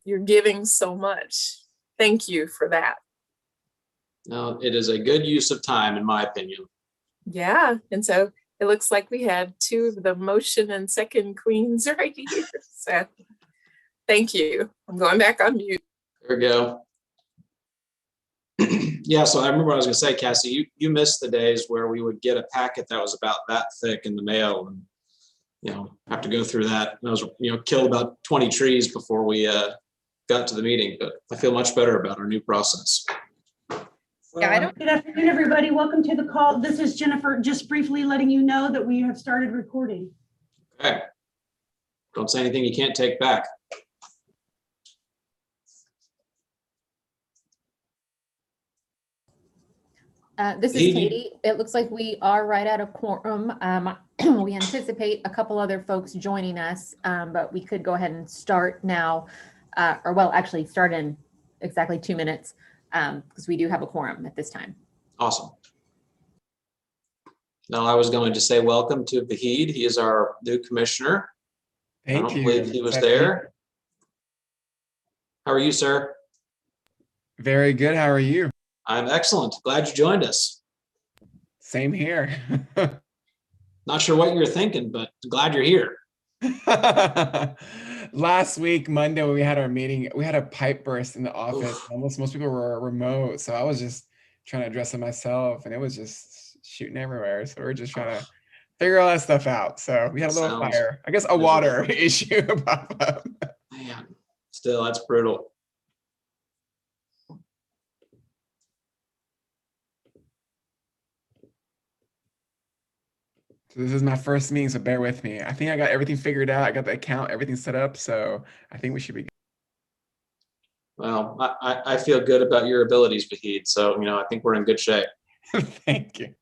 you're giving so much. Thank you for that. No, it is a good use of time, in my opinion. Yeah, and so it looks like we have two of the motion and second queens right here. So thank you. I'm going back on mute. There we go. Yeah, so I remember what I was going to say, Cassie. You missed the days where we would get a packet that was about that thick in the mail, and have to go through that. And I was killed about 20 trees before we got to the meeting. But I feel much better about our new process. Yeah, Good afternoon, everybody. Welcome to the call. This is Jennifer, just briefly letting you know that we have started recording. Okay. Don't say anything you can't take back. This is Katie. It looks like we are right at a quorum. We anticipate a couple other folks joining us, but we could go ahead and start now, actually start in exactly 2 minutes because we do have a quorum at this time. Awesome. Now I was going to say welcome to Vahid. He is our new commissioner. Thank you. I don't believe he was there. How are you, sir? Very good. How are you? I'm excellent. Glad you joined us. Same here. Not sure what you're thinking, but glad you're here. Last week, Monday, when we had our meeting, we had a pipe burst in the office. Almost most people were remote. So I was just trying to address it myself, and it was just shooting everywhere. So we're just trying to figure all that stuff out. So we had a little fire, I guess a water issue pop up. Man, still, that's brutal. So this is my first meeting, so bear with me. I think I got everything figured out. I got the account, everything set up. So I think we should be good. Well, I feel good about your abilities, Vahid. So, I think we're in good shape. Thank you.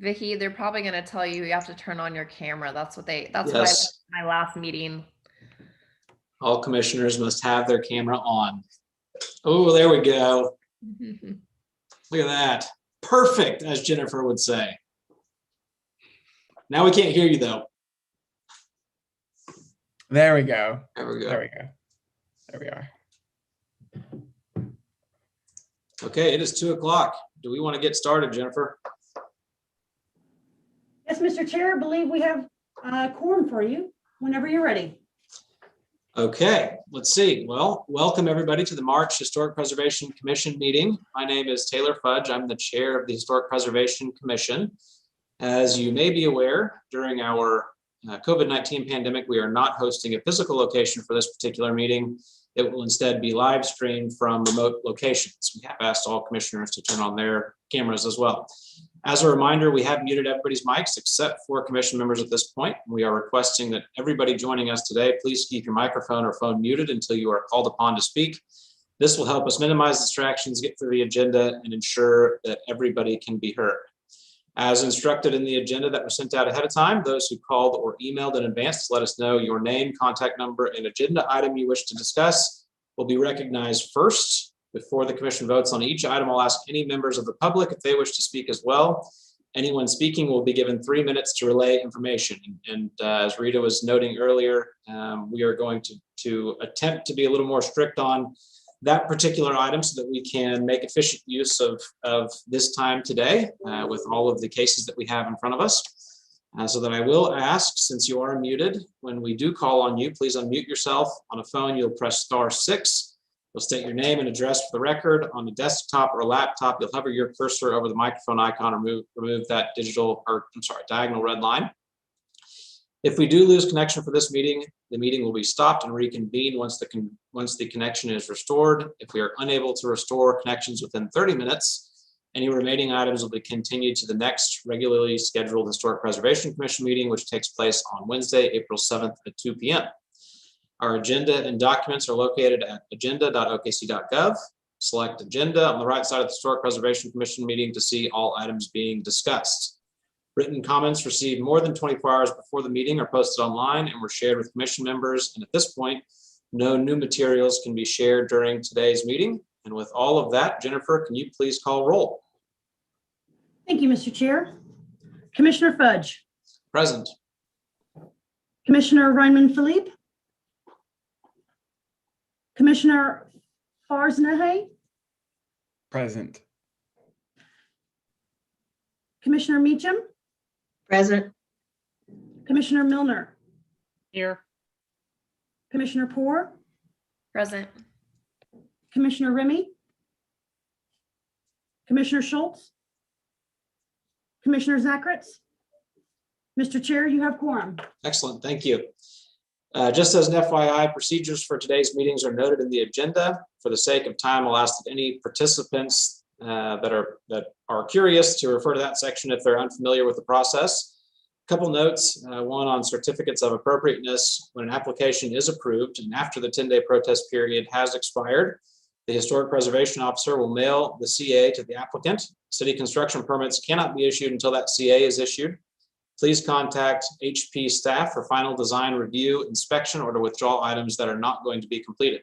Vahid, they're probably going to tell you have to turn on your camera. That's what I learned in my last meeting. All commissioners must have their camera on. Oh, there we go. Look at that. Perfect, as Jennifer would say. Now we can't hear you though. There we go. There we go. There we go. There we are. Okay, it is 2 o'clock. Do we want to get started, Jennifer? Yes, Mr. Chair, I believe we have a quorum for you whenever you're ready. Okay, let's see. Well, welcome everybody to the March Historic Preservation Commission meeting. My name is Taylor Fudge. I'm the chair of the Historic Preservation Commission. As you may be aware, during our COVID-19 pandemic, we are not hosting a physical location for this particular meeting. It will instead be live streamed from remote locations. We have asked all commissioners to turn on their cameras as well. As a reminder, we have muted everybody's mics except for commission members at this point. We are requesting that everybody joining us today, please keep your microphone or phone muted until you are called upon to speak. This will help us minimize distractions, get through the agenda, and ensure that everybody can be heard. As instructed in the agenda that was sent out ahead of time, those who called or emailed in advance to let us know your name, contact number, and agenda item you wish to discuss will be recognized first. Before the commission votes on each item, I'll ask any members of the public if they wish to speak as well. Anyone speaking will be given 3 minutes to relay information. And as Rita was noting earlier, we are going to attempt to be a little more strict on that particular item so that we can make efficient use of this time today with all of the cases that we have in front of us. So that I will ask, since you are muted, when we do call on you, please unmute yourself. On a phone, you'll press *6. You'll state your name and address for the record. On the desktop or laptop, you'll hover your cursor over the microphone icon or remove that diagonal red line. If we do lose connection for this meeting, the meeting will be stopped and reconvened once the connection is restored. If we are unable to restore connections within 30 minutes, any remaining items will be continued to the next regularly scheduled Historic Preservation Commission meeting, which takes place on Wednesday, April 7th at 2 p.m. Our agenda and documents are located at agenda.okc.gov. Select agenda on the right side of the Historic Preservation Commission meeting to see all items being discussed. Written comments received more than 24 hours before the meeting are posted online and were shared with commission members. And at this point, no new materials can be shared during today's meeting. And with all of that, Jennifer, can you please call roll? Thank you, Mr. Chair. Commissioner Fudge. Present. Commissioner Reinman Philippe. Commissioner Farzana, Present. Commissioner Meacham, Present. Commissioner Milner, Here. Commissioner Poore, Present. Commissioner Remy, Commissioner Schultz, Commissioner Zackritz. Mr. Chair, you have quorum. Excellent, thank you. Just as an FYI, procedures for today's meetings are noted in the agenda. For the sake of time, I'll ask that any participants that are curious to refer to that section if they're unfamiliar with the process. Couple notes, one on certificates of appropriateness. When an application is approved and after the 10-day protest period has expired, the Historic Preservation Officer will mail the CA to the applicant. City construction permits cannot be issued until that CA is issued. Please contact HP staff for final design review, inspection, or to withdraw items that are not going to be completed.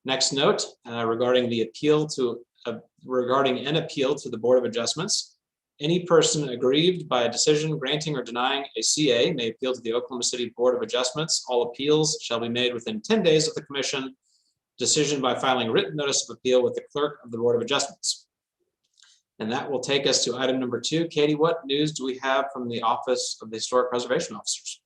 Next note, regarding an appeal to the Board of Adjustments. Any person aggrieved by a decision granting or denying a CA may appeal to the Oklahoma City Board of Adjustments. All appeals shall be made within 10 days of the commission decision by filing a written notice of appeal with the clerk of the Board of Adjustments. And that will take us to item number 2. Katie, what news do we have from the Office of the Historic Preservation Officers?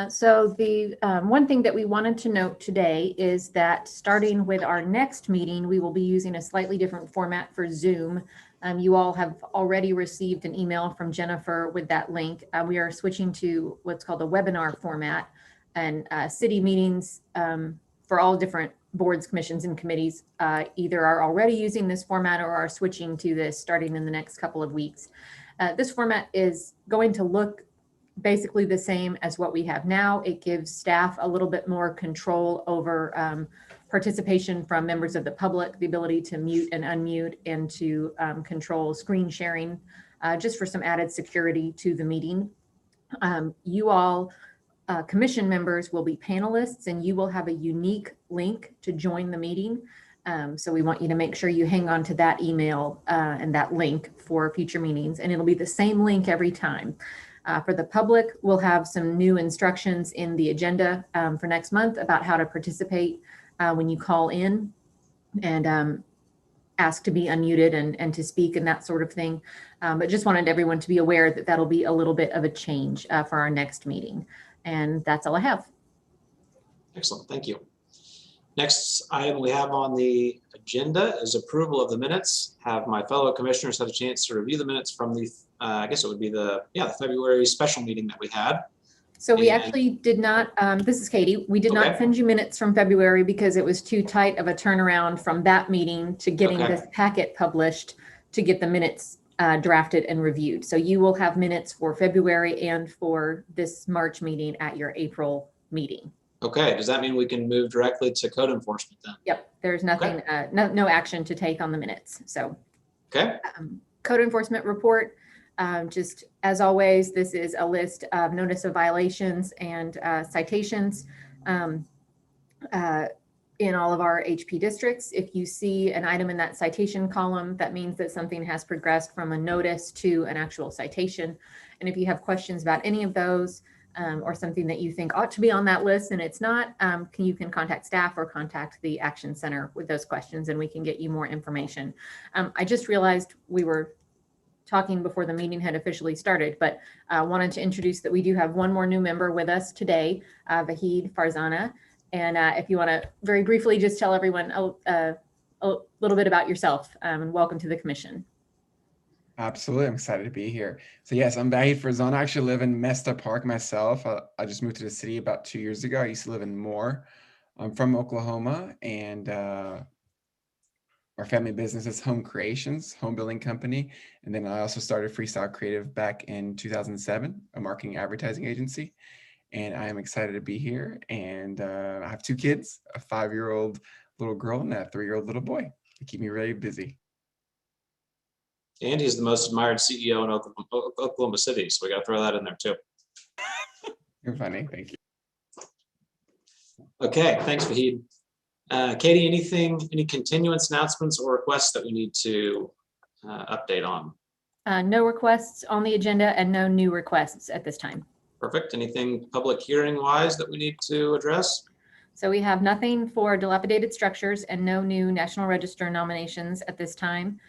So the one thing that we wanted to note today is that starting with our next meeting, we will be using a slightly different format for Zoom. You all have already received an email from Jennifer with that link. We are switching to what's called a webinar format, and city meetings for all different boards, commissions, and committees either are already using this format or are switching to this starting in the next couple of weeks. This format is going to look basically the same as what we have now. It gives staff a little bit more control over participation from members of the public, the ability to mute and unmute, and to control screen sharing, just for some added security to the meeting. You all, commission members, will be panelists, and you will have a unique link to join the meeting. So we want you to make sure you hang on to that email and that link for future meetings, and it'll be the same link every time. For the public, we'll have some new instructions in the agenda for next month about how to participate when you call in and ask to be unmuted and to speak and that sort of thing. But just wanted everyone to be aware that that'll be a little bit of a change for our next meeting. And that's all I have. Excellent, thank you. Next item we have on the agenda is approval of the minutes. Have my fellow commissioners had a chance to review the minutes from the, I guess it would be the February special meeting that we had. So we actually did not, this is Katie, we did not send you minutes from February because it was too tight of a turnaround from that meeting to getting this packet published to get the minutes drafted and reviewed. So you will have minutes for February and for this March meeting at your April meeting. Okay, does that mean we can move directly to code enforcement then? Yep, there's nothing, no action to take on the minutes. So code enforcement report. Just as always, this is a list of notice of violations and citations in all of our HP districts. If you see an item in that citation column, that means that something has progressed from a notice to an actual citation. And if you have questions about any of those or something that you think ought to be on that list and it's not, you can contact staff or contact the Action Center with those questions and we can get you more information. I just realized we were talking before the meeting had officially started, but wanted to introduce that we do have one more new member with us today, Vahid Farzana. And if you want to very briefly just tell everyone a little bit about yourself and welcome to the commission. Absolutely, I'm excited to be here. So yes, I'm Vahid Farzana. I actually live in Mesta Park myself. I just moved to the city about 2 years ago. I used to live in Moore. I'm from Oklahoma, and our family business is Home Creations, home building company. And then I also started Freestyle Creative back in 2007, a marketing advertising agency. And I am excited to be here. And I have 2 kids, a 5-year-old little girl and a 3-year-old little boy. They keep me really busy. And he's the most admired CEO in Oklahoma City. So we got to throw that in there too. You're funny, thank you. Okay, thanks, Vahid. Katie, any continuance announcements or requests that we need to update on? No requests on the agenda and no new requests at this time. Perfect. Anything public hearing wise that we need to address? So we have nothing for dilapidated structures and no new National Register nominations at this time.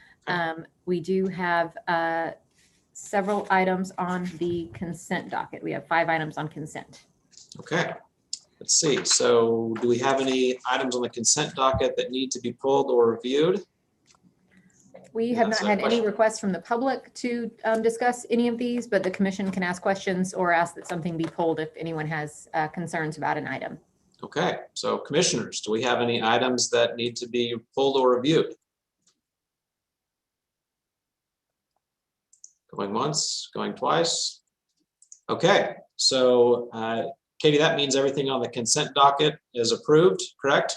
We do have several items on the consent docket. We have 5 items on consent. Okay, let's see. So do we have any items on the consent docket that need to be pulled or reviewed? We have That's not a had any question. requests from the public to discuss any of these, but the commission can ask questions or ask that something be pulled if anyone has concerns about an item. Okay, so commissioners, do we have any items that need to be pulled or reviewed? Going once, going twice. Okay, so Katie, that means everything on the consent docket is approved, correct?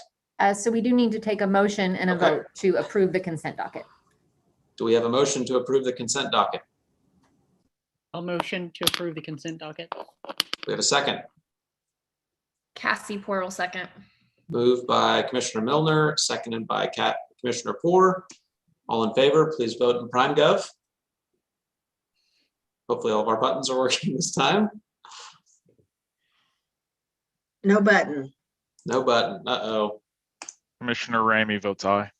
So we do need to take a motion and a Okay. vote to approve the consent docket. Do we have a motion to approve the consent docket? I'll motion to approve the consent docket. We have a second. Cassie Portal second. Moved by Commissioner Milner, seconded by Commissioner Poore. All in favor, please vote in PrimeGov. Hopefully all of our buttons are working this time. No button. No button. Uh-oh. Commissioner Ramey votes aye.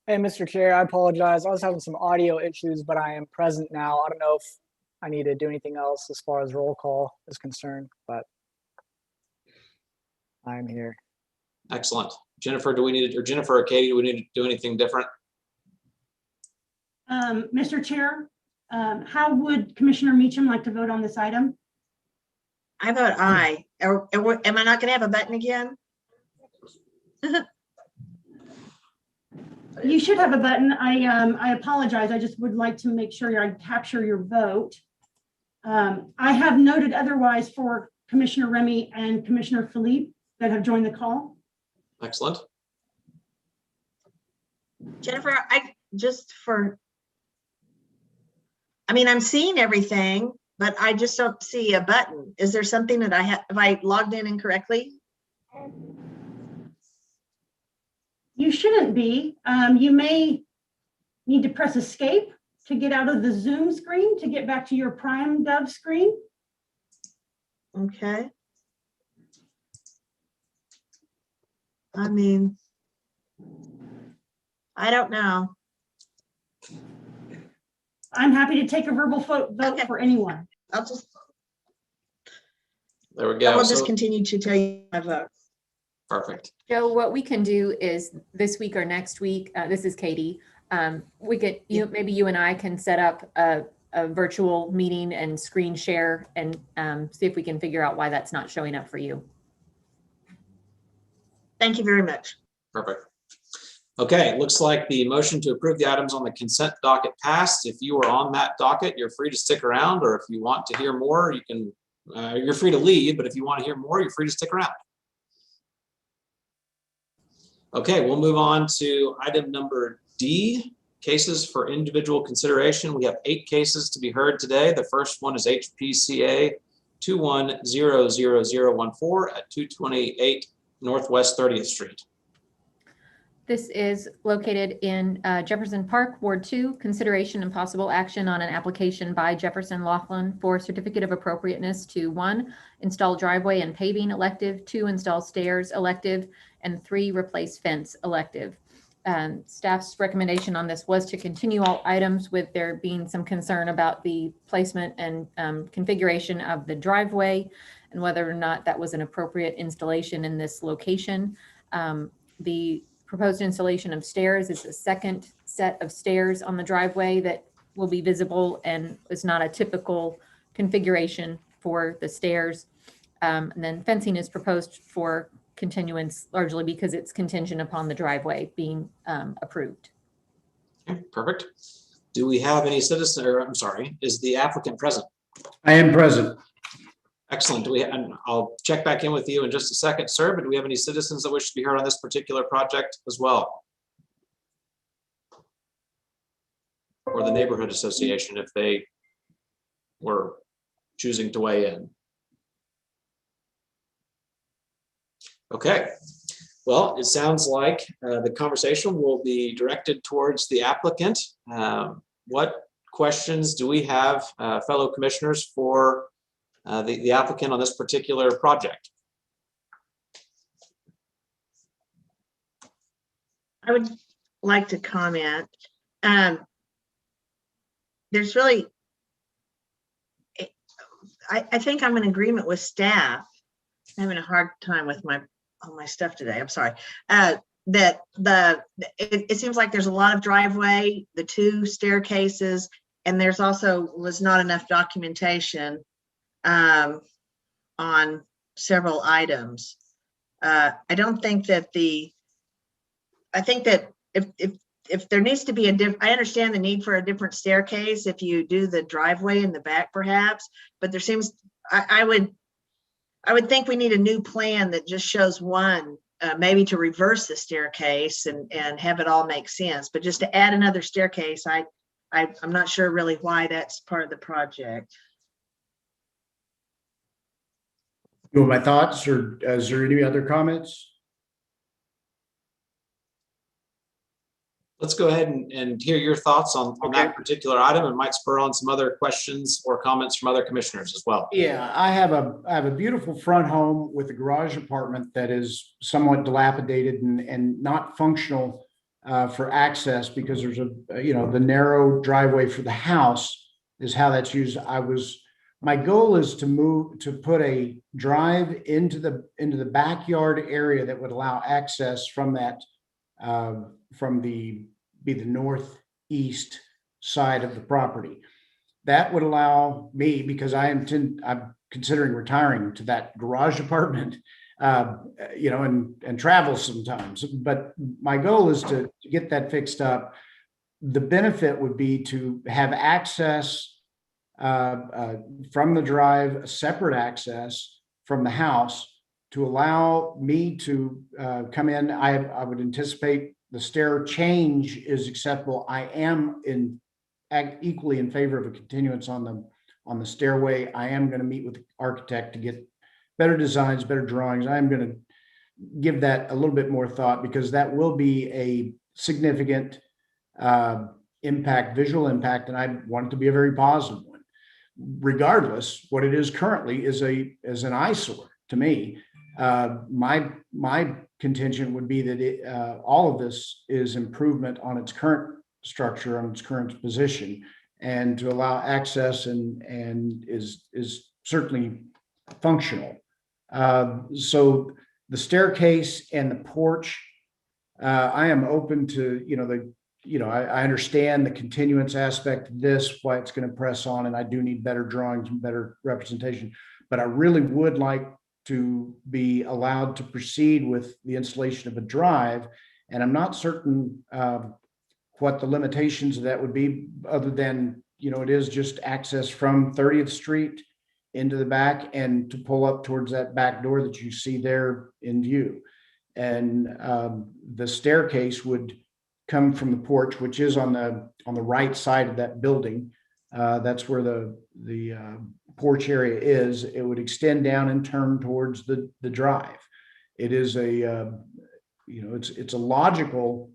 Hey, Mr. Chair, I apologize. I was having some audio issues, but I am present now. I don't know if I need to do anything else as far as roll call is concerned, but I'm here. Excellent. Jennifer, do we need, or Jennifer or Katie, do we need to do anything different? Mr. Chair, how would Commissioner Meacham like to vote on this item? I vote aye. Am I not going to have a button again? You should have a button. I apologize. I just would like to make sure I capture your vote. I have noted otherwise for Commissioner Remy and Commissioner Philippe that have joined the call. Excellent. Jennifer, I'm seeing everything, but I just don't see a button. Is there something that have I logged in incorrectly? You shouldn't be. You may need to press escape to get out of the Zoom screen to get back to your PrimeGov screen. Okay. I mean, I don't know. I'm happy to take a verbal vote Okay. for anyone. I'll just, There we I go. will just So, continue to tell you my vote. perfect. Joe, what we can do is this week or next week, this is Katie, we could, maybe you and I can set up a virtual meeting and screen share and see if we can figure out why that's not showing up for you. Thank you very much. Perfect. Okay, looks like the motion to approve the items on the consent docket passed. If you are on that docket, you're free to stick around, or if you want to hear more, you can, you're free to leave, but if you want to hear more, you're free to stick around. Okay, we'll move on to item number D, cases for individual consideration. We have 8 cases to be heard today. The first one is HPCA 2100014 at 228 Northwest 30th Street. This is located in Jefferson Park, Ward 2, consideration and possible action on an application by Jefferson Laughlin for certificate of appropriateness to 1, install driveway and paving elective, 2, install stairs elective, and 3, replace fence elective. Staff's recommendation on this was to continue all items with there being some concern about the placement and configuration of the driveway and whether or not that was an appropriate installation in this location. The proposed installation of stairs is the second set of stairs on the driveway that will be visible and is not a typical configuration for the stairs. And then fencing is proposed for continuance largely because it's contingent upon the driveway being approved. Okay, perfect. Do we have any citizen, or I'm sorry, is the applicant present? I am present. Excellent. Do we, and I'll check back in with you in just a second, sir, but do we have any citizens that wish to be heard on this particular project as well? Or the neighborhood association if they were choosing to weigh in? Okay, well, it sounds like the conversation will be directed towards the applicant. What questions do we have, fellow commissioners, for the applicant on this particular project? I would like to comment. There's really, I think I'm in agreement with staff. I'm having a hard time with all my stuff today. I'm sorry. That it seems like there's a lot of driveway, the 2 staircases, and there's also was not enough documentation on several items. I don't think that I think that if there needs to be I understand the need for a different staircase if you do the driveway in the back perhaps, but there seems, I would think we need a new plan that just shows one, maybe to reverse the staircase and have it all make sense, but just to add another staircase, I'm not sure really why that's part of the project. You want my thoughts, or is there any other comments? Let's go ahead and hear your thoughts on that particular item. It might spur on some other questions or comments from other commissioners as well. Yeah, I have a beautiful front home with a garage apartment that is somewhat dilapidated and not functional for access because there's the narrow driveway for the house is how that's used. My goal is to put a drive into the backyard area that would allow access from that from the northeast side of the property. That would allow me, because I'm considering retiring to that garage apartment, and travel sometimes. But my goal is to get that fixed up. The benefit would be to have access from the drive, separate access from the house to allow me to come in. I would anticipate the stair change is acceptable. I am equally in favor of a continuance on the stairway. I am going to meet with the architect to get better designs, better drawings. I am going to give that a little bit more thought because that will be a significant visual impact, and I want it to be a very positive one. Regardless, what it is currently is an eyesore to me. My contention would be that all of this is improvement on its current structure, on its current position, and to allow access and is certainly functional. So the staircase and the porch, I am open to, I understand the continuance aspect of this, why it's going to press on, and I do need better drawings and better representation, but I really would like to be allowed to proceed with the installation of a drive. And I'm not certain what the limitations of that would be, other than, it is just access from 30th Street into the back and to pull up towards that back door that you see there in view. And the staircase would come from the porch, which is on the right side of that building. That's where the porch area is. It would extend down and turn towards the drive. It is it's a logical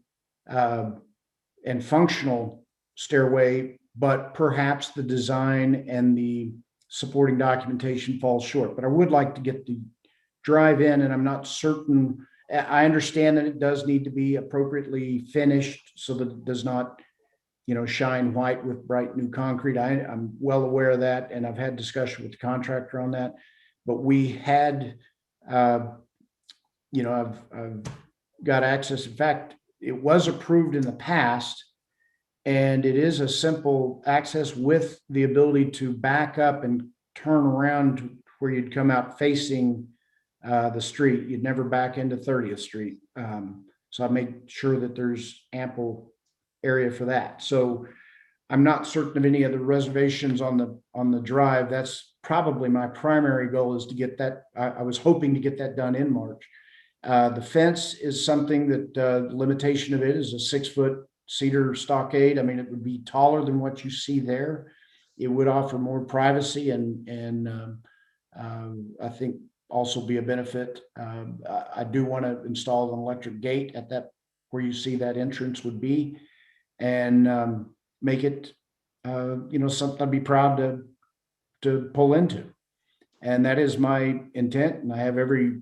and functional stairway, but perhaps the design and the supporting documentation falls short. But I would like to get the drive in, and I'm not certain. I understand that it does need to be appropriately finished so that it does not, shine white with bright new concrete. I'm well aware of that, and I've had discussion with the contractor on that. But we had, I've got access. In fact, it was approved in the past, and it is a simple access with the ability to back up and turn around to where you'd come out facing the street. You'd never back into 30th Street. So I made sure that there's ample area for that. So I'm not certain of any of the reservations on the drive. That's probably my primary goal, is to get that. I was hoping to get that done in March. The fence is something that the limitation of it is a 6-foot cedar stockade. I mean, it would be taller than what you see there. It would offer more privacy and I think also be a benefit. I do want to install an electric gate at that where you see that entrance would be, and make it something I'd be proud to pull into. And that is my intent, and I have every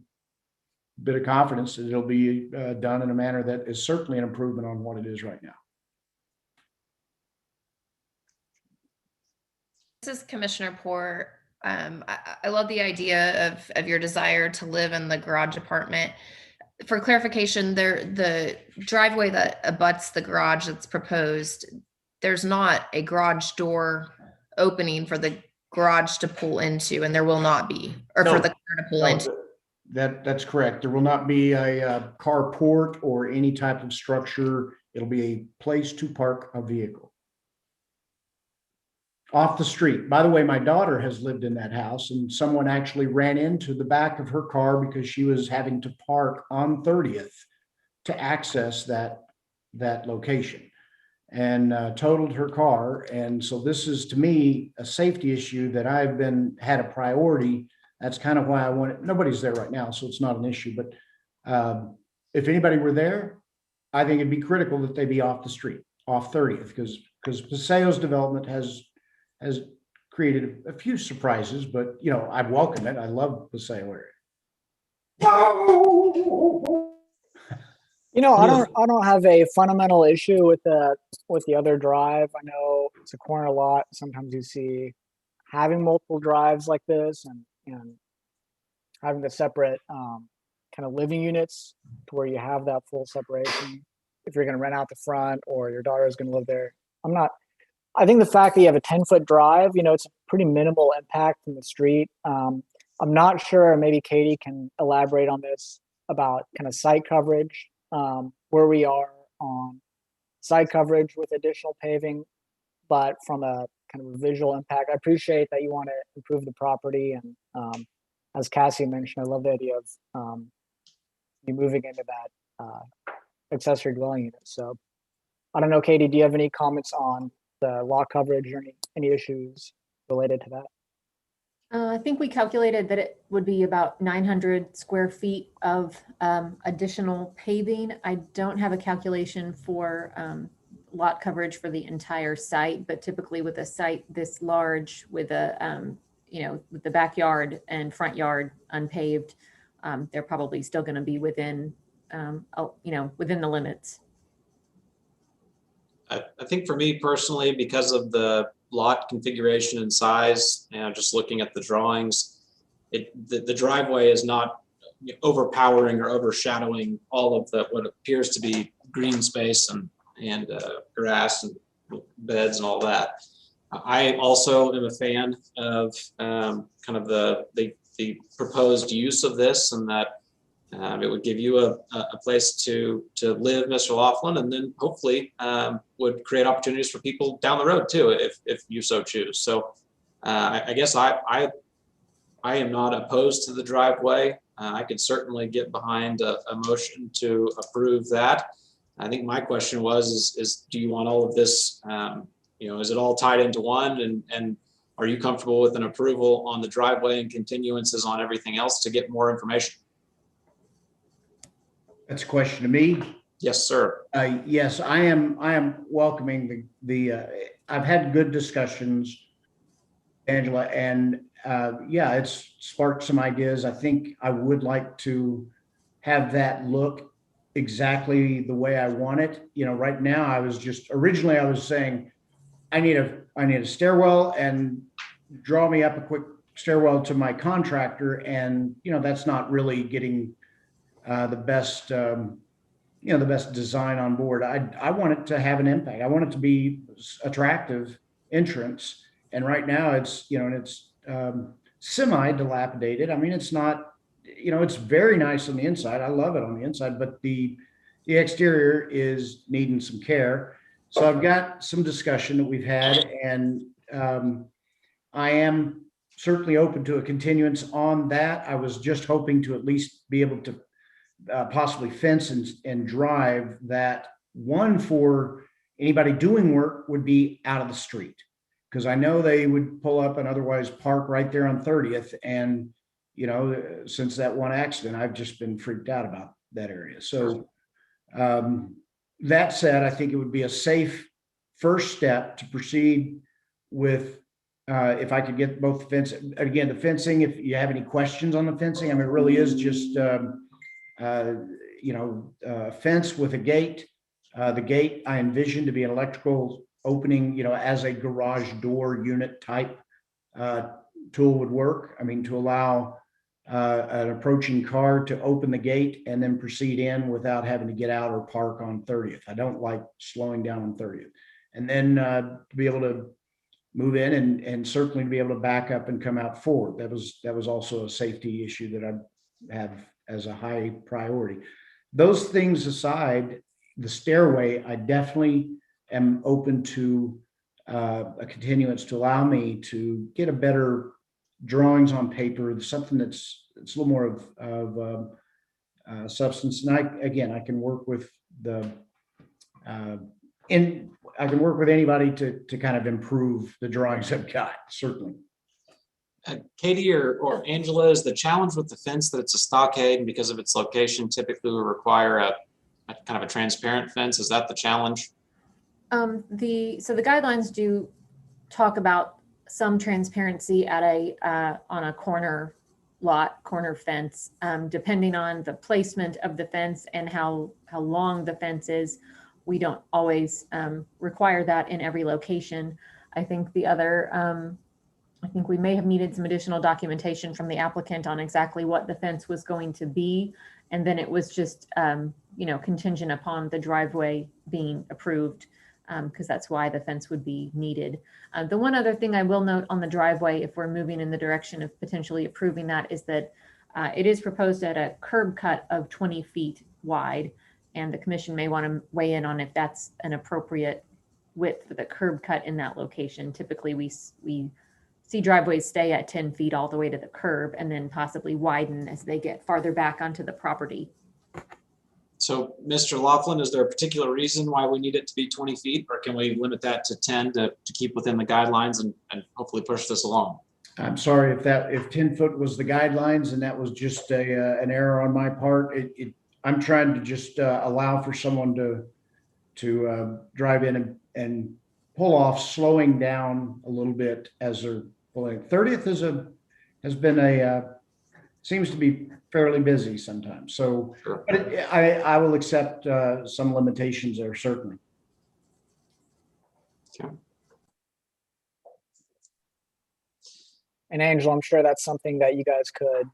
bit of confidence that it'll be done in a manner that is certainly an improvement on what it is right now. This is Commissioner Poor. I love the idea of your desire to live in the garage apartment. For clarification, the driveway that abuts the garage that's proposed, there's not a garage door opening for the garage to pull into, and there will not be, or No. for the car to pull No, into. That's correct. There will not be a carport or any type of structure. It'll be a place to park a vehicle. Off the street. By the way, my daughter has lived in that house, and someone actually ran into the back of her car because she was having to park on 30th to access that location, and totaled her car. And so this is, to me, a safety issue that I've had a priority. That's kind of why I want it. Nobody's there right now, so it's not an issue. But if anybody were there, I think it'd be critical that they be off the street, off 30th, because Paseo's development has created a few surprises, but I welcome it. I love Paseo area. I don't have a fundamental issue with the other drive. I know it's a corner lot. Sometimes you see having multiple drives like this, and having the separate kind of living units to where you have that full separation. If you're going to rent out the front or your daughter is going to live there, I think the fact that you have a 10-foot drive, it's a pretty minimal impact from the street. I'm not sure, maybe Katie can elaborate on this about kind of site coverage, where we are on site coverage with additional paving, but from a kind of a visual impact. I appreciate that you want to improve the property. And as Cassie mentioned, I love the idea of you moving into that accessory dwelling unit. So I don't know, Katie, do you have any comments on the lot coverage or any issues related to that? I think we calculated that it would be about 900 square feet of additional paving. I don't have a calculation for lot coverage for the entire site, but typically with a site this large, with with the backyard and front yard unpaved, they're probably still going to be within within the limits. I think for me personally, because of the lot configuration and size, just looking at the drawings, the driveway is not overpowering or overshadowing all of what appears to be green space and grass and beds and all that. I also am a fan of kind of the proposed use of this, and that it would give you a place to live, Mr. Laughlin, and then hopefully would create opportunities for people down the road too, if you so choose. So I guess I am not opposed to the driveway. I could certainly get behind a motion to approve that. I think my question is do you want all of this, is it all tied into one, and are you comfortable with an approval on the driveway and continuances on everything else to get more information? That's a question to me. Yes, sir. Yes, I am welcoming I've had good discussions, Angela, and it's sparked some ideas. I think I would like to have that look exactly the way I want it. Right now originally I was saying I need a stairwell, and draw me up a quick stairwell to my contractor, and that's not really getting the best design on board. I want it to have an impact. I want it to be attractive entrance. And right now it's semi dilapidated. I mean, it's not, it's very nice on the inside. I love it on the inside, but the exterior is needing some care. So I've got some discussion that we've had, and I am certainly open to a continuance on that. I was just hoping to at least be able to possibly fence and drive that one for anybody doing work would be out of the street, because I know they would pull up and otherwise park right there on 30th. And, since that one accident, I've just been freaked out about that area. So that said, I think it would be a safe first step to proceed with, if I could get both the fencing, if you have any questions on the fencing, I mean, it really is just, fence with a gate. The gate I envision to be an electrical opening, as a garage door unit type tool would work. I mean, to allow an approaching car to open the gate and then proceed in without having to get out or park on 30th. I don't like slowing down on 30th. And then to be able to move in and certainly to be able to back up and come out forward. That was also a safety issue that I have as a high priority. Those things aside, the stairway, I definitely am open to a continuance to allow me to get a better drawings on paper, something it's a little more of substance. And I can work with I can work with anybody to kind of improve the drawings I've got, certainly. Katie or Angela, is the challenge with the fence that it's a stockade, and because of its location, typically will require a kind of a transparent fence? Is that the challenge? So the guidelines do talk about some transparency at on a corner fence, depending on the placement of the fence and how long the fence is. We don't always require that in every location. I think I think we may have needed some additional documentation from the applicant on exactly what the fence was going to be. And then it was just, contingent upon the driveway being approved, because that's why the fence would be needed. The one other thing I will note on the driveway, if we're moving in the direction of potentially approving that, is that it is proposed at a curb cut of 20 feet wide. And the commission may want to weigh in on if that's an appropriate width for the curb cut in that location. Typically, we see driveways stay at 10 feet all the way to the curb and then possibly widen as they get farther back onto the property. So, Mr. Laughlin, is there a particular reason why we need it to be 20 feet, or can we limit that to 10 to keep within the guidelines and hopefully push this along? I'm sorry if 10 foot was the guidelines and that was just an error on my part. I'm trying to just allow for someone to drive in and pull off, slowing down a little bit as they're pulling. 30th seems to be fairly busy sometimes. So Sure. But I will accept some limitations there, certainly. Okay. And Angela, I'm sure that's something that you guys could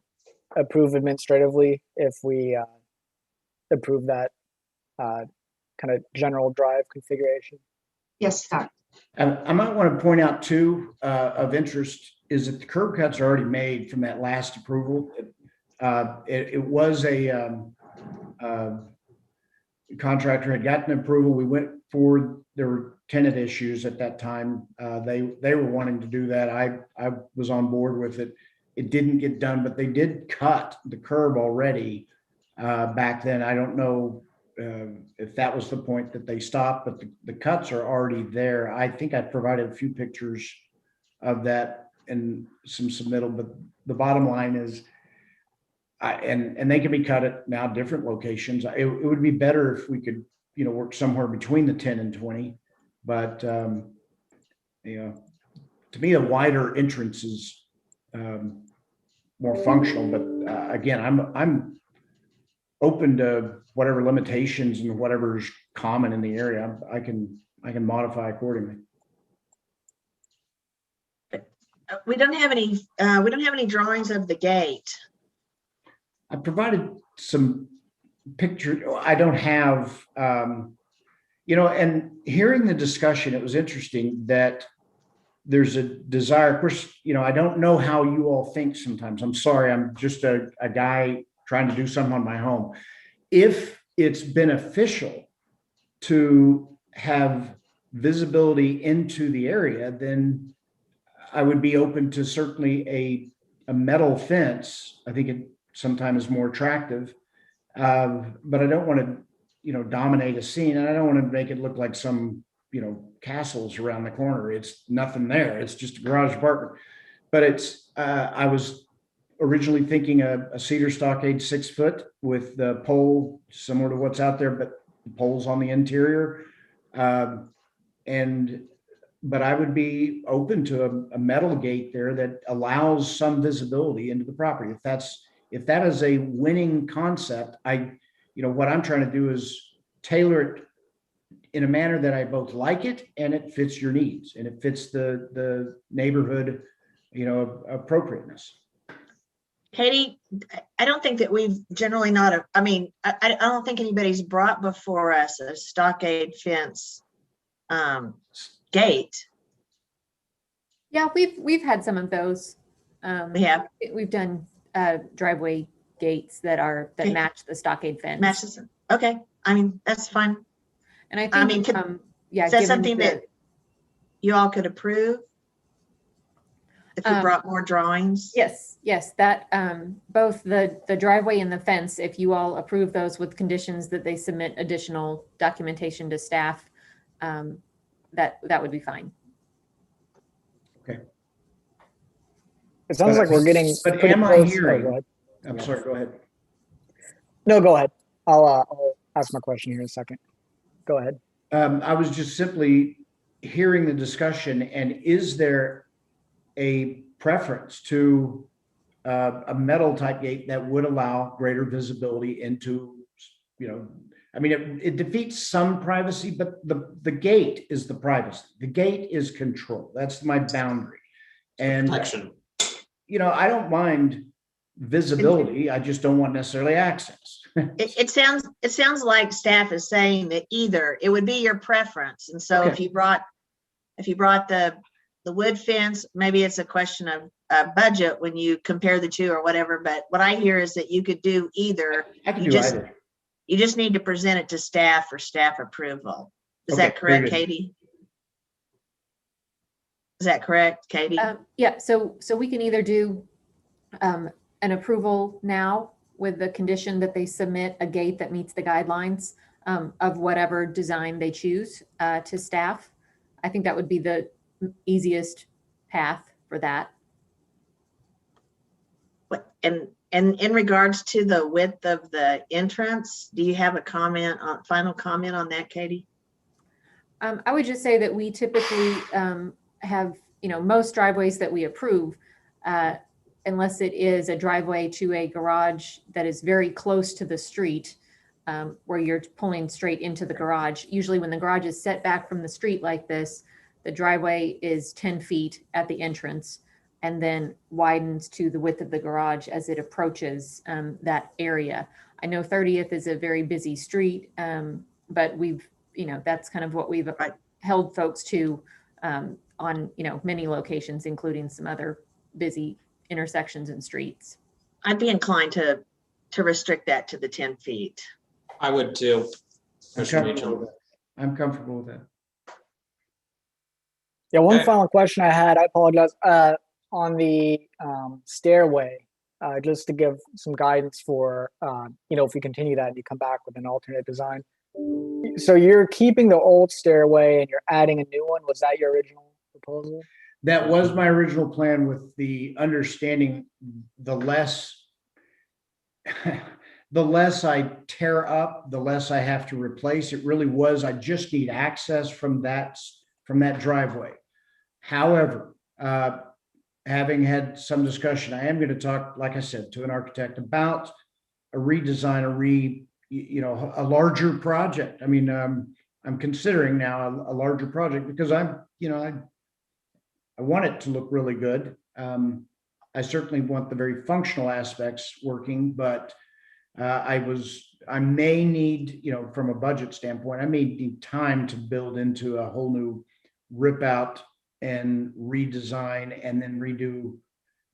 approve administratively if we approve that kind of general drive configuration. Yes, Scott. I might want to point out too, of interest, is that the curb cuts are already made from that last approval. It was a contractor had gotten approval. We went forward. There were tenant issues at that time. They were wanting to do that. I was on board with it. It didn't get done, but they did cut the curb already back then. I don't know if that was the point that they stopped, but the cuts are already there. I think I provided a few pictures of that and some submittal, but the bottom line is, and they can be cut at now different locations. It would be better if we could, work somewhere between the 10 and 20, but to me, a wider entrance is more functional. But again, I'm open to whatever limitations and whatever is common in the area. I can modify accordingly. We don't have any drawings of the gate. I provided some pictures. I don't have, and hearing the discussion, it was interesting that there's a desire. Of course, I don't know how you all think sometimes. I'm sorry. I'm just a guy trying to do something on my home. If it's beneficial to have visibility into the area, then I would be open to certainly a metal fence. I think it sometimes is more attractive, but I don't want to, dominate a scene, and I don't want to make it look like some, castles around the corner. It's nothing there. It's just a garage apartment. But I was originally thinking a cedar stockade 6 foot with the pole similar to what's out there, but the poles on the interior. But I would be open to a metal gate there that allows some visibility into the property. if that is a winning concept, what I'm trying to do is tailor it in a manner that I both like it and it fits your needs and it fits the neighborhood, appropriateness. Katie, I don't think that we've generally I don't think anybody's brought before us a stockade fence gate. Yeah, we've had some of those. We have. We've done driveway gates that Okay. match the stockade fence. Matches. Okay. I mean, that's fine. And I think, I mean, yeah, is that given something that you all could approve? If you brought more drawings? Yes, that both the driveway and the fence, if you all approve those with conditions that they submit additional documentation to staff, that would be fine. Okay. It sounds like we're getting. But pretty am I close. hearing? Go ahead. I'm sorry, go ahead. No, go ahead. I'll ask my question here in a second. Go ahead. I was just simply hearing the discussion, and is there a preference to a metal type gate that would allow greater visibility into, it defeats some privacy, but the gate is the privacy. The gate is control. That's my boundary. And Protection. I don't mind visibility. I just don't want necessarily access. It sounds like staff is saying that either it would be your preference. And so if you brought the wood fence, maybe it's a question of budget when you compare the two or whatever. But what I hear is that you could do either. I can do either. You just need to present it to staff for staff approval. Is that correct, Katie? Is that correct, Katie? Yeah, so we can either do an approval now with the condition that they submit a gate that meets the guidelines of whatever design they choose to staff. I think that would be the easiest path for that. And in regards to the width of the entrance, do you have a final comment on that, Katie? I would just say that we typically have, most driveways that we approve, unless it is a driveway to a garage that is very close to the street, where you're pulling straight into the garage. Usually when the garage is set back from the street like this, the driveway is 10 feet at the entrance and then widens to the width of the garage as it approaches that area. I know 30th is a very busy street, but we've, that's kind of what we've held folks to on, many locations, including some other busy intersections and streets. I'd be inclined to restrict that to the 10 feet. I would too. I'm comfortable with that. Yeah, one Okay. final question I had, I apologize, on the stairway, just to give some guidance for, if we continue that and you come back with an alternate design. So you're keeping the old stairway and you're adding a new one. Was that your original proposal? That was my original plan, with the understanding the less I tear up, the less I have to replace. It really was, I just need access from that driveway. However, having had some discussion, I am going to talk, like I said, to an architect about a redesign, a larger project. I mean, I'm considering now a larger project because I want it to look really good. I certainly want the very functional aspects working, but I may need, from a budget standpoint, I may need time to build into a whole new rip out and redesign and then redo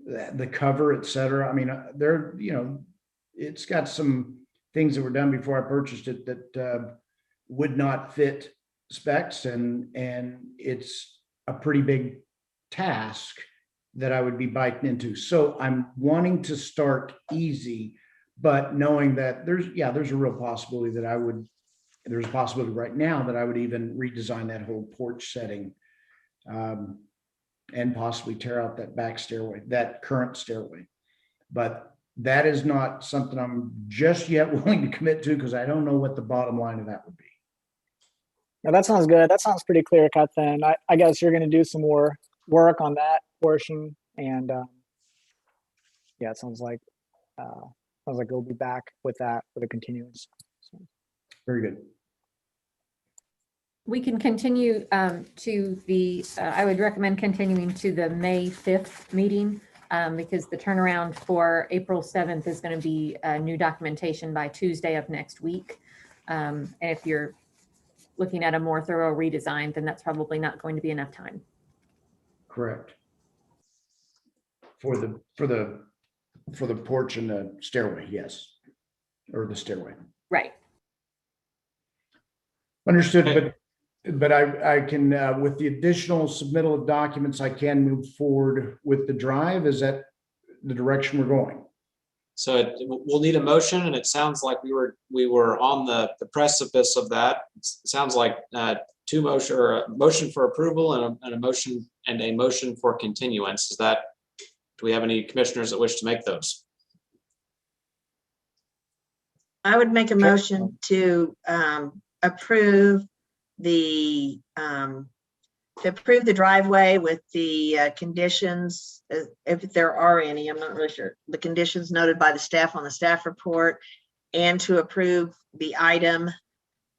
the cover, et cetera. I mean, it's got some things that were done before I purchased it that would not fit specs, and it's a pretty big task that I would be biting into. So I'm wanting to start easy, but knowing that there's a real possibility that there's a possibility right now that I would even redesign that whole porch setting, and possibly tear out that back stairway, that current stairway. But that is not something I'm just yet willing to commit to, because I don't know what the bottom line of that would be. Now that sounds good. That sounds pretty clear cut then. I guess you're going to do some more work on that portion. And it sounds like sounds like we'll be back with that with a continuance. So, Very good. We can continue to the, I would recommend continuing to the May 5th meeting because the turnaround for April 7th is going to be new documentation by Tuesday of next week. And if you're looking at a more thorough redesign, then that's probably not going to be enough time. Correct. For the porch and the stairway, yes, or the stairway. Right. Understood, but I can, with the additional submittal of documents, I can move forward with the drive. Is that the direction we're going? So we'll need a motion, and it sounds like we were on the precipice of that. It sounds like a motion for approval and a motion for continuance. Do we have any commissioners that wish to make those? I would make a motion to approve the driveway with the conditions, if there are any, I'm not really sure, the conditions noted by the staff on the staff report, and to approve the item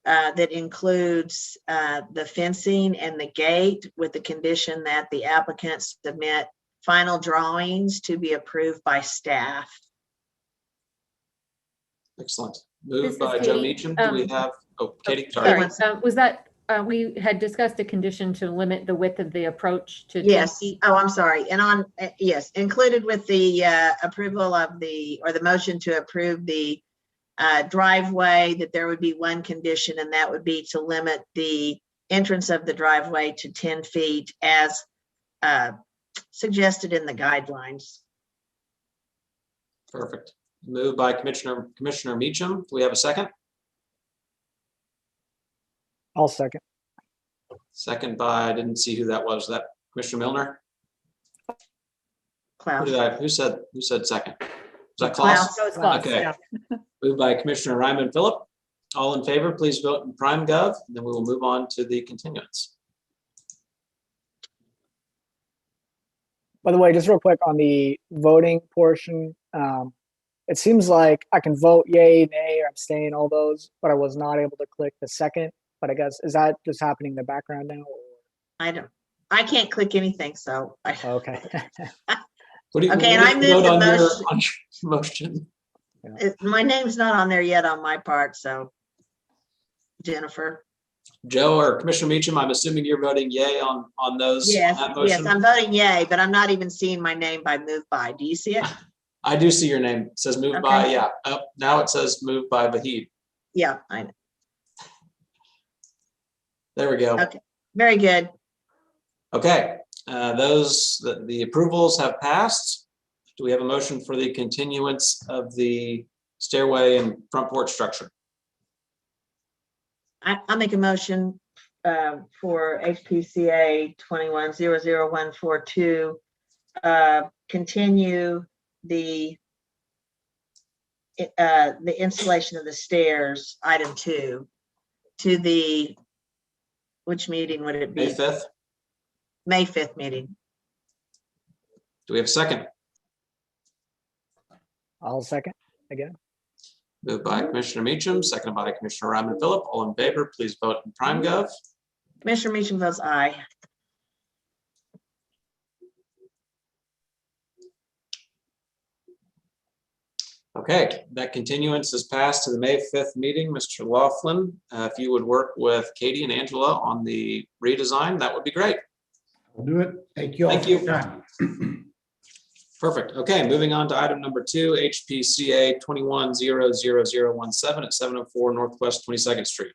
that includes the fencing and the gate with the condition that the applicants submit final drawings to be approved by staff. Excellent. This Moved is by Joe Katie. Meacham. Do we have, Katie, sorry. Sorry, was that, we had discussed a condition to limit the width of the approach to 10 Yes. feet? Oh, I'm sorry. And yes, included with the approval of the motion to approve the driveway, that there would be one condition, and that would be to limit the entrance of the driveway to 10 feet as suggested in the guidelines. Perfect. Moved by Commissioner Meacham. Do we have a second? I'll second. Second by, I didn't see who that was. That Commissioner Milner? Klaus. Who said second? Was that Klaus. Klaus? Okay. Moved by Commissioner Ryman Phillip. All in favor, please vote in prime gov, and then we will move on to the continuance. By the way, just real quick on the voting portion, it seems like I can vote yay, nay, or abstain, all those, but I was not able to click the second. But I guess, is that just happening in the background now? I can't click anything, so. Okay. Okay, and I moved the motion. On your motion. My name's not on there yet on my part, so. Jennifer. Joe or Commissioner Meacham, I'm assuming you're voting yay on those. Yes, on that motion? yes, I'm voting yay, but I'm not even seeing my name by moved by. Do you see it? I do see your name. It says moved by, yeah. Oh, now it says moved by Vahid. Yeah, I know. There we go. Okay, very good. Okay, the approvals have passed. Do we have a motion for the continuance of the stairway and front porch structure? I'll make a motion for HPCA 2100142, continue the installation of the stairs, item 2, to the, which meeting would it be? May 5th. May 5th meeting. Do we have a second? I'll second again. Moved by Commissioner Meacham, seconded by Commissioner Ryman Phillip. All in favor, please vote in prime gov. Commissioner Meacham votes aye. Okay, that continuance is passed to the May 5th meeting. Mr. Laughlin, if you would work with Katie and Angela on the redesign, that would be great. We'll do it. Thank you all. Thank you. Perfect. Okay, moving on to item number 2, HPCA 2100017 at 704 Northwest 22nd Street.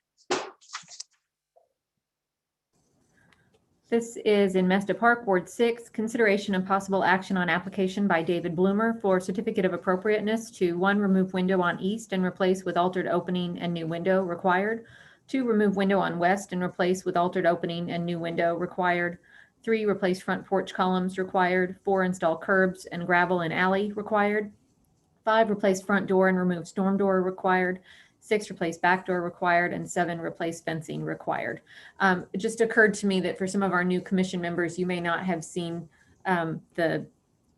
This is in Mesta Park, Ward 6, consideration and possible action on application by David Bloomer for certificate of appropriateness to 1, remove window on east and replace with altered opening and new window required. 2, remove window on west and replace with altered opening and new window required. 3, replace front porch columns required. 4, install curbs and gravel in alley required. 5, replace front door and remove storm door required. 6, replace back door required. And 7, replace fencing required. It just occurred to me that for some of our new commission members, you may not have seen the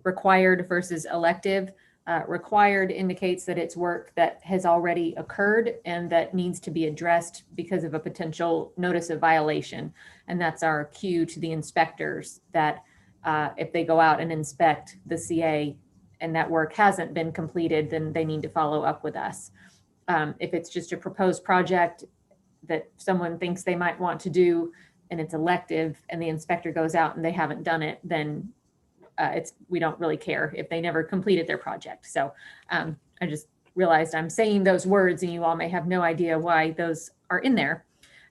required versus elective. required indicates that it's work that has already occurred and that needs to be addressed because of a potential notice of violation. And that's our cue to the inspectors that if they go out and inspect the CA and that work hasn't been completed, then they need to follow up with us. If it's just a proposed project that someone thinks they might want to do and it's elective and the inspector goes out and they haven't done it, then we don't really care if they never completed their project. So I just realized I'm saying those words and you all may have no idea why those are in there.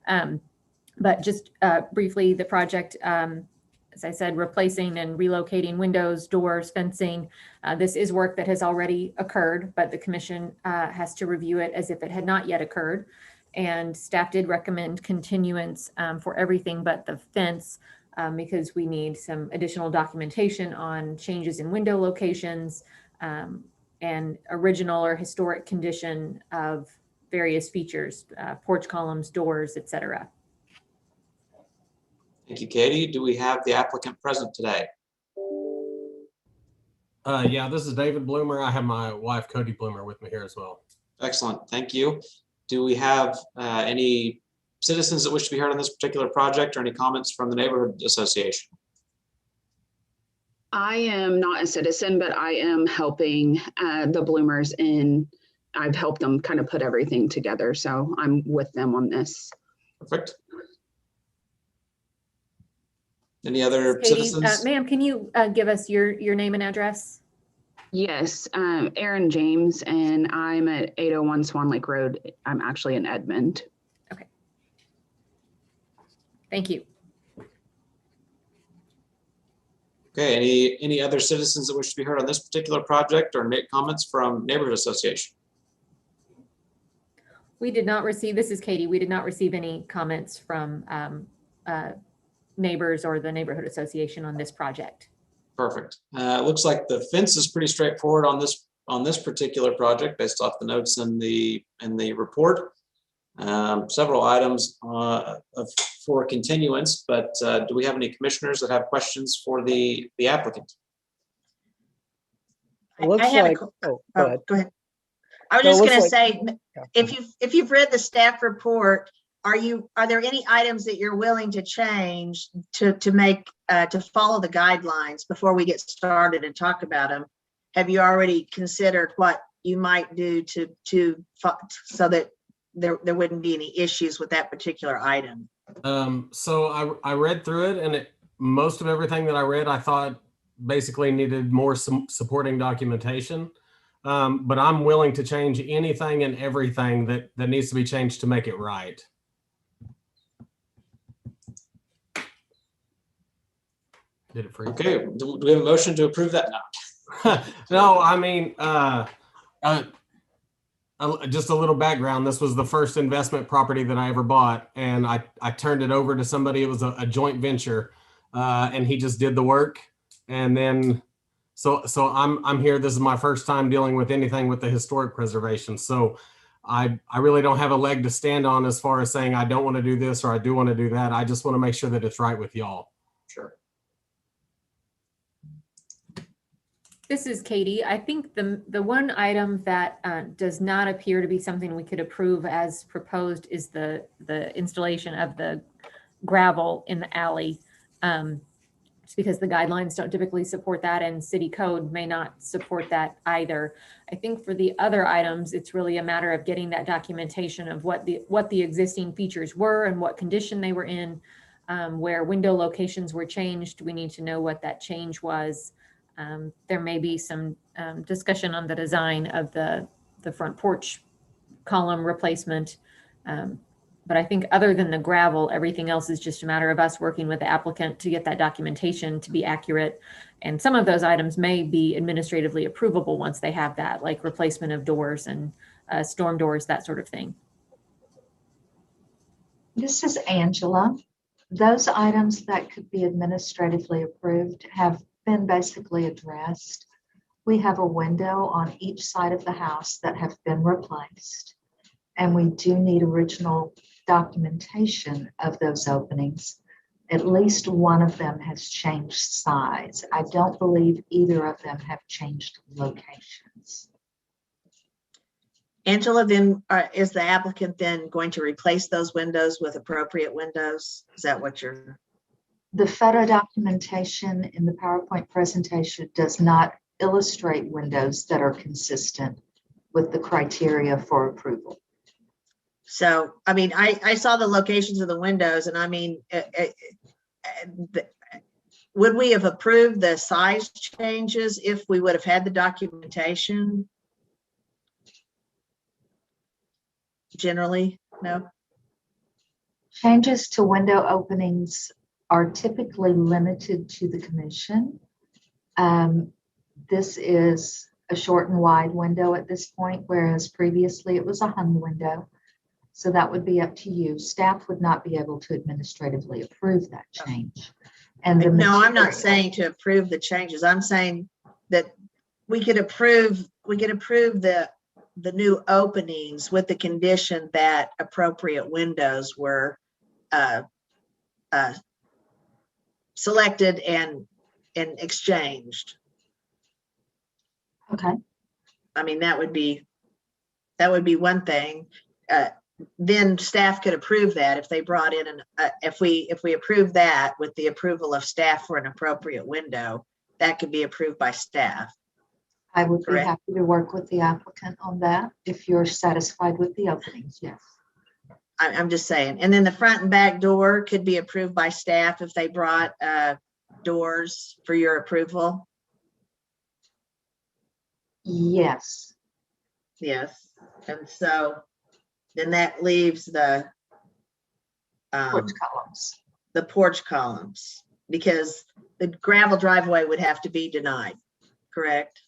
But just briefly, the project, as I said, replacing and relocating windows, doors, fencing. This is work that has already occurred, but the commission has to review it as if it had not yet occurred. And staff did recommend continuance for everything but the fence because we need some additional documentation on changes in window locations and original or historic condition of various features, porch columns, doors, etc. Thank you, Katie. Do we have the applicant present today? Yeah, this is David Bloomer. I have my wife, Cody Bloomer, with me here as well. Excellent. Thank you. Do we have any citizens that wish to be heard on this particular project or any comments from the neighborhood association? I am not a citizen, but I am helping the Bloomers I've helped them kind of put everything together. So I'm with them on this. Perfect. Any other Katie, citizens? ma'am, can you give us your name and address? Yes, Aaron James, and I'm at 801 Swan Lake Road. I'm actually in Edmond. Okay. Thank you. Okay, any other citizens that wish to be heard on this particular project or make comments from neighborhood association? We did not receive, this is Katie, we did not receive any comments from neighbors or the neighborhood association on this project. Perfect. It looks like the fence is pretty straightforward on this particular project based off the notes in the report. Several items for continuance, but do we have any commissioners that have questions for the applicant? It looks like, go ahead. Go ahead. I was So it just looks going to like- say, Yeah. if you've read the staff report, are there any items that you're willing to change to make to follow the guidelines before we get started and talk about them? Have you already considered what you might do so that there wouldn't be any issues with that particular item? So I read through it, and most of everything that I read, I thought basically needed more supporting documentation. But I'm willing to change anything and everything that needs to be changed to make it right. Did it for you? Okay, do we have a motion to approve that now? No, I mean, just a little background. This was the first investment property that I ever bought, and I turned it over to somebody. It was a joint venture, and he just did the work. And then, so I'm here. This is my first time dealing with anything with the historic preservation. So I really don't have a leg to stand on as far as saying I don't want to do this or I do want to do that. I just want to make sure that it's right with y'all. Sure. This is Katie. I think the one item that does not appear to be something we could approve as proposed is the installation of the gravel in the alley. It's because the guidelines don't typically support that and city code may not support that either. I think for the other items, it's really a matter of getting that documentation of what the existing features were and what condition they were in. Where window locations were changed, we need to know what that change was. There may be some discussion on the design of the front porch column replacement. But I think other than the gravel, everything else is just a matter of us working with the applicant to get that documentation to be accurate. And some of those items may be administratively approvable once they have that, like replacement of doors and storm doors, that sort of thing. This is Angela. Those items that could be administratively approved have been basically addressed. We have a window on each side of the house that have been replaced, and we do need original documentation of those openings. At least one of them has changed size. I don't believe either of them have changed locations. Angela, then is the applicant then going to replace those windows with appropriate windows? Is that what you're? The photo documentation in the PowerPoint presentation does not illustrate windows that are consistent with the criteria for approval. So, I mean, I saw the locations of the windows, and I mean, would we have approved the size changes if we would have had the documentation? Generally, no. Changes to window openings are typically limited to the commission. This is a short and wide window at this point, whereas previously it was a hung window. So that would be up to you. Staff would not be able to administratively approve that change. And no, I'm not saying to approve the changes. I'm saying that we could approve the new openings with the condition that appropriate windows were selected and exchanged. Okay. I mean, that would be one thing. Then staff could approve that if they brought in if we approve that with the approval of staff for an appropriate window, that could be approved by staff. I would Correct. be happy to work with the applicant on that if you're satisfied with the openings, yes. I'm just saying. And then the front and back door could be approved by staff if they brought doors for your approval. Yes. Yes. And so then that leaves the Porch columns. The porch columns, because the gravel driveway would have to be denied, correct?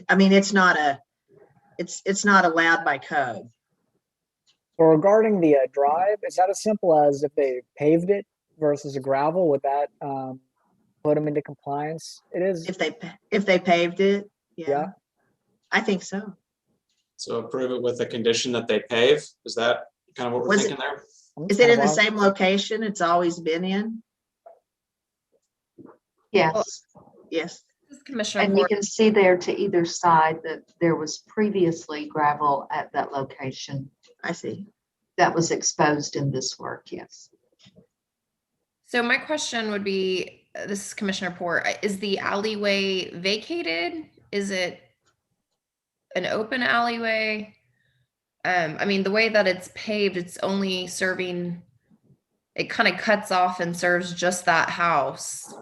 I mean, it's not allowed by code. So regarding the drive, is that as simple as if they paved it versus a gravel? Would that put them into compliance? It is. If they paved it, Yeah. I think so. So approve it with the condition that they pave. Is that kind of what we're thinking there? Is it in the same location it's always been in? Yes. Yes. Commissioner And you can see there to either side that there was previously gravel at that location. I see. That was exposed in this work, yes. So my question would be, this is Commissioner Port, is the alleyway vacated? Is it an open alleyway? I mean, the way that it's paved, it's only serving, it kind of cuts off and serves just that house.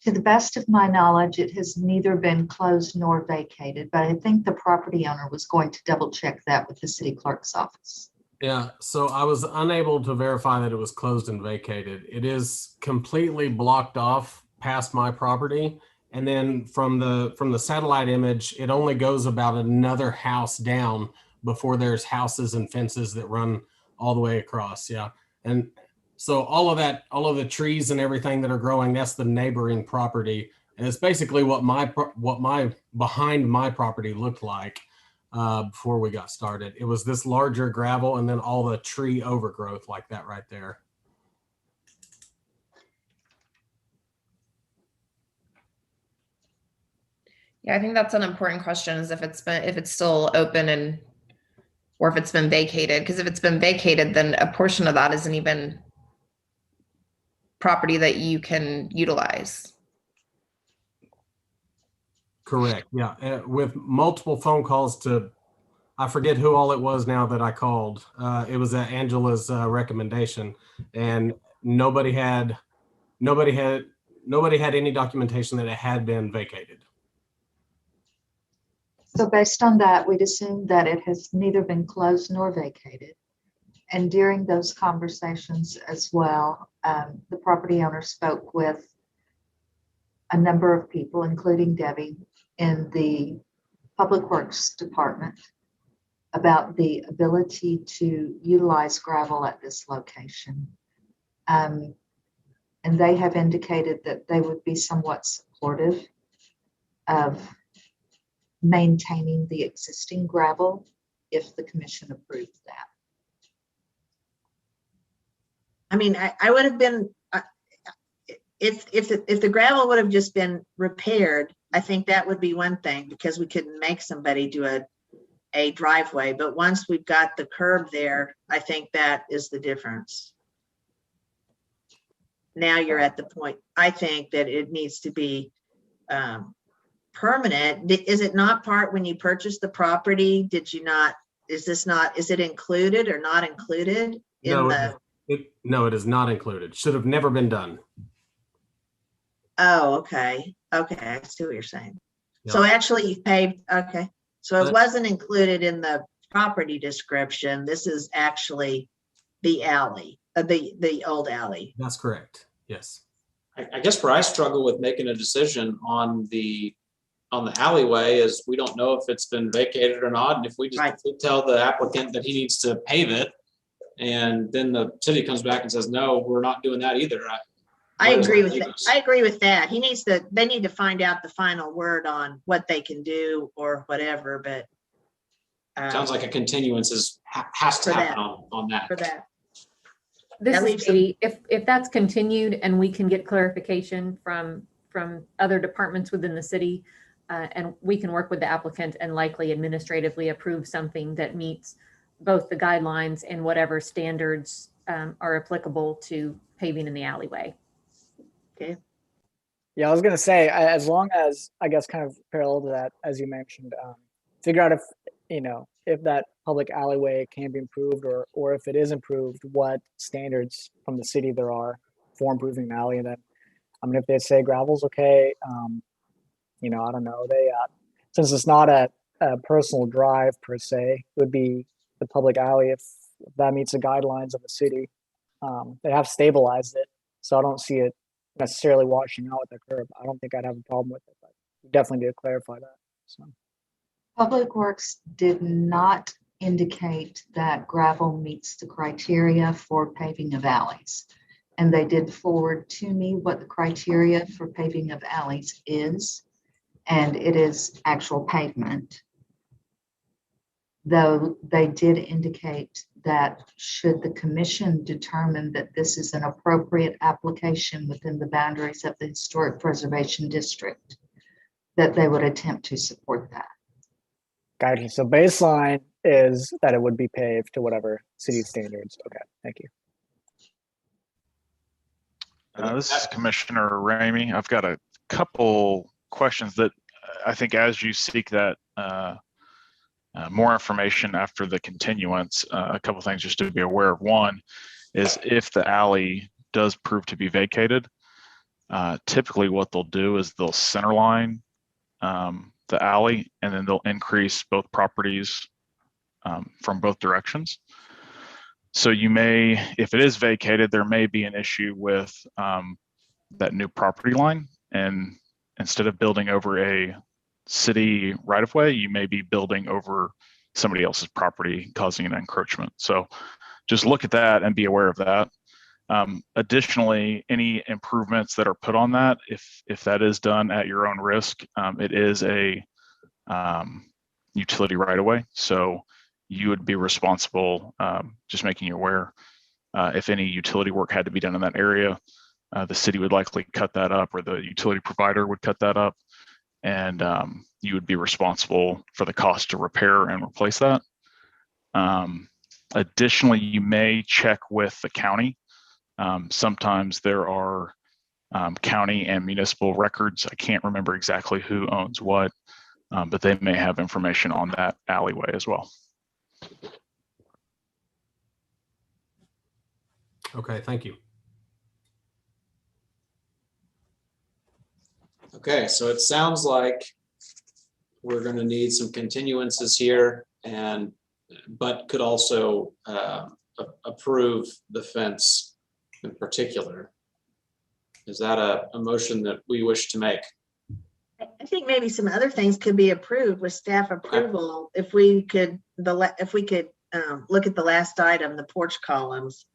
To the best of my knowledge, it has neither been closed nor vacated, but I think the property owner was going to double check that with the city clerk's office. Yeah, so I was unable to verify that it was closed and vacated. It is completely blocked off past my property. And then from the satellite image, it only goes about another house down before there's houses and fences that run all the way across. Yeah. And so all of the trees and everything that are growing, that's the neighboring property. And it's basically what my behind my property looked like before we got started. It was this larger gravel and then all the tree overgrowth like that right there. Yeah, I think that's an important question, is if it's still open or if it's been vacated. Because if it's been vacated, then a portion of that isn't even property that you can utilize. Correct. Yeah. With multiple phone calls to, I forget who all it was now that I called. It was at Angela's recommendation, and nobody had any documentation that it had been vacated. So based on that, we'd assume that it has neither been closed nor vacated. And during those conversations as well, the property owner spoke with a number of people, including Debbie in the Public Works Department, about the ability to utilize gravel at this location. And they have indicated that they would be somewhat supportive of maintaining the existing gravel if the commission approved that. I mean, I would have been if the gravel would have just been repaired, I think that would be one thing, because we couldn't make somebody do a driveway. But once we've got the curb there, I think that is the difference. Now you're at the point, I think, that it needs to be permanent. Is it not part when you purchased the property? Did you not, is it included or not included in No, no, it is not included. Should have never been done. Oh, okay. Okay, I see what you're saying. Yep. So actually you paved, okay. So it But- wasn't included in the property description. This is actually the alley, the old alley. That's correct. Yes. I guess where I struggle with making a decision on the alleyway is we don't know if it's been vacated or not. And if we just if we tell the applicant that he needs to pave it, and then the city comes back and says, no, we're not doing that either. I agree with that. I agree with that. They need to find out the final word on what they can do or whatever, but. Sounds like a continuance has to happen on that. For that. This is Katie. If that's continued and we can get clarification from other departments within the city, and we can work with the applicant and likely administratively approve something that meets both the guidelines and whatever standards are applicable to paving in the alleyway. Okay. Yeah, I was gonna say, as long as, I guess, kind of parallel to that, as you mentioned, figure out if that public alleyway can be improved, or if it is improved, what standards from the city there are for improving the alley. And then, I mean, if they say gravel's okay, I don't know. Since it's not a personal drive per se, it would be the public alley if that meets the guidelines of the city. They have stabilized it, so I don't see it necessarily washing out with the curb. I don't think I'd have a problem with it, but we definitely did clarify that. So. Public Works did not indicate that gravel meets the criteria for paving of alleys. And they did forward to me what the criteria for paving of alleys is, and it is actual pavement. Though they did indicate that should the commission determine that this is an appropriate application within the boundaries of the Historic Preservation District, that they would attempt to support that. Gotcha. So baseline is that it would be paved to whatever city standards. Okay, thank you. This is Commissioner Ramey. I've got a couple questions that I think as you seek that more information after the continuance, a couple things just to be aware of. One is if the alley does prove to be vacated, typically what they'll do is they'll centerline the alley, and then they'll increase both properties from both directions. So you may, if it is vacated, there may be an issue with that new property line. And instead of building over a city right of way, you may be building over somebody else's property, causing an encroachment. So just look at that and be aware of that. Additionally, any improvements that are put on that, if that is done at your own risk, it is a utility right of way. So you would be responsible, just making you aware, if any utility work had to be done in that area, the city would likely cut that up, or the utility provider would cut that up, and you would be responsible for the cost to repair and replace that. Additionally, you may check with the county. Sometimes there are county and municipal records. I can't remember exactly who owns what, but they may have information on that alleyway as well. Okay, thank you. Okay, so it sounds like we're going to need some continuances here, but could also approve the fence in particular. Is that a motion that we wish to make? I think maybe some other things could be approved with staff approval. If we could look at the last item, the porch columns.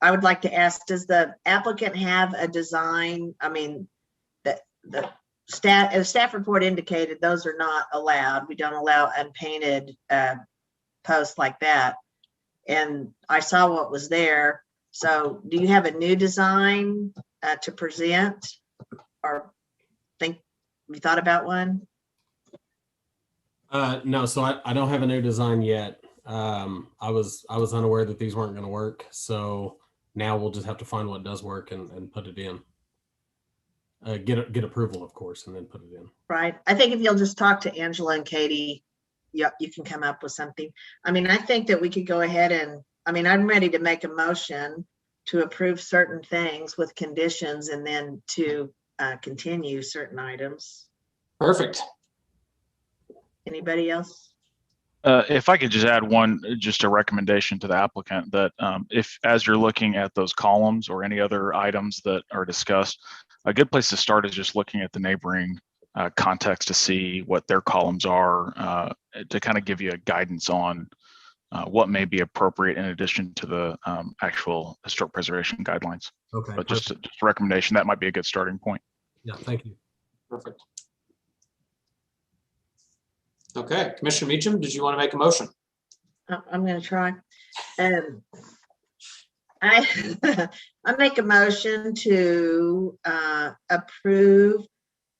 I would like to ask, does the applicant have a design? I mean, the staff report indicated those are not allowed. We don't allow unpainted posts like that. And I saw what was there. So do you have a new design to present? Or think you thought about one? No, so I don't have a new design yet. I was unaware that these weren't going to work. So now we'll just have to find what does work and put it in. Get approval, of course, and then put it in. Right. I think if you'll just talk to Angela and Katie, you can come up with something. I mean, I think that we could go ahead and, I mean, I'm ready to make a motion to approve certain things with conditions and then to continue certain items. Perfect. Anybody else? If I could just add one, just a recommendation to the applicant that if, as you're looking at those columns or any other items that are discussed, a good place to start is just looking at the neighboring context to see what their columns are, to kind of give you a guidance on what may be appropriate in addition to the actual historic preservation guidelines. Okay. But just a recommendation, that might be a good starting point. Yeah, thank you. Perfect. Okay, Commissioner Meacham, did you want to make a motion? I'm going to try. I make a motion to approve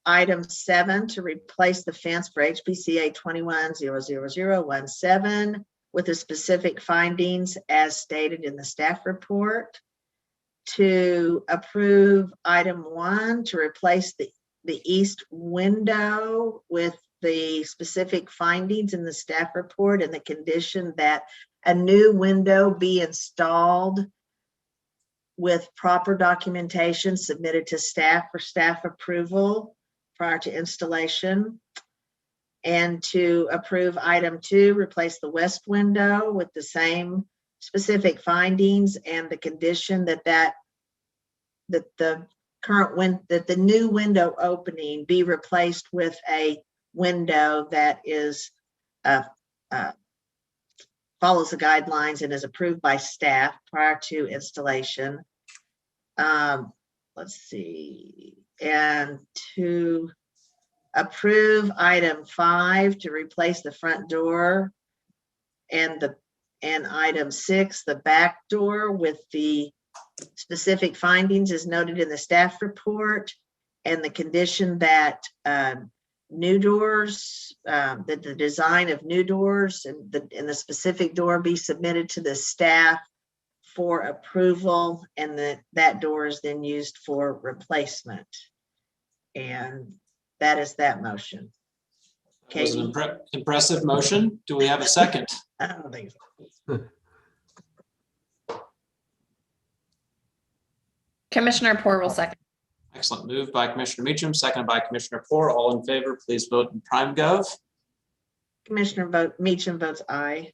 item 7 to replace the fence for HPCA 21-00017 with the specific findings as stated in the staff report. To approve item 1 to replace the east window with the specific findings in the staff report and the condition that a new window be installed with proper documentation submitted to staff for staff approval prior to installation. And to approve item 2, replace the west window with the same specific findings and the condition that the new window opening be replaced with a window that is follows the guidelines and is approved by staff prior to installation. Let's see, and to approve item 5 to replace the front door and item 6, the back door, with the specific findings as noted in the staff report and the condition that new doors, that the design of new doors and the specific door be submitted to the staff for approval, and that door is then used for replacement. And that is that motion. That was an impressive motion. Do we have a second? I don't think so. Commissioner Poor will second. Excellent. Moved by Commissioner Meacham, seconded by Commissioner Poor. All in favor, please vote in prime gov. Commissioner Meacham votes aye.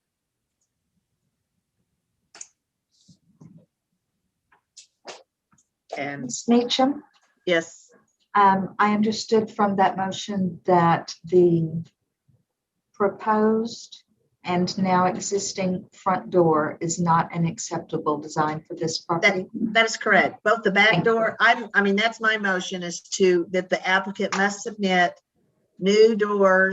And Ms. Meacham, yes, I understood from that motion that the proposed and now existing front door is not an acceptable design for this property. that is correct. Both the back door, I mean, that's my motion, is that the applicant must submit new door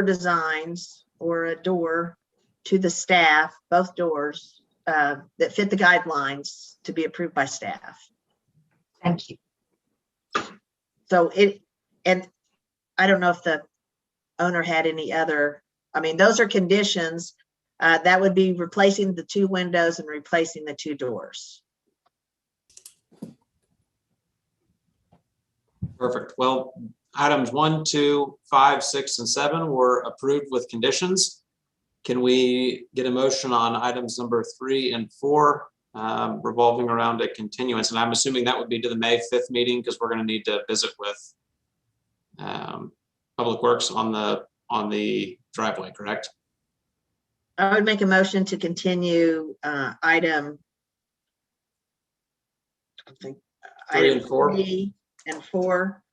designs or a door to the staff, both doors that fit the guidelines to be approved by staff. Thank you. So and I don't know if the owner had any other, I mean, those are conditions. That would be replacing the 2 windows and replacing the 2 doors. Perfect. Well, items 1, 2, 5, 6, and 7 were approved with conditions. Can we get a motion on items number 3 and 4 revolving around a continuance? And I'm assuming that would be to the May 5th meeting, because we're going to need to visit with Public Works on the driveway, correct? I would make a motion to continue item 3 and 4. 3 and 4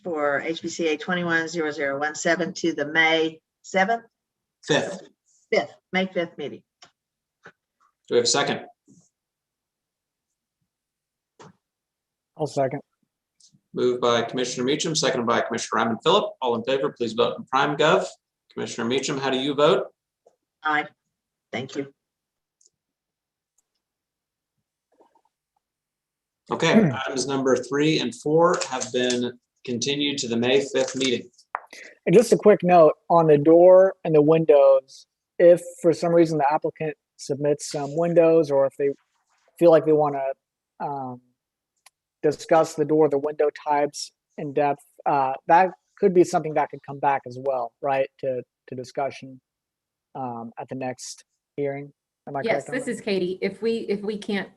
for HPCA 21-0017 to the May 7th? 5th. May 5th meeting. Do we have a second? I'll second. Moved by Commissioner Meacham, seconded by Commissioner Ryman Phillip. All in favor, please vote in prime gov. Commissioner Meacham, how do you vote? Aye. Thank you. Okay, items number 3 and 4 have been continued to the May 5th meeting. And just a quick note on the door and the windows, if for some reason the applicant submits some windows, or if they feel like they want to discuss the door, the window types in depth, that could be something that could come back as well, right, to discussion at the next hearing. Am I Yes, correct on this that? is Katie. If we can't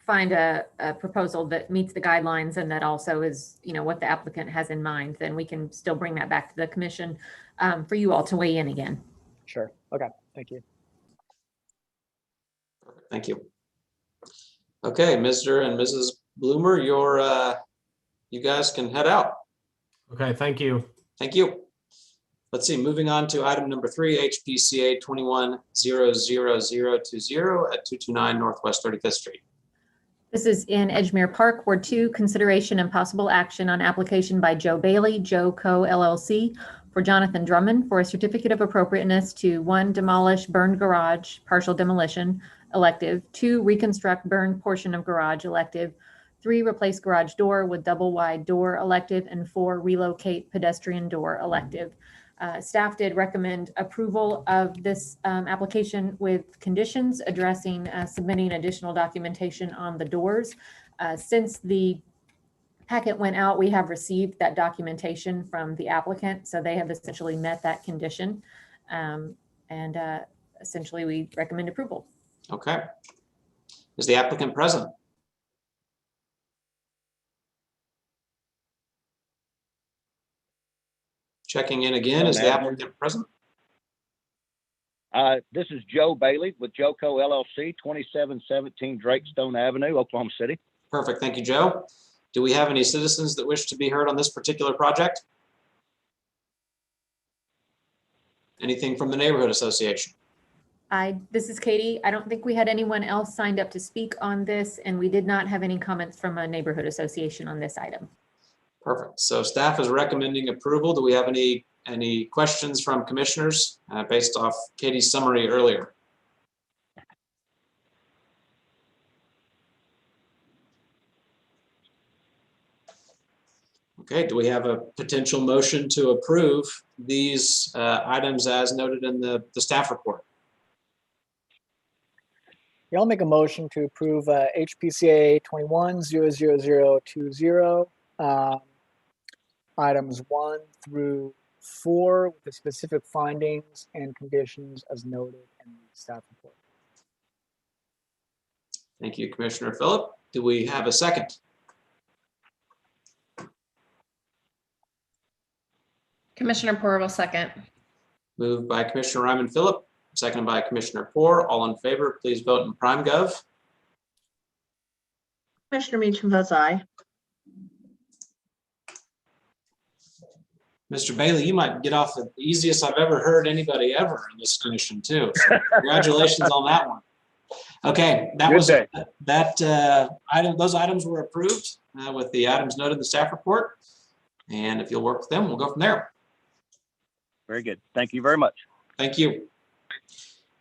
find a proposal that meets the guidelines and that also is, what the applicant has in mind, then we can still bring that back to the commission for you all to weigh in again. Sure. Okay. Thank you. Thank you. Okay, Mr. and Mrs. Bloomer, you guys can head out. Okay, thank you. Thank you. Let's see, moving on to item number 3, HPCA 21-00020 at 229 Northwest 35th Street. This is in Edgemere Park, Ward 2, consideration and possible action on application by Joe Bailey, Joe Co. LLC, for Jonathan Drummond for a certificate of appropriateness to 1, demolish burned garage, partial demolition, elective, 2, reconstruct burned portion of garage, elective, 3, replace garage door with double wide door, elective, and 4, relocate pedestrian door, elective. Staff did recommend approval of this application with conditions addressing submitting additional documentation on the doors. Since the packet went out, we have received that documentation from the applicant, so they have essentially met that condition. Essentially we recommend approval. Okay. Is the applicant present? Checking in again, is the applicant present? This is Joe Bailey with Joe Co. LLC, 2717 Drakestone Avenue, Oklahoma City. Perfect, thank you, Joe. Do we have any citizens that wish to be heard on this particular project? Anything from the neighborhood association? This is Katie. I don't think we had anyone else signed up to speak on this, and we did not have any comments from a neighborhood association on this item. Perfect. So staff is recommending approval. Do we have any questions from commissioners based off Katie's summary earlier? Okay, do we have a potential motion to approve these items as noted in the staff report? Yeah, I'll make a motion to approve HPCA 21-00020, items 1 through 4 with the specific findings and conditions as noted in the staff report. Thank you, Commissioner Phillip. Do we have a second? Commissioner Poor will second. Moved by Commissioner Ryman Phillip, seconded by Commissioner Poor. All in favor, please vote in prime gov. Commissioner Meacham votes aye. Mr. Bailey, you might get off the easiest I've ever heard anybody ever in this commission too. So congratulations on that one. Okay, that was that item. Those items were approved with the items noted in the staff report. And if you'll work with them, we'll go from there. Very good. Thank you very much. Thank you.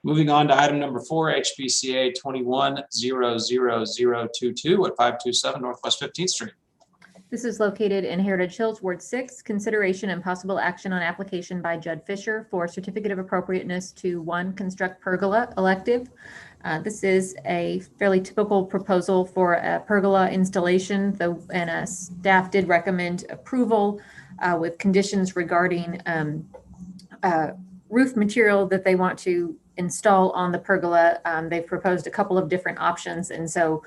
Moving on to item number 4, HPCA 21-00022 at 527 Northwest 15th Street. This is located in Heritage Hills, Ward 6, consideration and possible action on application by Judd Fisher for certificate of appropriateness to 1, construct pergola, elective. This is a fairly typical proposal for a pergola installation, and staff did recommend approval with conditions regarding roof material that they want to install on the pergola. They've proposed a couple of different options, and so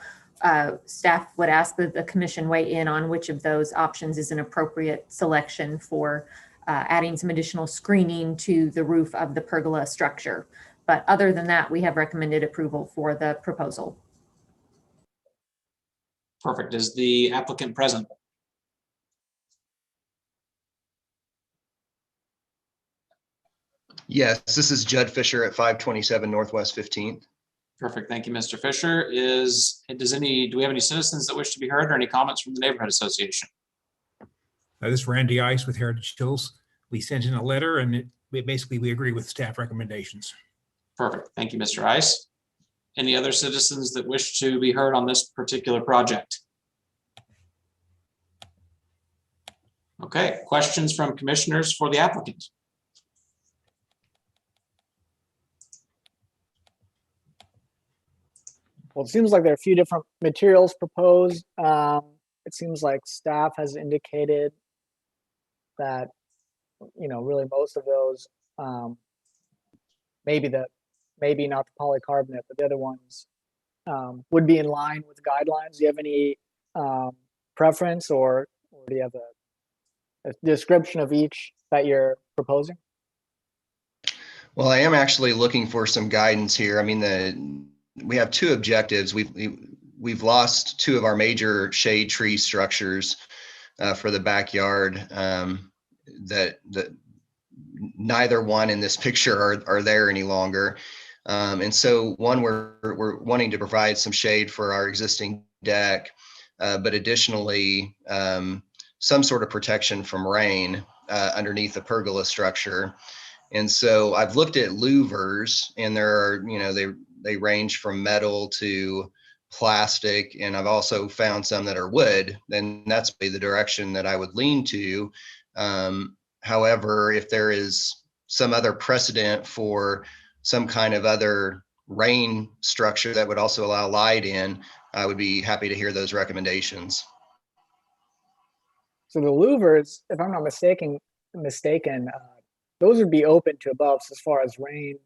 staff would ask that the commission weigh in on which of those options is an appropriate selection for adding some additional screening to the roof of the pergola structure. But other than that, we have recommended approval for the proposal. Perfect. Is the applicant present? Yes, this is Judd Fisher at 527 Northwest 15th. Perfect. Thank you, Mr. Fisher. Do we have any citizens that wish to be heard or any comments from the neighborhood association? This is Randy Ice with Heritage Hills. We sent in a letter and we agree with staff recommendations. Perfect. Thank you, Mr. Ice. Any other citizens that wish to be heard on this particular project? Okay, questions from commissioners for the applicant? Well, it seems like there are a few different materials proposed. It seems like staff has indicated that, really most of those, maybe not the polycarbonate, but the other ones would be in line with guidelines. Do you have any preference, or do you have a description of each that you're proposing? Well, I am actually looking for some guidance here. I mean, we have two objectives. We've lost two of our major shade tree structures for the backyard. That neither one in this picture are there any longer. And so one, we're wanting to provide some shade for our existing deck, but additionally, some sort of protection from rain underneath the pergola structure. And so I've looked at louvers, and there are, they range from metal to plastic, and I've also found some that are wood. Then that's the direction that I would lean to. However, if there is some other precedent for some kind of other rain structure that would also allow light in, I would be happy to hear those recommendations. So the louvers, if I'm not mistaken, those would be open to above. So as far as rain,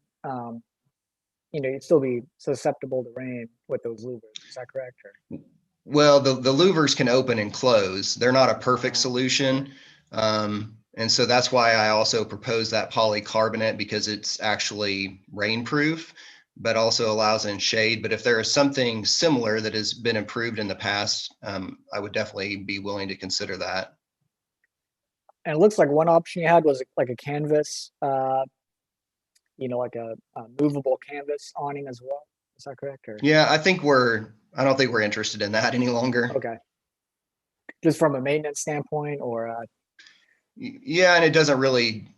you'd still be susceptible to rain with those louvers. Is that correct? Or? Well, the louvers can open and close. They're not a perfect solution. And so that's why I also propose that polycarbonate, because it's actually rainproof, but also allows in shade. But if there is something similar that has been improved in the past, I would definitely be willing to consider that. And it looks like one option you had was like a canvas, like a movable canvas awning as well. Is that correct? Or? Yeah, I don't think we're interested in that any longer. Okay. Just from a maintenance standpoint, or? Yeah, and it doesn't really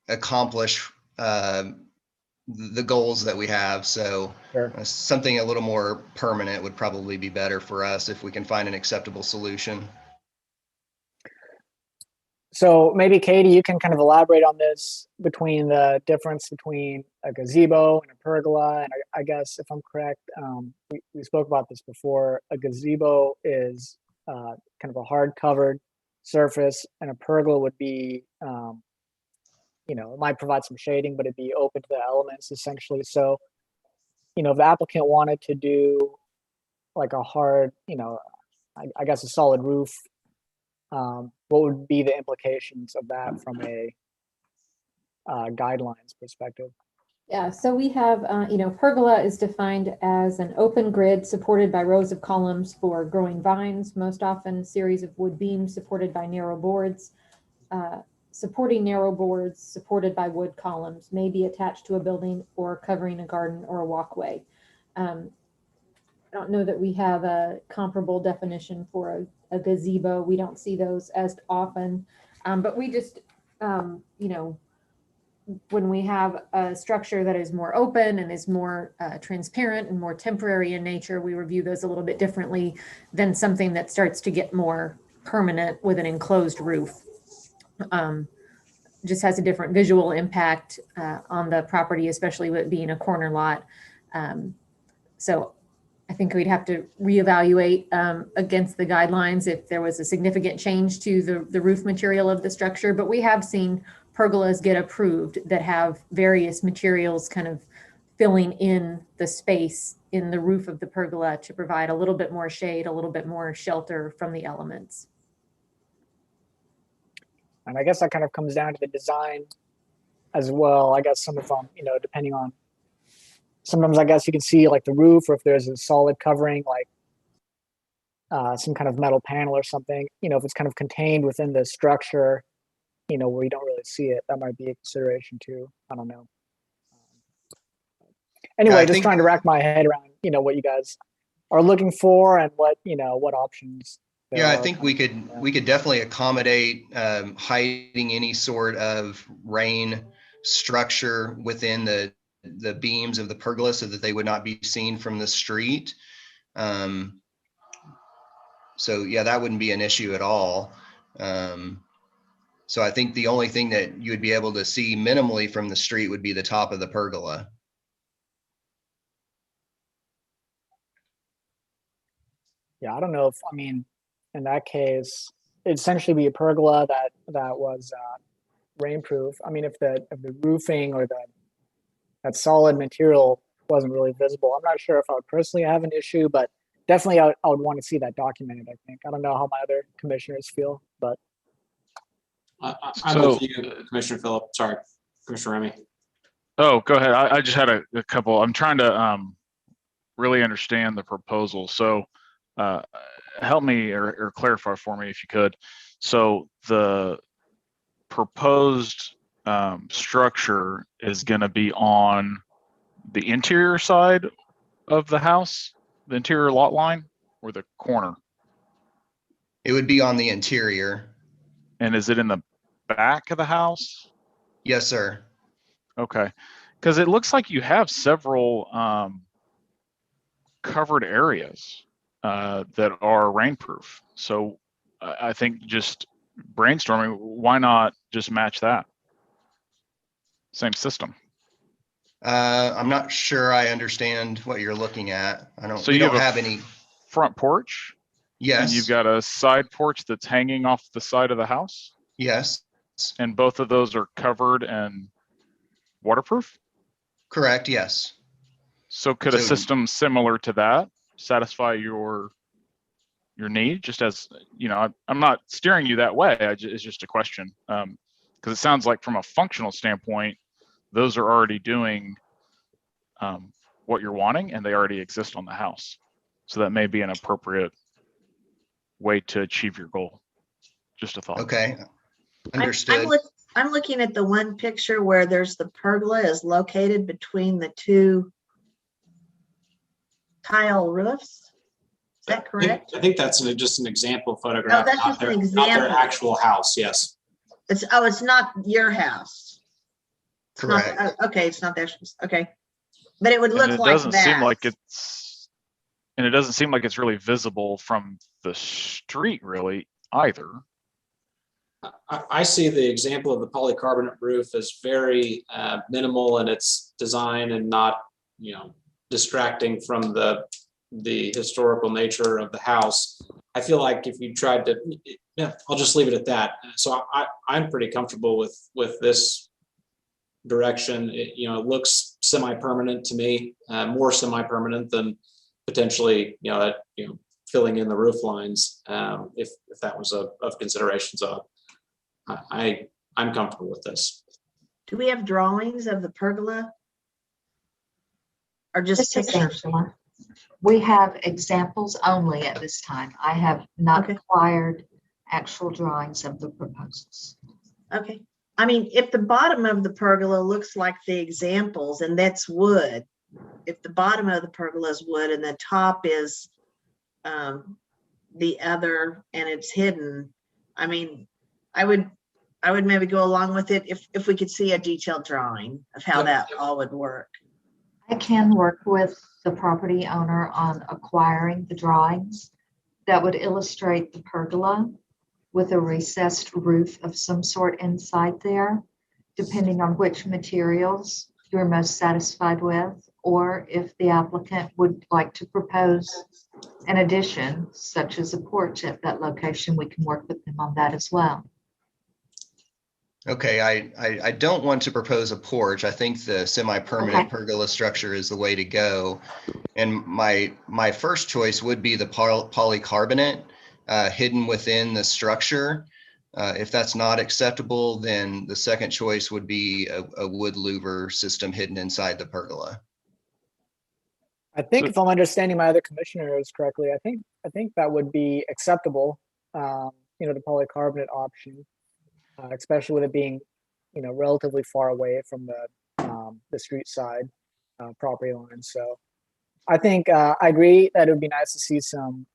accomplish the goals that we have. So sure. Something a little more permanent would probably be better for us if we can find an acceptable solution. So maybe Katie, you can kind of elaborate on this, between the difference between a gazebo and a pergola. And I guess if I'm correct, we spoke about this before. A gazebo is kind of a hard covered surface, and a pergola would be, it might provide some shading, but it'd be open to the elements essentially. So, if the applicant wanted to do like a hard, I guess a solid roof, what would be the implications of that from a guidelines perspective? Yeah, so we have, pergola is defined as an open grid supported by rows of columns for growing vines, most often series of wood beams supported by narrow boards. Supporting narrow boards supported by wood columns may be attached to a building or covering a garden or a walkway. I don't know that we have a comparable definition for a gazebo. We don't see those as often, but we just, when we have a structure that is more open and is more transparent and more temporary in nature, we review those a little bit differently than something that starts to get more permanent with an enclosed roof. Just has a different visual impact on the property, especially with it being a corner lot. So I think we'd have to reevaluate against the guidelines if there was a significant change to the roof material of the structure. But we have seen pergolas get approved that have various materials kind of filling in the space in the roof of the pergola to provide a little bit more shade, a little bit more shelter from the elements. And I guess that kind of comes down to the design as well. I guess some of them, depending on, sometimes I guess you can see like the roof, or if there's a solid covering, like some kind of metal panel or something, if it's kind of contained within the structure, where you don't really see it, that might be a consideration too. I don't know. Anyway, just trying to rack my head around, what you guys are looking for and what options. Yeah, I think we could definitely accommodate hiding any sort of rain structure within the the beams of the pergola so that they would not be seen from the street. So yeah, that wouldn't be an issue at all. So I think the only thing that you would be able to see minimally from the street would be the top of the pergola. Yeah, I don't know if, I mean, in that case, it'd essentially be a pergola that was rainproof. I mean, if the roofing or that solid material wasn't really visible, I'm not sure if I would personally have an issue, but definitely I would want to see that documented, I think. I don't know how my other commissioners feel, but. I'm with you, Commissioner Phillip. Sorry, Commissioner Remy. Oh, go ahead. I just had a couple. I'm trying to really understand the proposal. So help me or clarify for me if you could. So the proposed structure is going to be on the interior side of the house, the interior lot line, or the corner? It would be on the interior. And is it in the back of the house? Yes, sir. Okay, because it looks like you have several covered areas that are rainproof. So I think just brainstorming, why not just match that? Same system. I'm not sure I understand what you're looking at. So we you don't have any front porch? Yes. And you've got a side porch that's hanging off the side of the house? Yes. And both of those are covered and waterproof? Correct, yes. So could a system similar to that satisfy your need? Just as, you know, I'm not steering you that way. It's just a question. Because it sounds like from a functional standpoint, those are already doing what you're wanting and they already exist on the house. So that may be an appropriate way to achieve your goal. Just a thought. Okay, understood. I'm looking at the one picture where there's the pergola is located between the two tile roofs. Is that correct? I think that's just an example photograph. Oh, that's just an example. Not their actual house, yes. It's not your house. It's correct. Not, okay, it's not their, okay. But it would look like that. And it doesn't seem like it's really visible from the street really either. I see the example of the polycarbonate roof as very minimal in its design and not, you know, distracting from the historical nature of the house. I feel like if you tried to, yeah, I'll just leave it at that. So I'm pretty comfortable with this direction. It, you know, it looks semi-permanent to me, more semi-permanent than potentially, filling in the roof lines, if that was of consideration. So I'm comfortable with this. Do we have drawings of the pergola? Or just This is pictures? Angela. We have examples only at this time. I have not acquired actual drawings of the proposals. Okay. I mean, if the bottom of the pergola looks like the examples and that's wood, if the bottom of the pergola is wood and the top is the other and it's hidden, I mean, I would maybe go along with it if we could see a detailed drawing of how that all would work. I can work with the property owner on acquiring the drawings that would illustrate the pergola with a recessed roof of some sort inside there, depending on which materials you're most satisfied with, or if the applicant would like to propose an addition, such as a porch at that location, we can work with them on that as well. Okay, I don't want to propose a porch. I think the semi-permanent pergola structure is the way to go. And my first choice would be the polycarbonate hidden within the structure. If that's not acceptable, then the second choice would be a wood louver system hidden inside the pergola. I think if I'm understanding my other commissioners correctly, I think that would be acceptable. The polycarbonate option, especially with it being, relatively far away from the street side property line. So I think I agree that it would be nice to see some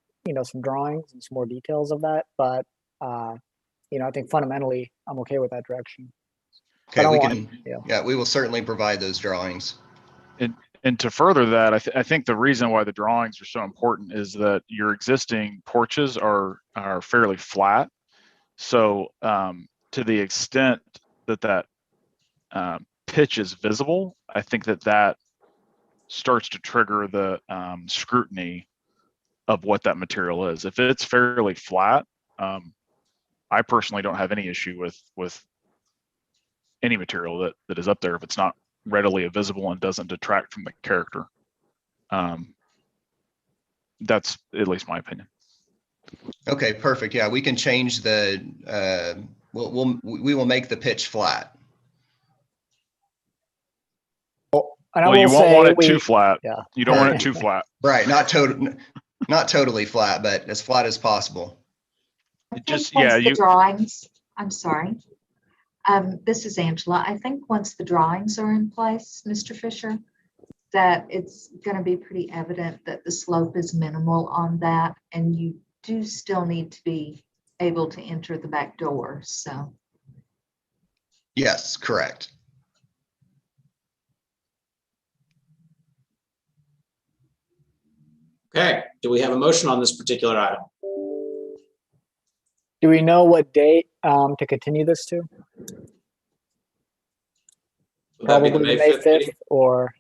drawings and some more details of that. But I think fundamentally I'm okay with that direction. Okay, we will certainly provide those drawings. And to further that, I think the reason why the drawings are so important is that your existing porches are fairly flat. So to the extent that pitch is visible, I think that starts to trigger the scrutiny of what that material is. If it's fairly flat, I personally don't have any issue with any material that is up there if it's not readily visible and doesn't detract from the character. That's at least my opinion. Okay, perfect. Yeah, we can change the, we will make the pitch flat. And I Well, you will won't say want it we- too flat. Yeah. You don't want it too flat. Right, not totally flat, but as flat as possible. Just, Once yeah, the drawings, I'm sorry. This is Angela. I think once the drawings are in place, Mr. Fisher, that it's going to be pretty evident that the slope is minimal on that, and you do still need to be able to enter the back door, so. Yes, correct. Okay, do we have a motion on this particular item? Do we know what date to continue this to? Would that be Probably the May 5th 5th, meeting? or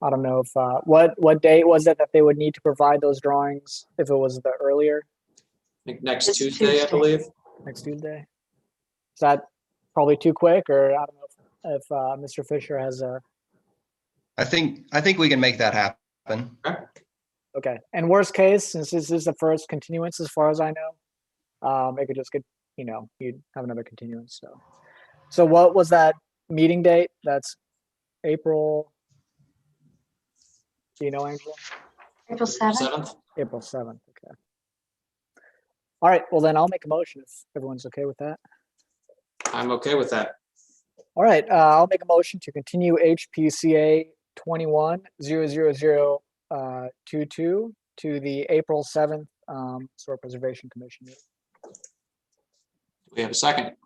I don't know if what date was it that they would need to provide those drawings if it was the earlier? I think next It's Tuesday, I believe. Next Tuesday. Is that probably too quick, or I don't know if Mr. Fisher has a. I think we can make that happen. Okay. And worst case, since this is the first continuance, as far as I know, it could just get, you'd have another continuance. So what was that meeting date? That's April. Do you know, Angela? April 7th. April 7th. Okay. All right. Well, then I'll make a motion if everyone's okay with that. I'm okay with that. All right. I'll make a motion to continue HPCA 21-00022 to the April 7th Historic Preservation Commission meeting. We have a second.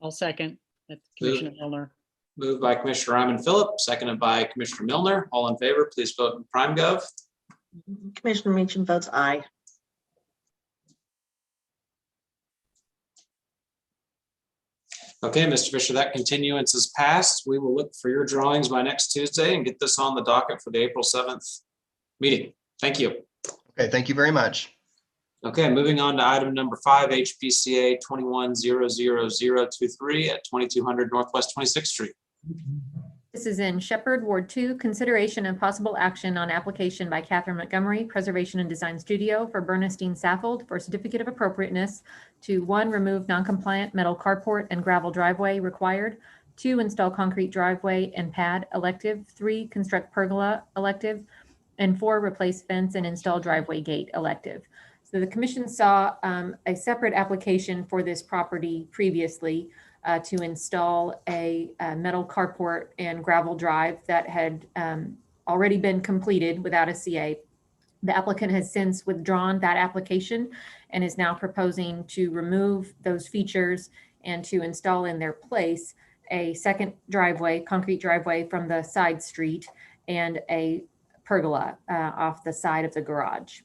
I'll second. That's Commissioner Milner. Moved by Commissioner Ryman Phillip, seconded by Commissioner Milner. All in favor, please vote in PrimeGov. Commissioner Meacham votes aye. Okay, Mr. Fisher, that continuance is passed. We will look for your drawings by next Tuesday and get this on the docket for the April 7th meeting. Thank you. Okay, thank you very much. Okay, moving on to item number 5, HPCA 21-00023 at 2200 Northwest 26th Street. This is in Shepherd, Ward 2, consideration and possible action on application by Catherine Montgomery, Preservation and Design Studio for Bernstein Saffold for certificate of appropriateness to 1, remove non-compliant metal carport and gravel driveway required, 2, install concrete driveway and pad elective, 3, construct pergola elective, and 4, replace fence and install driveway gate elective. So the commission saw a separate application for this property previously to install a metal carport and gravel drive that had already been completed without a CA. The applicant has since withdrawn that application and is now proposing to remove those features and to install in their place a second driveway, concrete driveway from the side street, and a pergola off the side of the garage.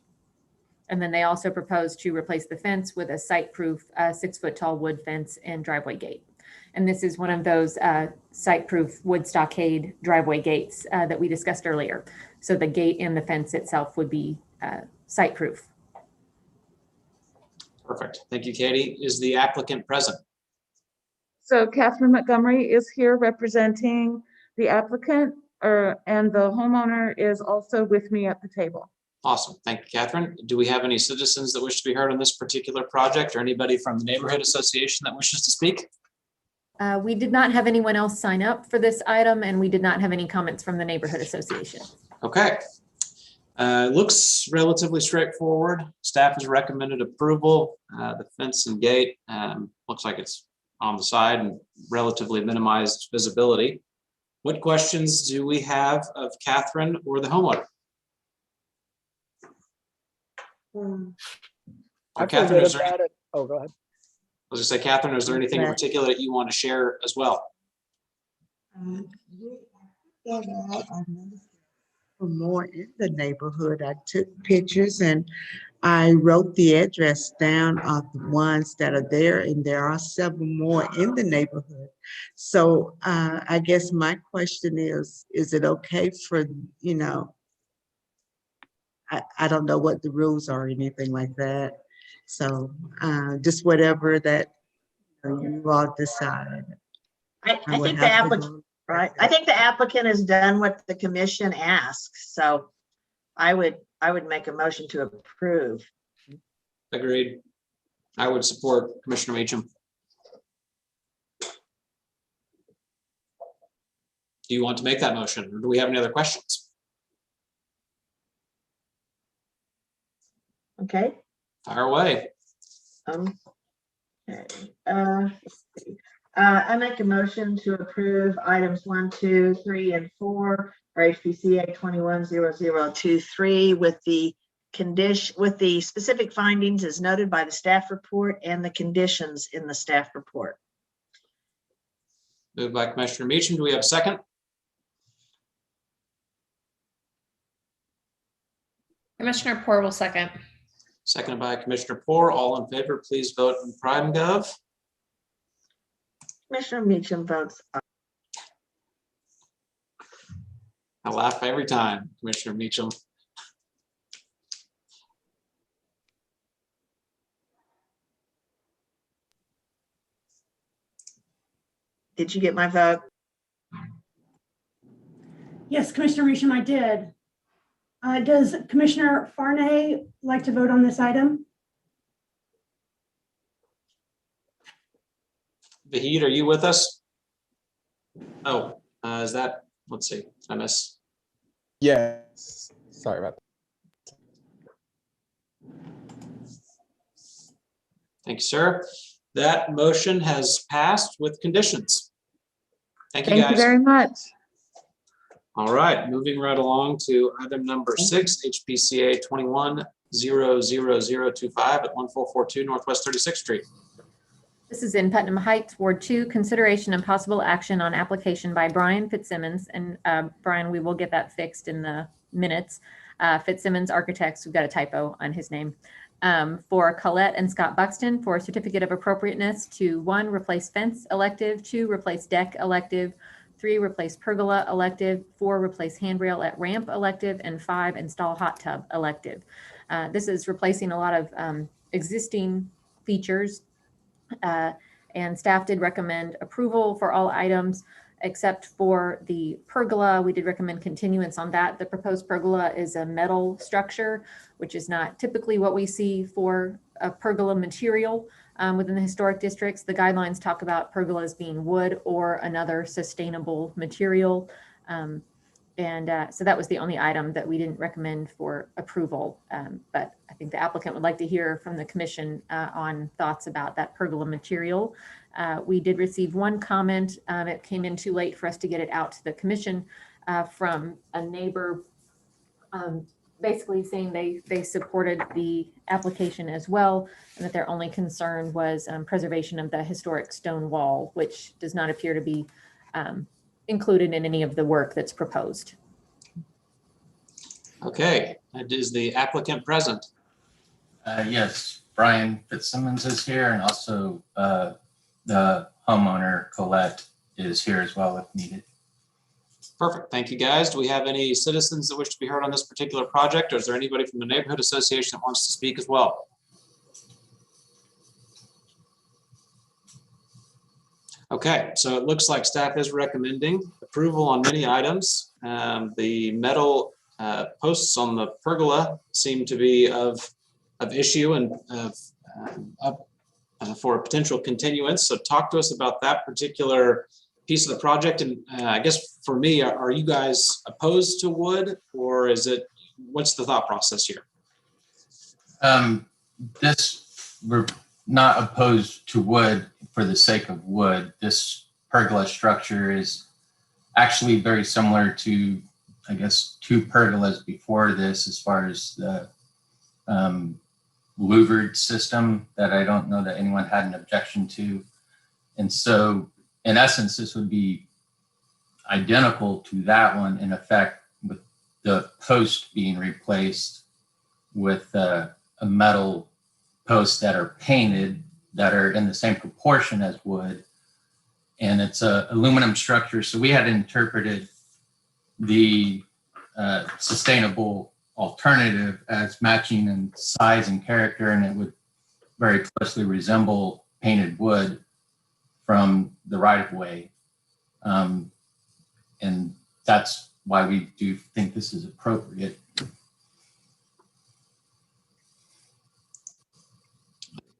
And then they also propose to replace the fence with a site-proof 6-foot tall wood fence and driveway gate. And this is one of those site-proof wood stockade driveway gates that we discussed earlier. So the gate and the fence itself would be site-proof. Perfect. Thank you, Katie. Is the applicant present? So Catherine Montgomery is here representing the applicant, and the homeowner is also with me at the table. Awesome. Thank you, Catherine. Do we have any citizens that wish to be heard on this particular project, or anybody from the neighborhood association that wishes to speak? We did not have anyone else sign up for this item, and we did not have any comments from the neighborhood association. Okay. Looks relatively straightforward. Staff has recommended approval. The fence and gate looks like it's on the side and relatively minimized visibility. What questions do we have of Catherine or the homeowner? I feel Catherine, good is there, about it. Oh, go ahead. I was just say, Catherine, is there anything in particular that you want to share as well? I noticed for more in the neighborhood. I took pictures and I wrote the address down of the ones that are there, and there are several more in the neighborhood. So I guess my question is it okay for, you know, I don't know what the rules are or anything like that. So just whatever that you all decide. I think the applicant, right? I think the applicant has done what the commission asks, so I would make a motion to approve. Agreed. I would support Commissioner Meacham. Do you want to make that motion, or do we have any other questions? Okay. Fire away. Okay. Let's see. I make a motion to approve items 1, 2, 3, and 4 for HPCA 210023 with the condition, with the specific findings as noted by the staff report and the conditions in the staff report. Moved by Commissioner Meacham. Do we have a second? Commissioner Poor will second. Seconded by Commissioner Poor. All in favor, please vote in Pride and Gov. Commissioner Meacham votes aye. I laugh every time, Commissioner Meacham. Did you get my vote? Yes, Commissioner Meacham, I did. Does Commissioner Farnay like to vote on this item? Vahid, are you with us? Oh, is that, let's see, I miss. Yes. Sorry about that. Thank you, sir. That motion has passed with conditions. Thank you, guys. Thank you very much. All right, moving right along to item number 6, HPCA 210025 at 1442 Northwest 36th Street. This is in Putnam Heights, Ward 2, consideration and possible action on application by Brian Fitzsimmons. And Brian, we will get that fixed in the minutes. Fitzsimmons Architects, we've got a typo on his name. For Colette and Scott Buxton for a certificate of appropriateness to 1, replace fence elective, 2, replace deck elective, 3, replace pergola elective, 4, replace handrail at ramp elective, and 5, install hot tub elective. This is replacing a lot of existing features, and staff did recommend approval for all items except for the pergola. We did recommend continuance on that. The proposed pergola is a metal structure, which is not typically what we see for a pergola material within the historic districts. The guidelines talk about pergolas being wood or another sustainable material. So that was the only item that we didn't recommend for approval. But I think the applicant would like to hear from the commission on thoughts about that pergola material. We did receive one comment. It came in too late for us to get it out to the commission from a neighbor, basically saying they supported the application as well, and that their only concern was preservation of the historic stone wall, which does not appear to be included in any of the work that's proposed. Okay, and is the applicant present? Yes, Brian Fitzsimmons is here, and also the homeowner Colette is here as well if needed. Perfect, thank you guys. Do we have any citizens that wish to be heard on this particular project, or is there anybody from the neighborhood association that wants to speak as well? Okay, so it looks like staff is recommending approval on many items. The metal posts on the pergola seem to be of issue and for a potential continuance. So talk to us about that particular piece of the project. And I guess for me, are you guys opposed to wood, or is it, what's the thought process here? We're not opposed to wood for the sake of wood. This pergola structure is actually very similar to, I guess, 2 pergolas before this, as far as the louvered system that I don't know that anyone had an objection to. And so in essence, this would be identical to that one, in effect, with the post being replaced with a metal posts that are painted that are in the same proportion as wood. And it's a aluminum structure. So we had interpreted the sustainable alternative as matching in size and character, and it would very closely resemble painted wood from the right of way. And that's why we do think this is appropriate.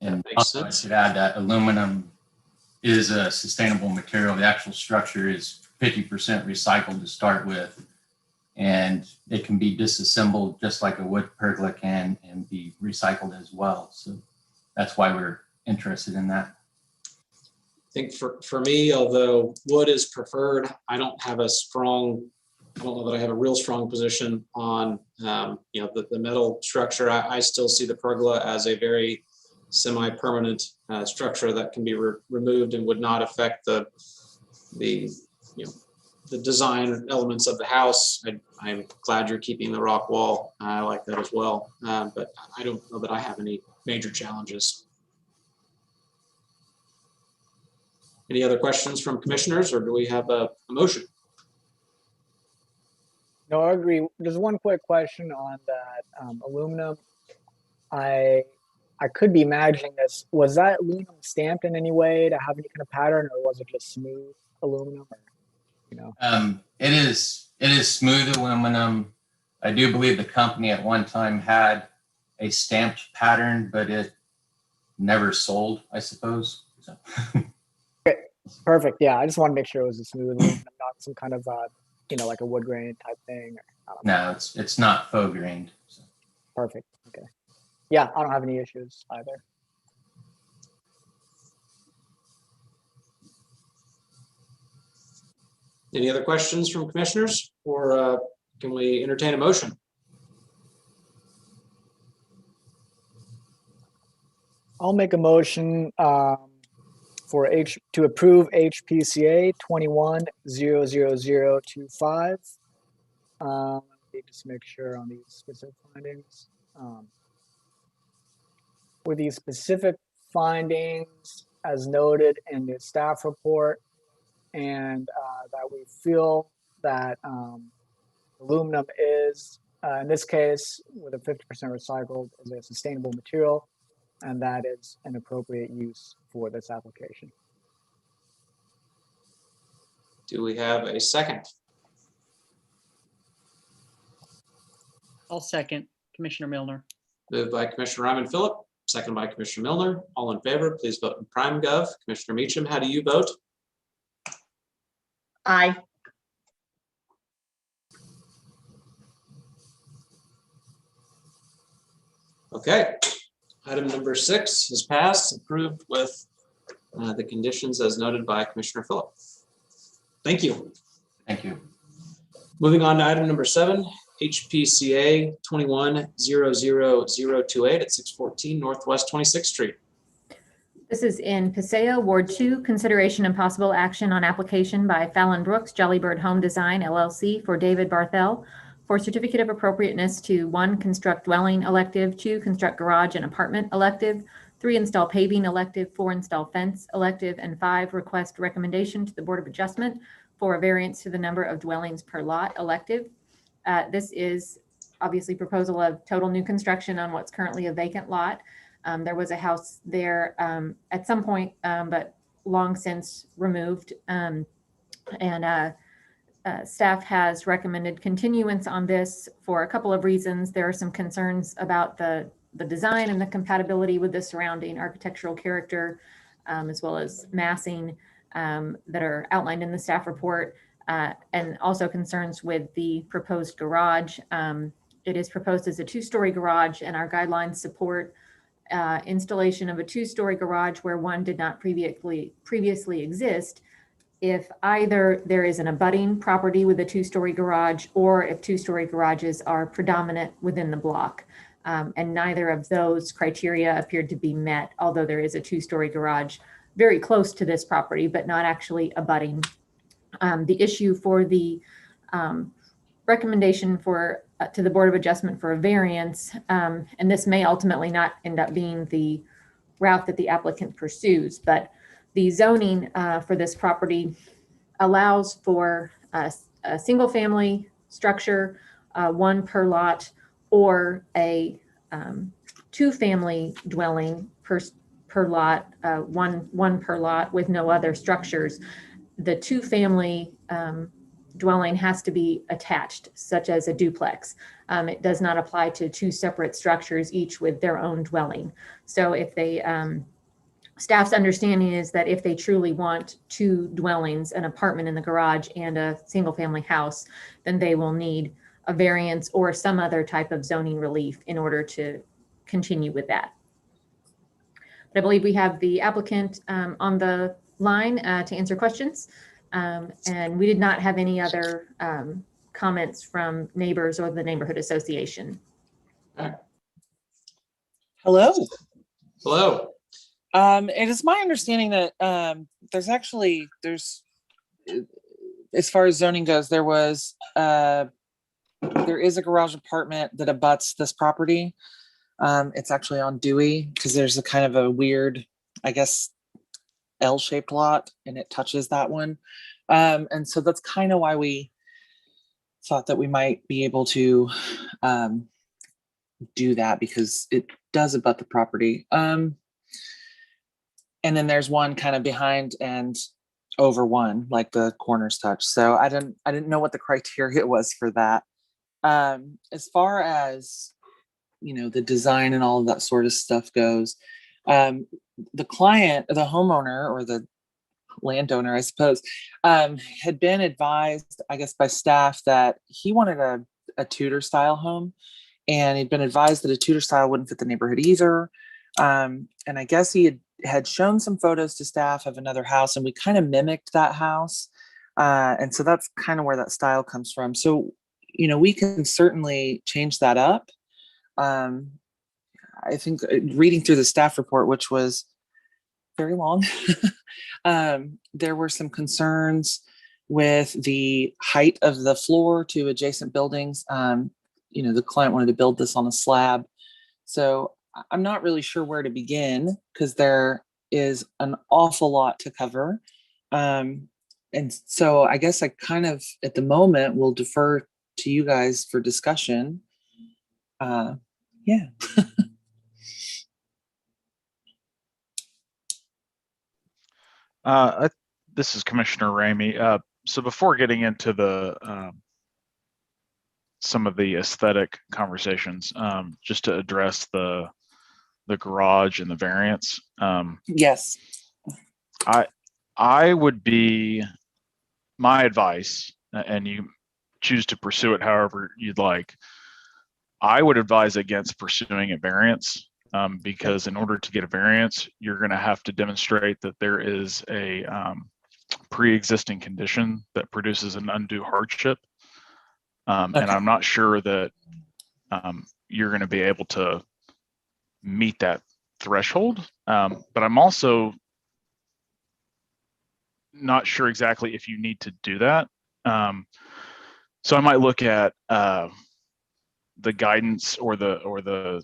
And also I should add that aluminum is a sustainable material. The actual structure is 50% recycled to start with, and it can be disassembled just like a wood pergola can and be recycled as well. So that's why we're interested in that. I think for me, although wood is preferred, I don't know that I have a real strong position on the metal structure. I still see the pergola as a very semi-permanent structure that can be removed and would not affect the design elements of the house. I'm glad you're keeping the rock wall. I like that as well, but I don't know that I have any major challenges. Any other questions from commissioners, or do we have a motion? No, I agree. There's one quick question on that aluminum. I could be imagining this. Was that aluminum stamped in any way to have any kind of pattern, or was it just smooth aluminum? Or, It is smooth aluminum. I do believe the company at one time had a stamped pattern, but it never sold, I suppose. So. Okay, perfect. Yeah, I just want to make sure it was a smooth aluminum, not some kind of like a wood grain type thing. No, it's not faux grained. So. Perfect. Okay. Yeah, I don't have any issues either. Any other questions from commissioners, or can we entertain a motion? I'll make a motion to approve HPCA 21-00025. Let me just make sure on these specific findings. With these specific findings as noted in the staff report, and that we feel that aluminum is, in this case, with a 50% recycled, is a sustainable material, and that is an appropriate use for this application. Do we have a second? I'll second, Commissioner Milner. Moved by Commissioner Ryman Phillip, second by Commissioner Milner. All in favor, please vote in prime gov. Commissioner Meacham, how do you vote? Aye. Okay. Item number 6 is passed, approved with the conditions as noted by Commissioner Phillip. Thank you. Thank you. Moving on to item number 7, HPCA 21-00028 at 614 Northwest 26th Street. This is in Paseo, Ward 2, consideration and possible action on application by Fallon Brooks, Jollybird Home Design, LLC, for David Barthel for certificate of appropriateness to 1, construct dwelling elective, 2, construct garage and apartment elective, 3, install paving elective, 4, install fence elective, and 5, request recommendation to the Board of Adjustment for a variance to the number of dwellings per lot elective. This is obviously proposal of total new construction on what's currently a vacant lot. There was a house there at some point, but long since removed. Staff has recommended continuance on this for a couple of reasons. There are some concerns about the design and the compatibility with the surrounding architectural character, as well as massing that are outlined in the staff report, and also concerns with the proposed garage. It is proposed as a 2-story garage, and our guidelines support installation of a 2-story garage where one did not previously exist, if either there is an abutting property with a 2-story garage, or if 2-story garages are predominant within the block. And neither of those criteria appeared to be met, although there is a 2-story garage very close to this property, but not actually abutting. The issue for the recommendation for to the Board of Adjustment for a variance, and this may ultimately not end up being the route that the applicant pursues, but the zoning for this property allows for a single family structure, one per lot, or a two family dwelling per lot, one per lot with no other structures. The two family dwelling has to be attached, such as a duplex. It does not apply to two separate structures, each with their own dwelling. So if they, staff's understanding is that if they truly want two dwellings, an apartment in the garage and a single family house, then they will need a variance or some other type of zoning relief in order to continue with that. But I believe we have the applicant on the line to answer questions. And we did not have any other comments from neighbors or the neighborhood association. Hello. Hello. It is my understanding that there's as far as zoning goes, there is a garage apartment that abuts this property. It's actually on Dewey because there's a kind of a weird, I guess, L-shaped lot and it touches that one. And so that's kind of why we thought that we might be able to do that, because it does abut the property. And then there's one kind of behind and over one, like the corners touch. So I didn't know what the criteria was for that. As far as, you know, the design and all of that sort of stuff goes, the client, the homeowner or the landowner, I suppose, had been advised, I guess, by staff that he wanted a Tudor style home, and he'd been advised that a Tudor style wouldn't fit the neighborhood either. And I guess he had shown some photos to staff of another house, and we kind of mimicked that house. And so that's kind of where that style comes from. So, you know, we can certainly change that up. I think reading through the staff report, which was very long, there were some concerns with the height of the floor to adjacent buildings. You know, the client wanted to build this on a slab. So I'm not really sure where to begin because there is an awful lot to cover. And so I guess I kind of, at the moment, will defer to you guys for discussion. Yeah. This is Commissioner Ramey. So before getting into the some of the aesthetic conversations, just to address the garage and the variance. Yes. I would be, my advice, and you choose to pursue it however you'd like, I would advise against pursuing a variance. Because in order to get a variance, you're going to have to demonstrate that there is a pre-existing condition that produces an undue hardship. And I'm not sure that you're going to be able to meet that threshold. But I'm also not sure exactly if you need to do that. So I might look at the guidance or the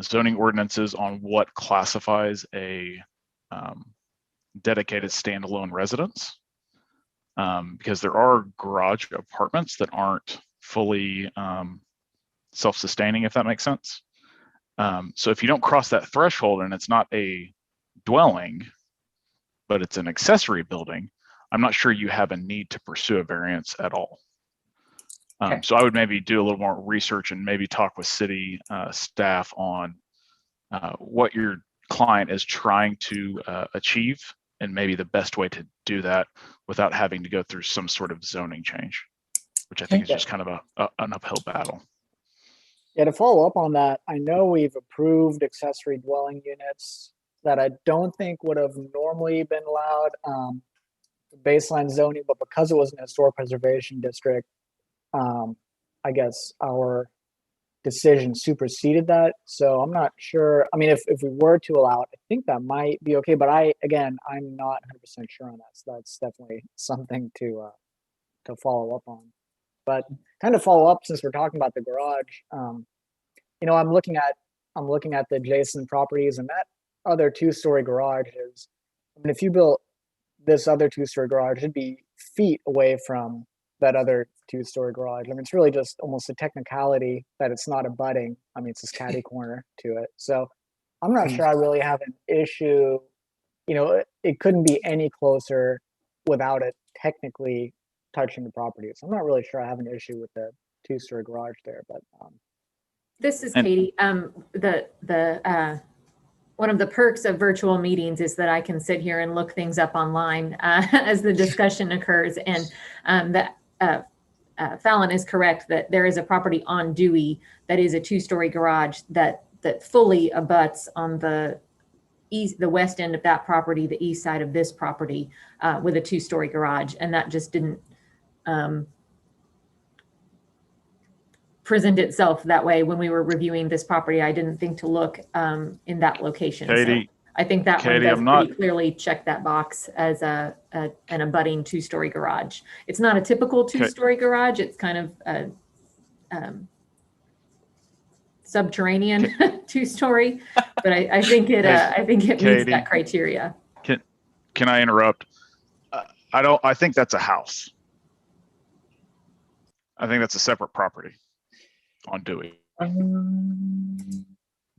zoning ordinances on what classifies a dedicated standalone residence, because there are garage apartments that aren't fully self-sustaining, if that makes sense. So if you don't cross that threshold and it's not a dwelling, but it's an accessory building, I'm not sure you have a need to pursue a variance at all. So I would maybe do a little more research and maybe talk with city staff on what your client is trying to achieve, and maybe the best way to do that without having to go through some sort of zoning change, which I think is just kind of an uphill battle. Yeah, to follow up on that, I know we've approved accessory dwelling units that I don't think would have normally been allowed baseline zoning, but because it was an historic preservation district, I guess our decision superseded that. So I'm not sure. I mean, if we were to allow it, I think that might be okay. But I'm not 100% sure on that. So that's definitely something to follow up on. But kind of follow up, since we're talking about the garage, you know, I'm looking at the adjacent properties, and that other 2-story garage is, I mean, if you built this other 2-story garage, it'd be feet away from that other 2-story garage. I mean, it's really just almost a technicality that it's not abutting. I mean, it's this catty corner to it. So I'm not sure I really have an issue. You know, it couldn't be any closer without it technically touching the property. So I'm not really sure I have an issue with the 2-story garage there, but This is Katie. One of the perks of virtual meetings is that I can sit here and look things up online as the discussion occurs. And Fallon is correct that there is a property on Dewey that is a 2-story garage that fully abuts on the west end of that property, the east side of this property, with a 2-story garage, and that just didn't present itself that way when we were reviewing this property. I didn't think to look in that location. Katie, so I think that Katie, one does I'm not- pretty clearly check that box as an abutting 2-story garage. It's not a typical 2-story garage. It's kind of a subterranean 2-story, but I think it meets Katie, that criteria. Can I interrupt? I think that's a house. I think that's a separate property on Dewey.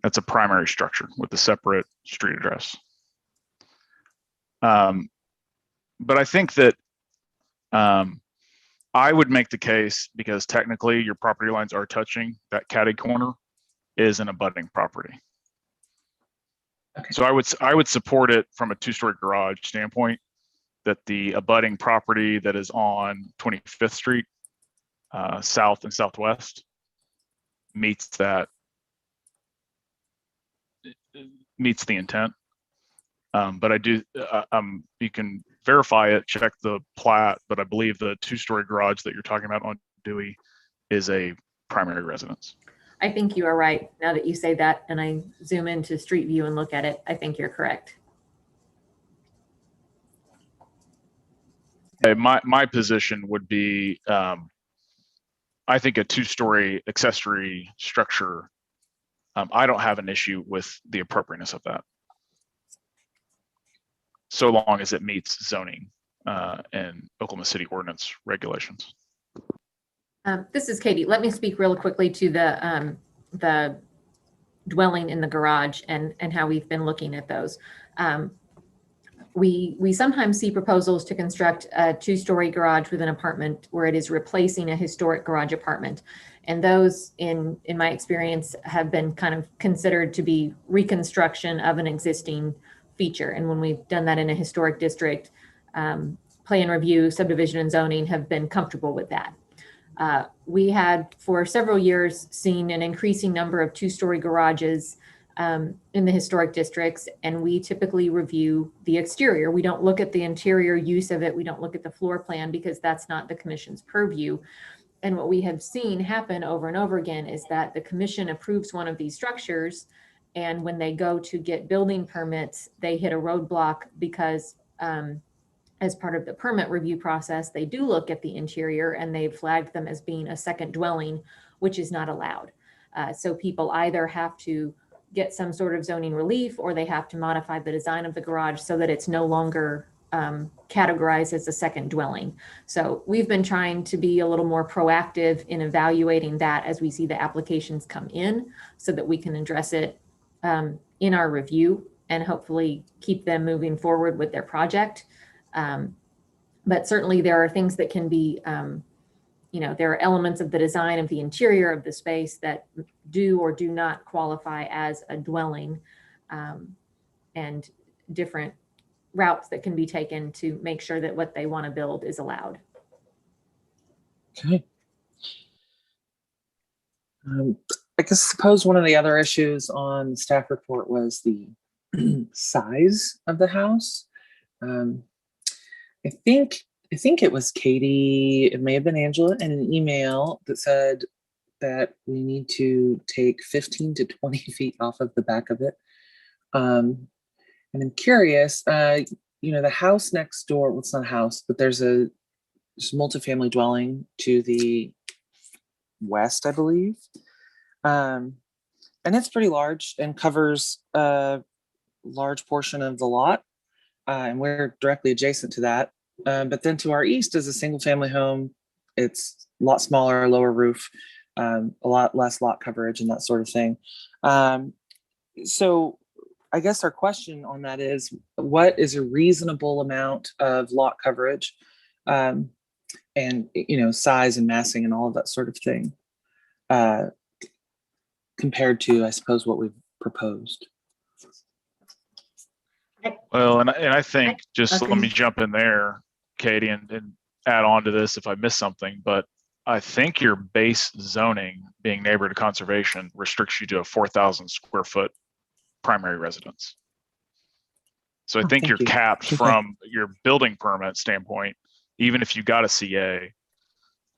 That's a primary structure with a separate street address. But I think that I would make the case, because technically your property lines are touching, that catty corner is an abutting property. Okay. So I would support it from a 2-story garage standpoint, that the abutting property that is on 25th Street, south and southwest, meets the intent. But I do, you can verify it, check the plat, but I believe the 2-story garage that you're talking about on Dewey is a primary residence. I think you are right. Now that you say that, and I zoom into Street View and look at it, I think you're correct. My position would be, I think a 2-story accessory structure, I don't have an issue with the appropriateness of that, so long as it meets zoning and Oklahoma City ordinance regulations. This is Katie. Let me speak real quickly to the dwelling in the garage and how we've been looking at those. We sometimes see proposals to construct a 2-story garage with an apartment where it is replacing a historic garage apartment. And those, in my experience, have been kind of considered to be reconstruction of an existing feature. And when we've done that in a historic district, plan review, subdivision and zoning have been comfortable with that. We had for several years seen an increasing number of 2-story garages in the historic districts, and we typically review the exterior. We don't look at the interior use of it. We don't look at the floor plan, because that's not the commission's purview. And what we have seen happen over and over again is that the commission approves one of these structures, and when they go to get building permits, they hit a roadblock because as part of the permit review process, they do look at the interior and they've flagged them as being a second dwelling, which is not allowed. So people either have to get some sort of zoning relief, or they have to modify the design of the garage so that it's no longer categorized as a second dwelling. So we've been trying to be a little more proactive in evaluating that as we see the applications come in, so that we can address it in our review and hopefully keep them moving forward with their project. But certainly there are things that can be, there are elements of the design of the interior of the space that do or do not qualify as a dwelling, and different routes that can be taken to make sure that what they want to build is allowed. Okay. I guess suppose one of the other issues on the staff report was the size of the house. I think it was Katie, it may have been Angela, in an email that said that we need to take 15 to 20 feet off of the back of it. And I'm curious, the house next door, well, it's not a house, but there's a multifamily dwelling to the west, I believe. And it's pretty large and covers a large portion of the lot. And we're directly adjacent to that. But then to our east is a single family home. It's a lot smaller, lower roof, a lot less lot coverage and that sort of thing. So I guess our question on that is, what is a reasonable amount of lot coverage, and size and massing and all of that sort of thing, compared to, I suppose, what we've proposed? Well, and I think, just Okay. let me jump in there, Katie, and add on to this if I missed something, but I think your base zoning, being neighbor to conservation, restricts you to a 4,000 square foot primary residence. So I think thank you're you. capped Okay. from your building permit standpoint. Even if you got a CA,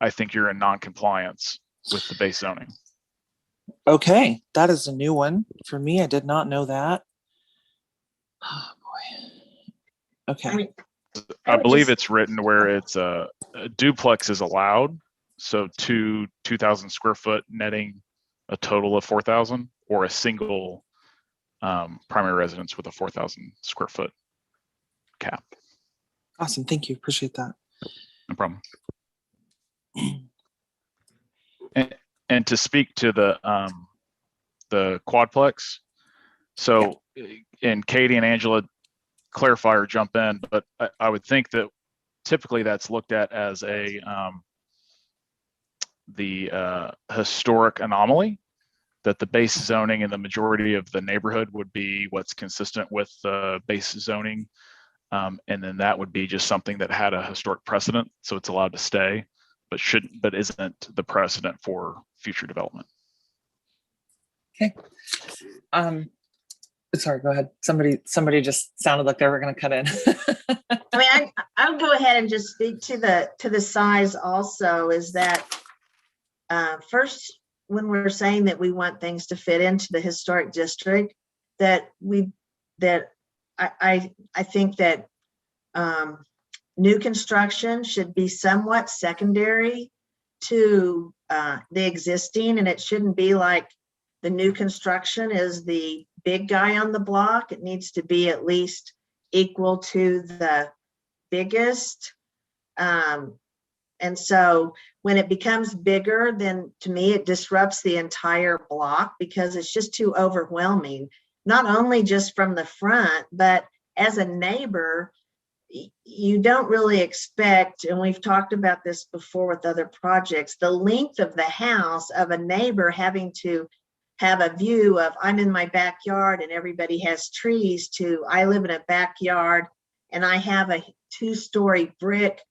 I think you're in non-compliance with the base zoning. Okay, that is a new one for me. I did not know that. Oh boy. Okay. I believe it's written where it's a duplex is allowed. So 2,000 square foot netting a total of 4,000, or a single primary residence with a 4,000 square foot cap. Awesome. Thank you. Appreciate that. No problem. And to speak to the quadplex, so, and Katie and Angela clarify or jump in, but I would think that typically that's looked at as the historic anomaly, that the base zoning in the majority of the neighborhood would be what's consistent with the base zoning. And then that would be just something that had a historic precedent, so it's allowed to stay, but isn't the precedent for future development. Okay. Sorry, go ahead. Somebody just sounded like they were going to cut in. I mean, I'll go ahead and just speak to the size also, is that first, when we're saying that we want things to fit into the historic district, I think that new construction should be somewhat secondary to the existing, and it shouldn't be like the new construction is the big guy on the block. It needs to be at least equal to the biggest. And so when it becomes bigger, then to me, it disrupts the entire block, because it's just too overwhelming, not only just from the front, but as a neighbor, you don't really expect, and we've talked about this before with other projects, the length of the house of a neighbor having to have a view of, I'm in my backyard and everybody has trees, to I live in a backyard and I have a 2-story brick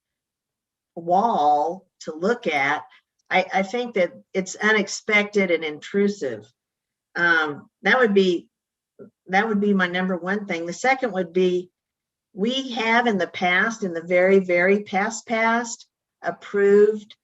wall to look at. I think that it's unexpected and intrusive. That would be my number one thing. The second would be, we have in the past, in the very, very past, approved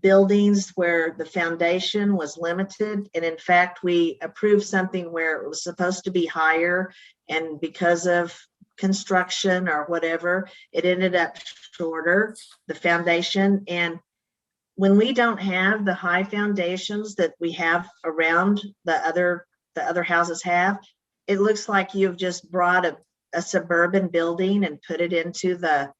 buildings where the foundation was limited. And in fact, we approved something where it was supposed to be higher, and because of construction or whatever, it ended up shorter, the foundation. And when we don't have the high foundations that we have around the other houses have, it looks like you've just brought a suburban building and put it into the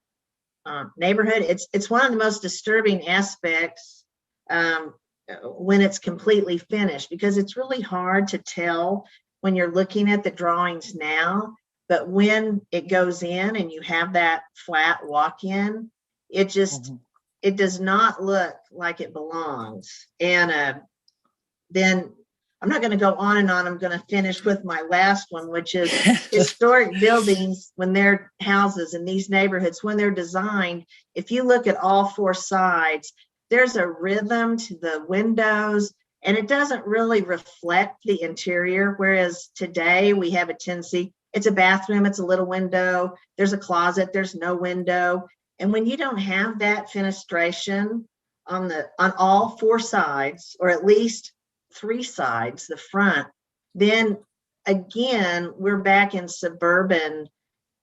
neighborhood. It's one of the most disturbing aspects when it's completely finished, because it's really hard to tell when you're looking at the drawings now, but when it goes in and you have that flat walk-in, it just, it does not look like it belongs. And then I'm not going to go on and on. I'm going to finish with my last one, which is historic buildings, when they're houses in these neighborhoods, when they're designed, if you look at all 4 sides, there's a rhythm to the windows, and it doesn't really reflect the interior. Whereas today we have a tendency, it's a bathroom, it's a little window, there's a closet, there's no window. And when you don't have that fenestration on all four sides, or at least three sides, the front, then again, we're back in suburban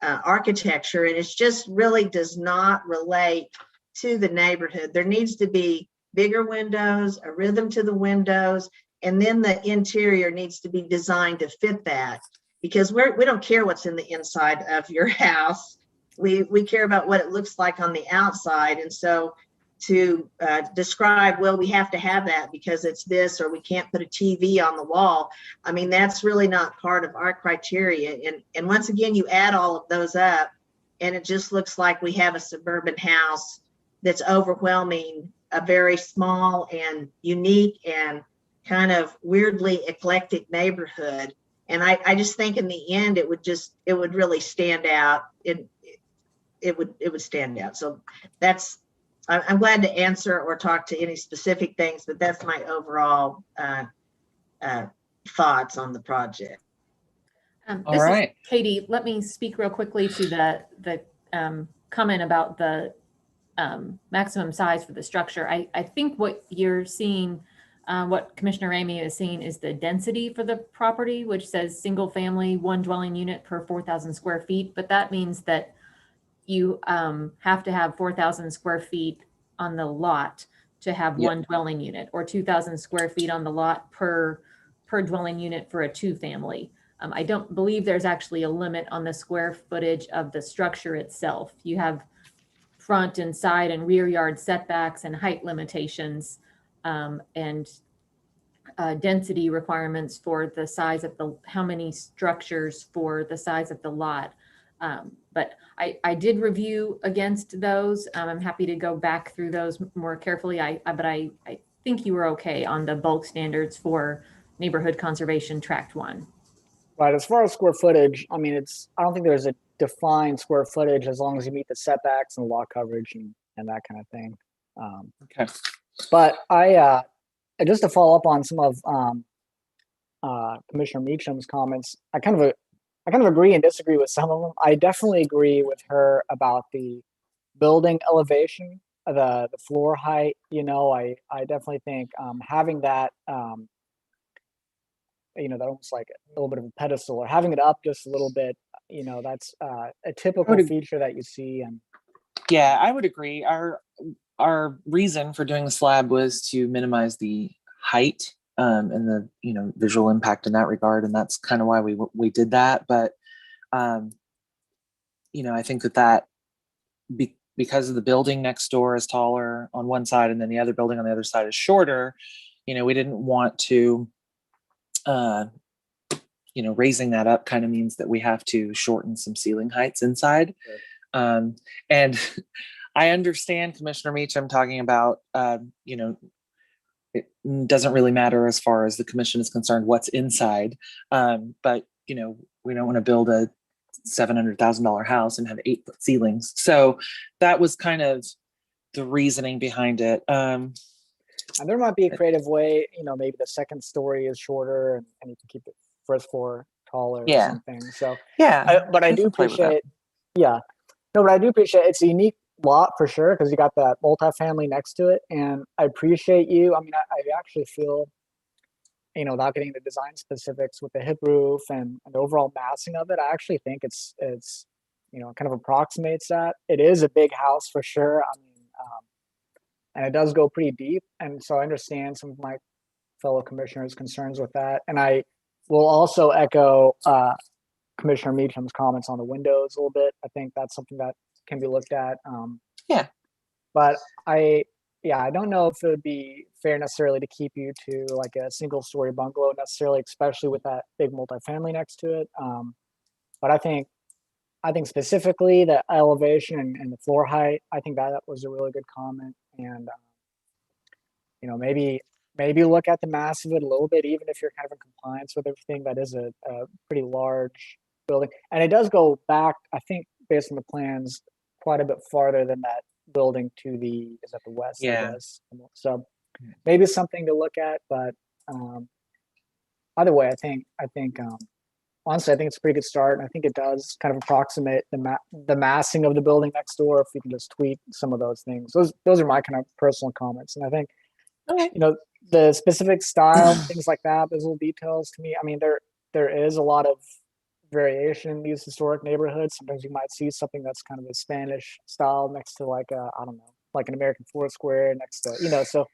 architecture, and it just really does not relate to the neighborhood. There needs to be bigger windows, a rhythm to the windows, and then the interior needs to be designed to fit that, because we don't care what's in the inside of your house. We care about what it looks like on the outside. And so to describe, well, we have to have that because it's this, or we can't put a TV on the wall, I mean, that's really not part of our criteria. And once again, you add all of those up, and it just looks like we have a suburban house that's overwhelming a very small and unique and kind of weirdly eclectic neighborhood. And I just think in the end, it would really stand out. It would stand out. So I'm glad to answer or talk to any specific things, but that's my overall thoughts on the project. This is Katie. Let me speak real quickly to the comment about the maximum size for the structure. I think what you're seeing, what Commissioner Ramey is seeing, is the density for the property, which says single family, one dwelling unit per 4,000 square feet. But that means that you have to have 4,000 square feet on the lot to have one dwelling unit, or 2,000 square feet on the lot per dwelling unit for a two family. I don't believe there's actually a limit on the square footage of the structure itself. You have front and side and rear yard setbacks and height limitations, and density requirements for the size of how many structures for the size of the lot. But I did review against those. I'm happy to go back through those more carefully. But I think you were okay on the bulk standards for neighborhood conservation tract 1. Right. As far as square footage, I mean, I don't think there's a defined square footage as long as you meet the setbacks and lot coverage and that kind of thing. Okay. But I just to follow up on some of Commissioner Meacham's comments, I kind of agree and disagree with some of them. I definitely agree with her about the building elevation, the floor height. You know, I definitely think having that, that almost like a little bit of a pedestal, or having it up just a little bit, that's a typical feature that you see. And yeah, I would agree. Our reason for doing the slab was to minimize the height and the visual impact in that regard, and that's kind of why we did that. But I think that because of the building next door is taller on one side, and then the other building on the other side is shorter, we didn't want to raising that up kind of means that we have to shorten some ceiling heights inside. Sure. And I understand Commissioner Meacham talking about it doesn't really matter as far as the commission is concerned what's inside, but we don't want to build a $700,000 house and have 8-foot ceilings. So that was kind of the reasoning behind it. And there might be a creative way, maybe the second story is shorter and you can keep the first floor taller or something. So but I do appreciate it's a unique lot for sure, because you got that multifamily next to it, and I appreciate you. I mean, I actually feel, without getting into design specifics with the hip roof and the overall massing of it, I actually think it's kind of approximates that. It is a big house for sure. I mean, and it does go pretty deep, and so I understand some of my fellow commissioners' concerns with that. And I will also echo Commissioner Meacham's comments on the windows a little bit. I think that's something that can be looked at. But I don't know if it would be fair necessarily to keep you to like a single story bungalow necessarily, especially with that big multifamily next to it. But I think specifically the elevation and the floor height, I think that was a really good comment. And maybe look at the mass of it a little bit, even if you're kind of in compliance with everything. That is a pretty large building, and it does go back, I think, based on the plans, quite a bit farther than that building to the west. I guess. So maybe something to look at. But either way, I think honestly, I think it's a pretty good start. And I think it does kind of approximate the massing of the building next door if we can just tweak some of those things. Those are my kind of personal comments. And I think, you know, the specific style, things like that, those little details to me, I mean, there is a lot of variation in these historic neighborhoods. Sometimes you might see something that's kind of a Spanish style next to like a, I don't know, like an American Foursquare next to, you know, so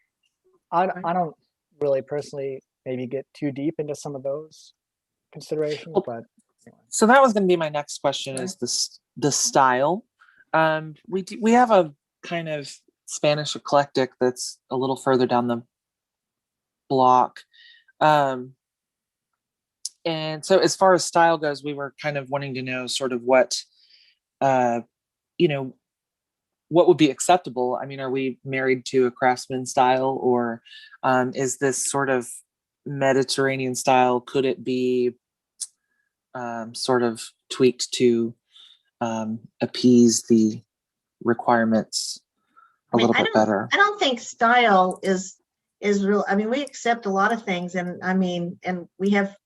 I don't really personally maybe get too deep into some of those considerations, but anyway. So that was going to be my next question: is the style? We have a kind of Spanish eclectic that's a little further down the block, and so as far as style goes, we were kind of wanting to know sort of what, you know, what would be acceptable. I mean, are we married to a craftsman style, or is this sort of Mediterranean style? Could it be sort of tweaked to appease the requirements a little bit better? I don't think style is real. I mean, we accept a lot of things, and I mean, and we have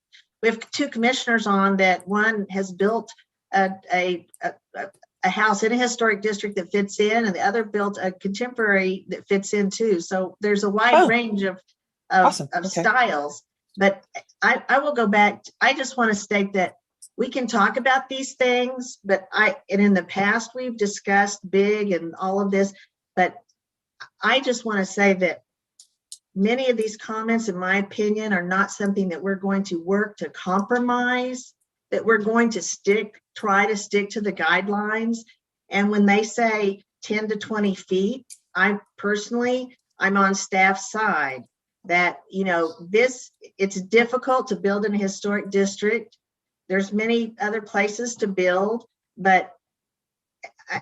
two commissioners on that. One has built a house in a historic district that fits in, and the other built a contemporary that fits in too. So there's a wide range of Awesome. Okay. styles. But I will go back. I just want to state that we can talk about these things, but and in the past we've discussed big and all of this, but I just want to say that many of these comments, in my opinion, are not something that we're going to work to compromise, that we're going to try to stick to the guidelines. And when they say 10 to 20 feet, I'm on staff's side that, you know, it's difficult to build in a historic district. There's many other places to build, but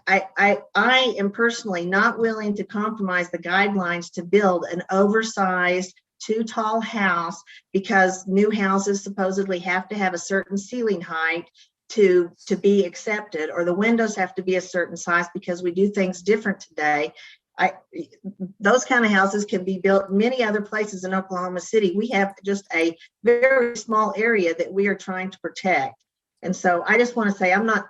I am personally not willing to compromise the guidelines to build an oversized, too tall house, because new houses supposedly have to have a certain ceiling height to be accepted, or the windows have to be a certain size because we do things different today. Those kind of houses can be built many other places in Oklahoma City. We have just a very small area that we are trying to protect. And so I just want to say, I'm not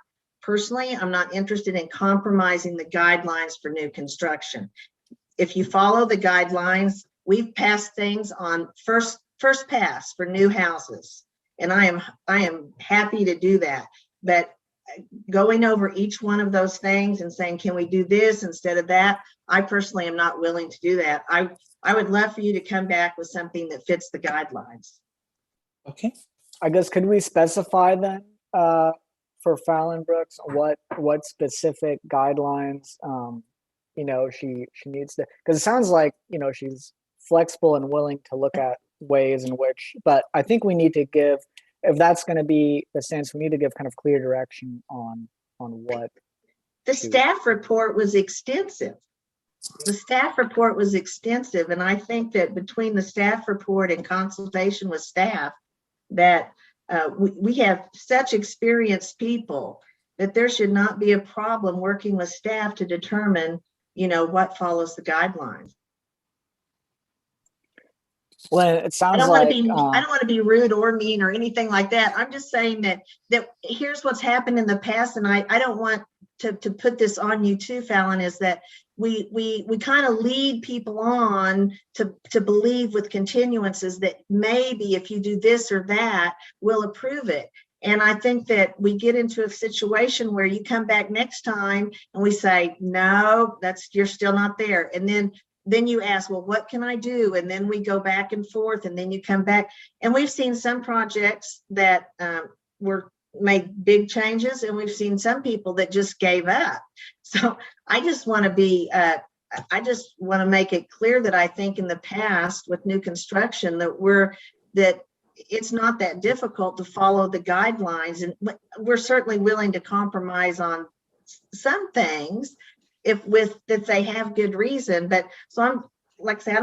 interested in compromising the guidelines for new construction. If you follow the guidelines, we've passed things on first pass for new houses, and I am happy to do that. But going over each one of those things and saying, can we do this instead of that? I personally am not willing to do that. I would love for you to come back with something that fits the guidelines. Okay. I guess, could we specify then for Fallon Brooks what specific guidelines you know she needs to, because it sounds like, you know, she's flexible and willing to look at ways in which, but I think we need to give, if that's going to be the sense, we need to give kind of clear direction on what. The staff report was extensive. And I think that between the staff report and consultation with staff, that we have such experienced people that there should not be a problem working with staff to determine, you know, what follows the guidelines. Well, it sounds I don't want to be rude or mean or anything like that. I'm just saying that here's what's happened in the past, and I don't want to put this on you too, Fallon, is that we kind of lead people on to believe with continuances that maybe if you do this or that, we'll approve it. And I think that we get into a situation where you come back next time and we say, no, you're still not there. And then you ask, well, what can I do? And then we go back and forth, and then you come back. And we've seen some projects that were made big changes, and we've seen some people that just gave up. So I just want to make it clear that I think in the past with new construction that it's not that difficult to follow the guidelines, and we're certainly willing to compromise on some things if they have good reason. But so I'm like I say,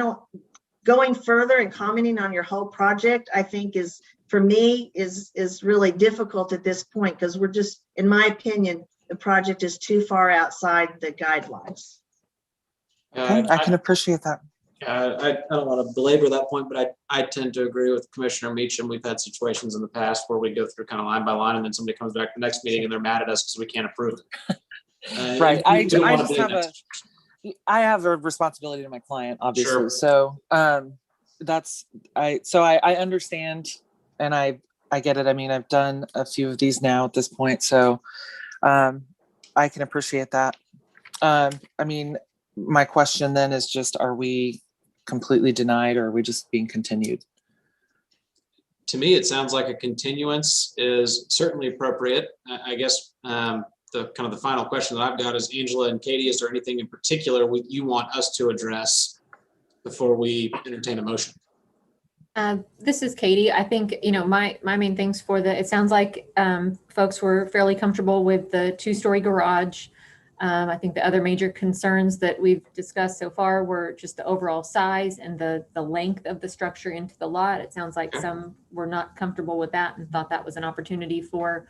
going further and commenting on your whole project, I think is, for me, is really difficult at this point, because we're just, in my opinion, the project is too far outside the guidelines. Okay, I can appreciate that. I don't want to belabor that point, but I tend to agree with Commissioner Meacham. We've had situations in the past where we go through kind of line by line, and then somebody comes back to the next meeting and they're mad at us because we can't approve it. Right. We I don't want to just be in have that I have a responsibility to my client, obviously. Sure. So I understand, and I get it. I mean, I've done a few of these now at this point, so I can appreciate that. I mean, my question then is just, are we completely denied, or are we just being continued? To me, it sounds like a continuance is certainly appropriate. I guess the kind of the final question that I've got is, Angela and Katie, is there anything in particular you want us to address before we entertain a motion? This is Katie. I think, my main things it sounds like folks were fairly comfortable with the 2-story garage. I think the other major concerns that we've discussed so far were just the overall size and the length of the structure into the lot. It sounds like some were not comfortable with that and thought that was an opportunity for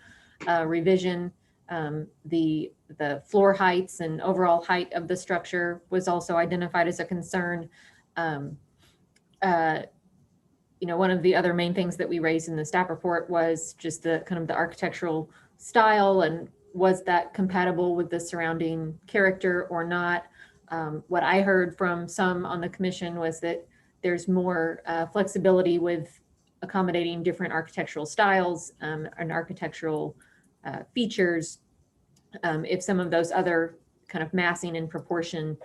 revision. The floor heights and overall height of the structure was also identified as a concern. One of the other main things that we raised in the staff report was just the kind of the architectural style, and was that compatible with the surrounding character or not. What I heard from some on the commission was that there's more flexibility with accommodating different architectural styles and architectural features if some of those other kind of massing and proportion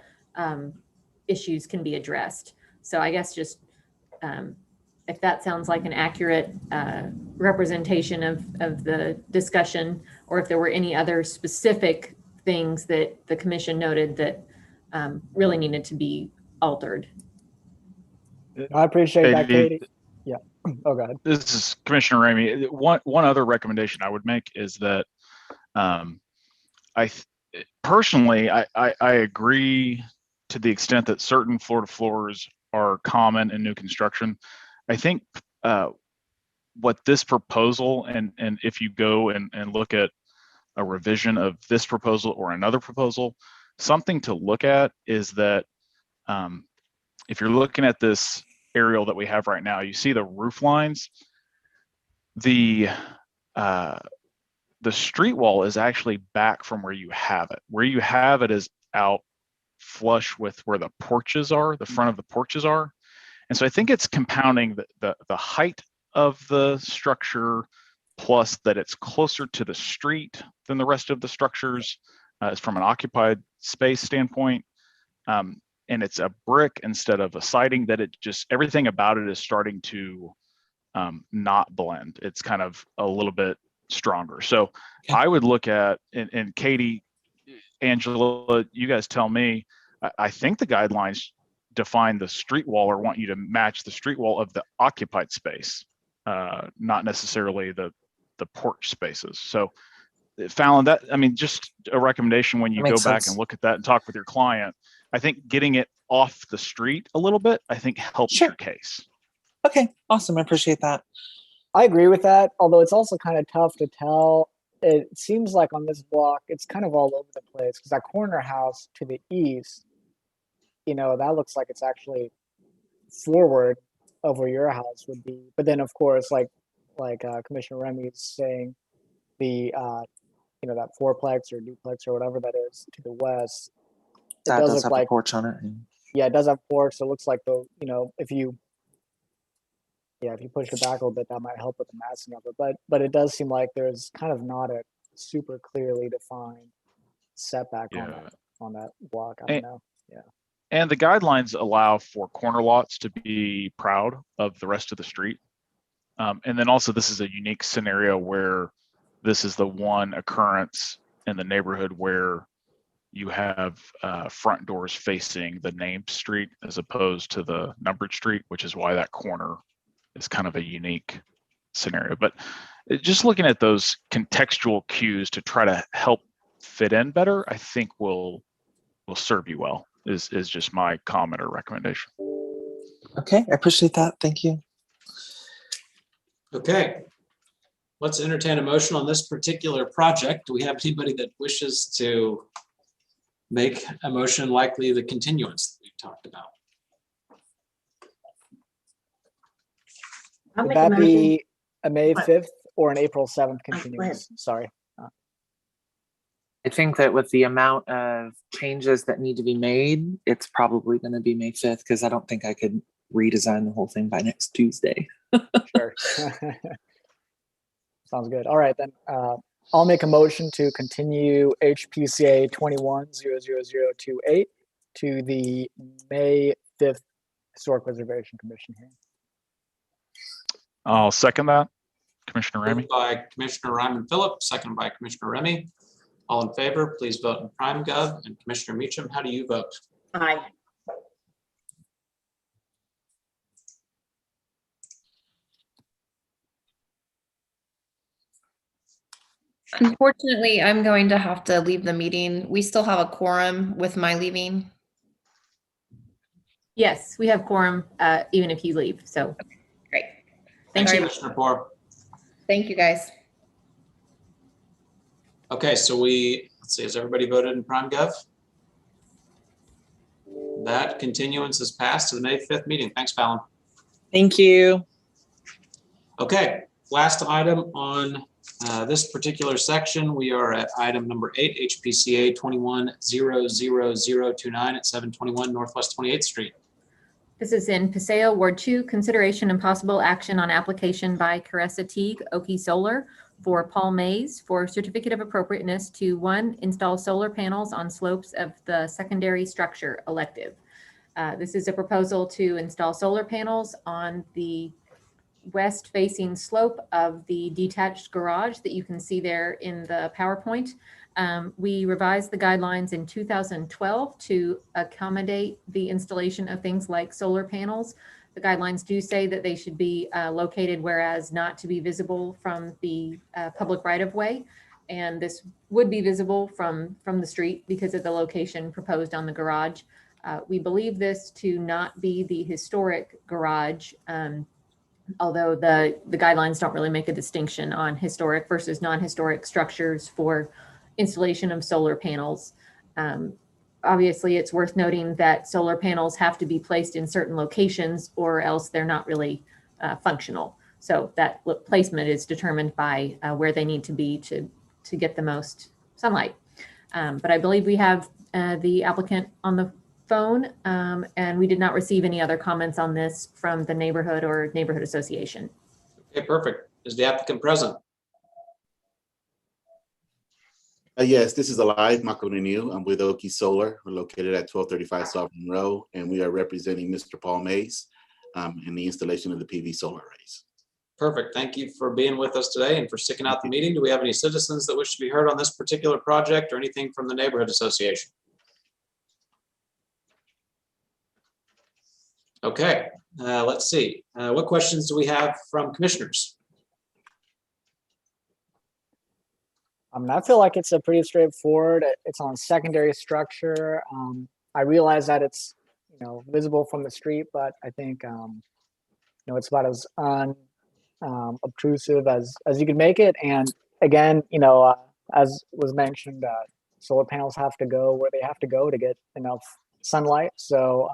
issues can be addressed. So I guess just if that sounds like an accurate representation of the discussion, or if there were any other specific things that the commission noted that really needed to be altered. I appreciate that, Katie. Yeah. Oh, go ahead. This is Commissioner Ramey. One other recommendation I would make is that personally, I agree to the extent that certain floor to floors are common in new construction. I think what this proposal, and if you go and look at a revision of this proposal or another proposal, something to look at is that if you're looking at this aerial that we have right now, you see the roof lines. The street wall is actually back from where you have it. Where you have it is out flush with where the porches are, the front of the porches are. And so I think it's compounding the height of the structure, plus that it's closer to the street than the rest of the structures from an occupied space standpoint. And it's a brick instead of a siding, that it just, everything about it is starting to not blend. It's kind of a little bit stronger. So I would look at, and Katie, Angela, you guys tell me, I think the guidelines define the street wall or want you to match the street wall of the occupied space, not necessarily the porch spaces. So Fallon, that, I mean, just a recommendation when you go back and look at that and talk with your client, I think getting it off the street a little bit, I think helps your case. Okay, awesome. I appreciate that. I agree with that, although it's also kind of tough to tell. It seems like on this block, it's kind of all over the place, because that corner house to the east, that looks like it's actually forward of where your house would be. But then, of course, like Commissioner Remy is saying, the that fourplex or duplex or whatever that is to the west, that does have a porch on it. Yeah, it does have porch. So it looks like if you push it back a little bit, that might help with the massing of it. But it does seem like there's kind of not a super clearly defined setback on that block. I don't know. Yeah. And the guidelines allow for corner lots to be proud of the rest of the street. And then also, this is a unique scenario where this is the one occurrence in the neighborhood where you have front doors facing the named street as opposed to the numbered street, which is why that corner is kind of a unique scenario. But just looking at those contextual cues to try to help fit in better, I think will serve you well, is just my comment or recommendation. Okay, I appreciate that. Thank you. Okay, let's entertain a motion on this particular project. Do we have anybody that wishes to make a motion likely the continuance that we've talked about? I'll Would make a that motion. be a May What? 5th or an April 7th Go ahead. continuance? Sorry. I think that with the amount of changes that need to be made, it's probably going to be May 5th because I don't think I could redesign the whole thing by next Tuesday. Sure. Sounds good. All right, then I'll make a motion to continue HPCA 21-00028 to the May 5th Historic Preservation Commission hearing. I'll second that. Commissioner Ramey. Moved by Commissioner Ryman Phillip, seconded by Commissioner Remy. All in favor, please vote in PrimeGov. And Commissioner Meacham, how do you vote? Aye. Unfortunately, I'm going to have to leave the meeting. We still have a quorum with my leaving. Yes, we have quorum, even if you leave. So Great. Thanks, Sorry. Commissioner Poor. Thank you, guys. Okay, so let's see, has everybody voted in PrimeGov? That continuance is passed to the May 5th meeting. Thanks, Fallon. Thank you. Okay, last item on this particular section, we are at item number 8, HPCA 21-00029 at 721 Northwest 28th Street. this is in Paseo, Ward 2, consideration and possible action on application by Caressa Teague, Oki Solar, for Paul Mays for certificate of appropriateness to 1, install solar panels on slopes of the secondary structure elective. This is a proposal to install solar panels on the west facing slope of the detached garage that you can see there in the PowerPoint. We revised the guidelines in 2012 to accommodate the installation of things like solar panels. The guidelines do say that they should be located whereas not to be visible from the public right-of-way. And this would be visible from the street because of the location proposed on the garage. We believe this to not be the historic garage, although the guidelines don't really make a distinction on historic versus non-historic structures for installation of solar panels. Obviously, it's worth noting that solar panels have to be placed in certain locations or else they're not really functional. So that placement is determined by where they need to be to get the most sunlight. But I believe we have the applicant on the phone, and we did not receive any other comments on this from the neighborhood or neighborhood association. Okay, perfect. Is the applicant present? Yes, this is Alive Makoninu. I'm with Oki Solar. We're located at 1235 South Monroe, and we are representing Mr. Paul Mays in the installation of the PV solar arrays. Perfect. Thank you for being with us today and for sticking out the meeting. Do we have any citizens that wish to be heard on this particular project or anything from the neighborhood association? Okay, let's see. What questions do we have from commissioners? I feel like it's a pretty straightforward. It's on secondary structure. I realize that it's visible from the street, but I think it's about as unobtrusive as you can make it. And again, as was mentioned, solar panels have to go where they have to go to get enough sunlight. So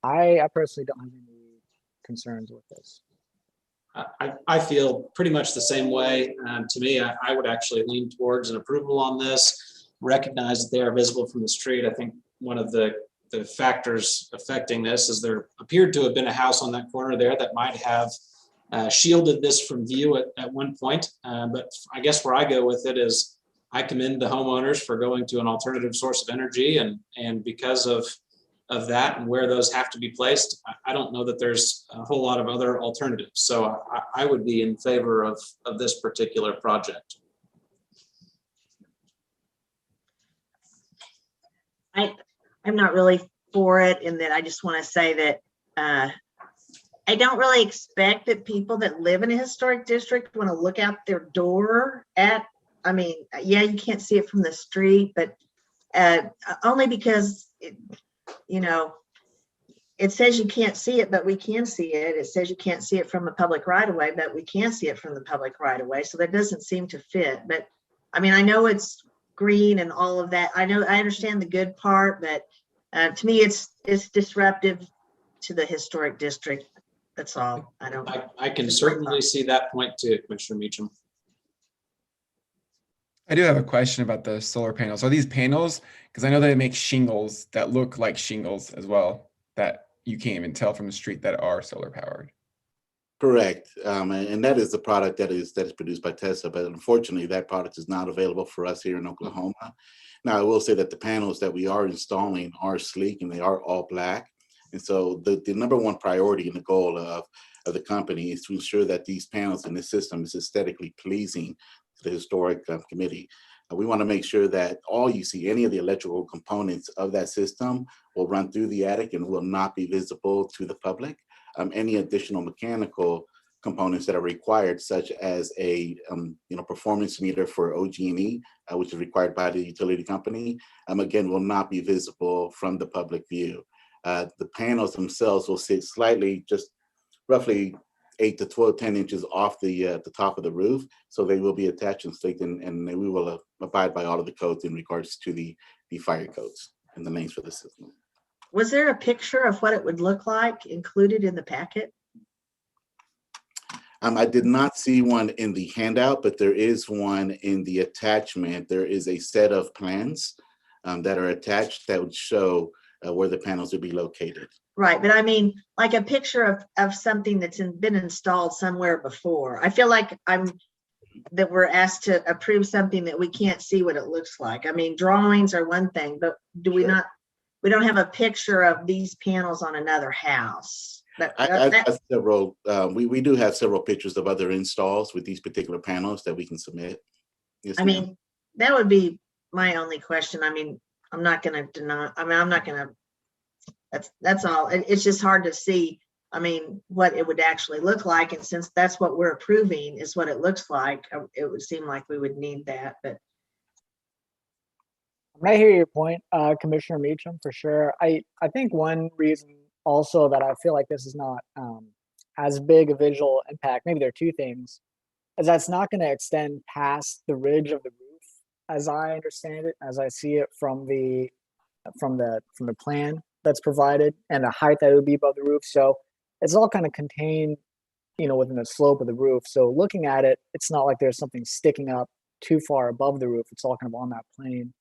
I personally don't have any concerns with this. I feel pretty much the same way. To me, I would actually lean towards an approval on this, recognize that they are visible from the street. I think one of the factors affecting this is there appeared to have been a house on that corner there that might have shielded this from view at one point. But I guess where I go with it is I commend the homeowners for going to an alternative source of energy, and because of that and where those have to be placed, I don't know that there's a whole lot of other alternatives. So I would be in favor of this particular project. I'm not really for it in that I just want to say that I don't really expect that people that live in a historic district want to look out their door at, yeah, you can't see it from the street, but only because it says you can't see it, but we can see it. It says you can't see it from the public right of way, but we can see it from the public right of way. So that doesn't seem to fit. But I know it's green and all of that. I understand the good part, but to me, it's disruptive to the historic district. That's all. I don't. I can certainly see that point too, Commissioner Meacham. I do have a question about the solar panels. Are these panels, because I know they make shingles that look like shingles as well, that you can't even tell from the street that are solar powered? Correct. And that is the product that is produced by Tesla, but unfortunately that product is not available for us here in Oklahoma. Now, I will say that the panels that we are installing are sleek and they are all black. And so the number one priority and the goal of the company is to ensure that these panels in the system is aesthetically pleasing to the historic committee. We want to make sure that all you see, any of the electrical components of that system, will run through the attic and will not be visible to the public. Any additional mechanical components that are required, such as a performance meter for OG&E, which is required by the utility company, again, will not be visible from the public view. The panels themselves will sit slightly, just roughly 8 to 10 inches off the top of the roof, so they will be attached and staked, and we will abide by all of the codes in regards to the fire codes and the names for the system. Was there a picture of what it would look like included in the packet? I did not see one in the handout, but there is one in the attachment. There is a set of plans that are attached that would show where the panels would be located. Right, but I mean, like a picture of something that's been installed somewhere before. I feel like that we're asked to approve something that we can't see what it looks like. I mean, drawings are one thing, but do we not? We don't have a picture of these panels on another house. We do have several pictures of other installs with these particular panels that we can submit. Yes, I mean, that would be my only question. I mean, I'm not going to deny. I mean, I'm not going to. That's all. It's just hard to see. I mean, what it would actually look like, and since that's what we're approving is what it looks like, it would seem like we would need that. But I hear your point, Commissioner Meacham, for sure. I think one reason also that I feel like this is not as big a visual impact, maybe there are two things, is that it's not going to extend past the ridge of the roof, as I understand it, as I see it from the plan that's provided, and the height that it would be above the roof. So it's all kind of contained, within the slope of the roof. So looking at it, it's not like there's something sticking up too far above the roof. It's all kind of on that plane.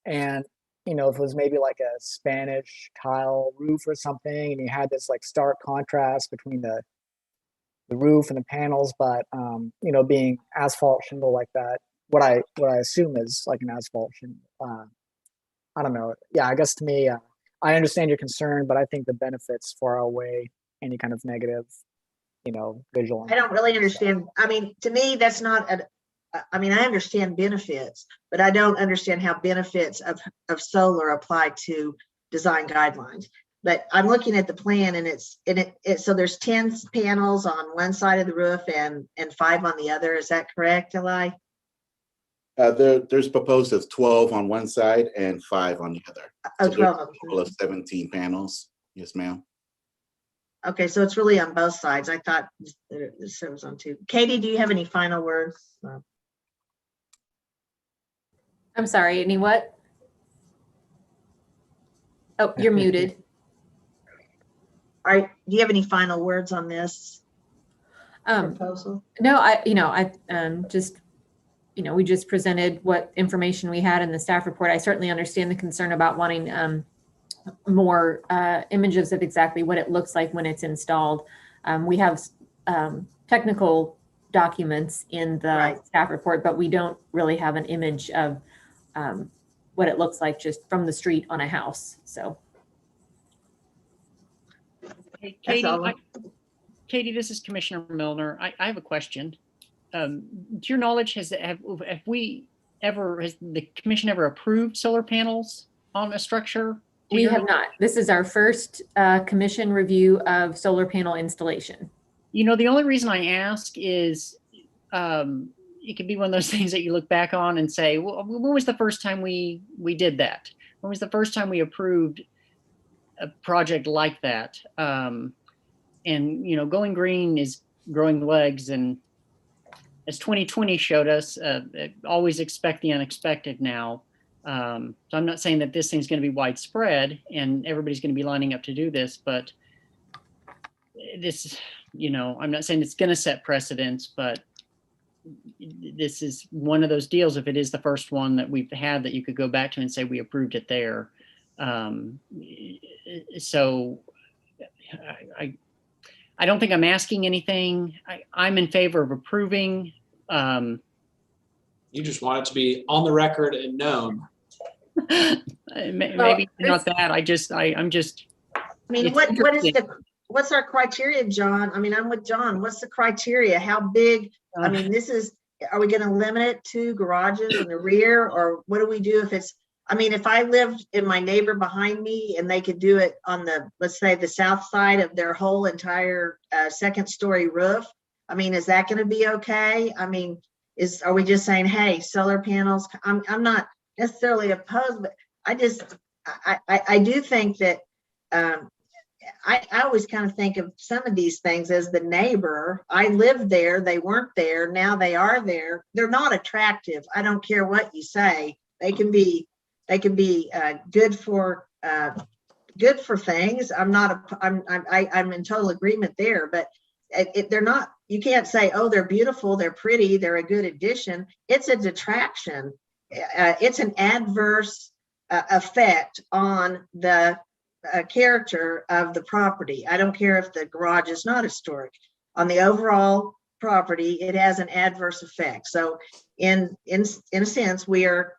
And, if it was maybe like a Spanish tile roof or something, and you had this like stark contrast between the roof and the panels, but, being asphalt shingle like that, what I assume is like an asphalt shingle. I don't know. Yeah, I guess to me, I understand your concern, but I think the benefits far outweigh any kind of negative, visual. I don't really understand. I mean, to me, that's not I mean, I understand benefits, but I don't understand how benefits of solar apply to design guidelines. But I'm looking at the plan, and so there's 10 panels on one side of the roof and 5 on the other. Is that correct, Eli? There's proposed as 12 on one side and 5 on the other. Oh, so 12 a total of 17 panels. Yes, ma'am. Okay, so it's really on both sides. I thought it was on 2. Katie, do you have any final words? I'm sorry, any what? Oh, you're muted. All right, do you have any final words on this proposal? No, we just presented what information we had in the staff report. I certainly understand the concern about wanting more images of exactly what it looks like when it's installed. We have technical documents in the staff report, but we don't really have an image of what it looks like just from the street on a house. So, hey, Katie, this is Commissioner Milner. I have a question. To your knowledge, has the commission ever approved solar panels on a structure? We have not. This is our first commission review of solar panel installation. The only reason I ask is it could be one of those things that you look back on and say, well, when was the first time we did that? When was the first time we approved a project like that? And, going green is growing legs. And as 2020 showed us, always expect the unexpected now. So I'm not saying that this thing's going to be widespread and everybody's going to be lining up to do this, but this, I'm not saying it's going to set precedents, but this is one of those deals. If it is the first one that we've had that you could go back to and say we approved it there. So I don't think I'm asking anything. I'm in favor of approving. You just want it to be on the record and known. Maybe not that. I'm just. I mean, what's our criteria, John? I mean, I'm with John. What's the criteria? How big? I mean, are we going to limit it to garages in the rear, or what do we do if it's, I mean, if I lived in my neighbor behind me and they could do it on let's say the south side of their whole entire second story roof, I mean, is that going to be okay? I mean, are we just saying, hey, solar panels? I'm not necessarily opposed, but I do think that I always kind of think of some of these things as the neighbor. I lived there, they weren't there, now they are there. They're not attractive. I don't care what you say. They can be good for things. I'm in total agreement there, but they're not. You can't say, oh, they're beautiful, they're pretty, they're a good addition. It's a detraction. It's an adverse effect on the character of the property. I don't care if the garage is not historic. On the overall property, it has an adverse effect. So in a sense, we are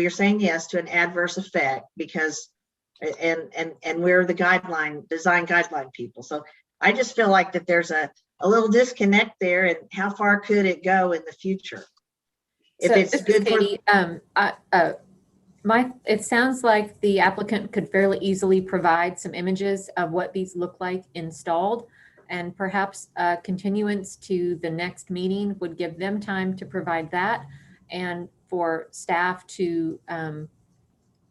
saying yes to an adverse effect because and we're the design guideline people. So I just feel like that there's a little disconnect there, and how far could it go in the future? If So it's good for Katie, it sounds like the applicant could fairly easily provide some images of what these look like installed, and perhaps a continuance to the next meeting would give them time to provide that, and for staff to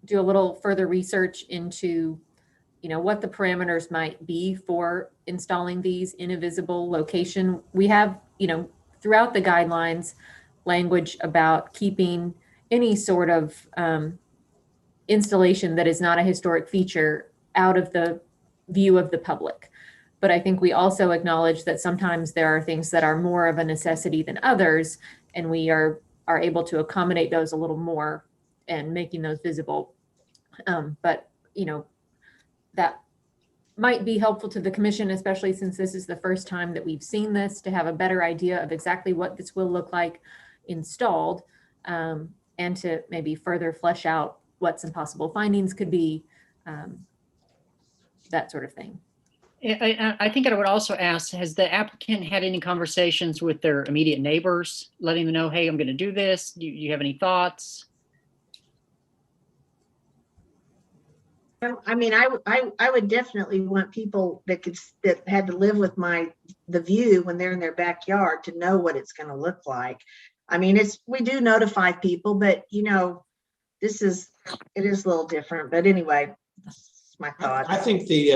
do a little further research into, what the parameters might be for installing these in a visible location. We have, throughout the guidelines, language about keeping any sort of installation that is not a historic feature out of the view of the public. But I think we also acknowledge that sometimes there are things that are more of a necessity than others, and we are able to accommodate those a little more and making those visible. But that might be helpful to the commission, especially since this is the first time that we've seen this, to have a better idea of exactly what this will look like installed, and to maybe further flesh out what some possible findings could be, that sort of thing. I think I would also ask, has the applicant had any conversations with their immediate neighbors, letting them know, hey, I'm going to do this? Do you have any thoughts? I mean, I would definitely want people that had to live with the view when they're in their backyard to know what it's going to look like. I mean, we do notify people, but it is a little different. But anyway, that's my thought. I think the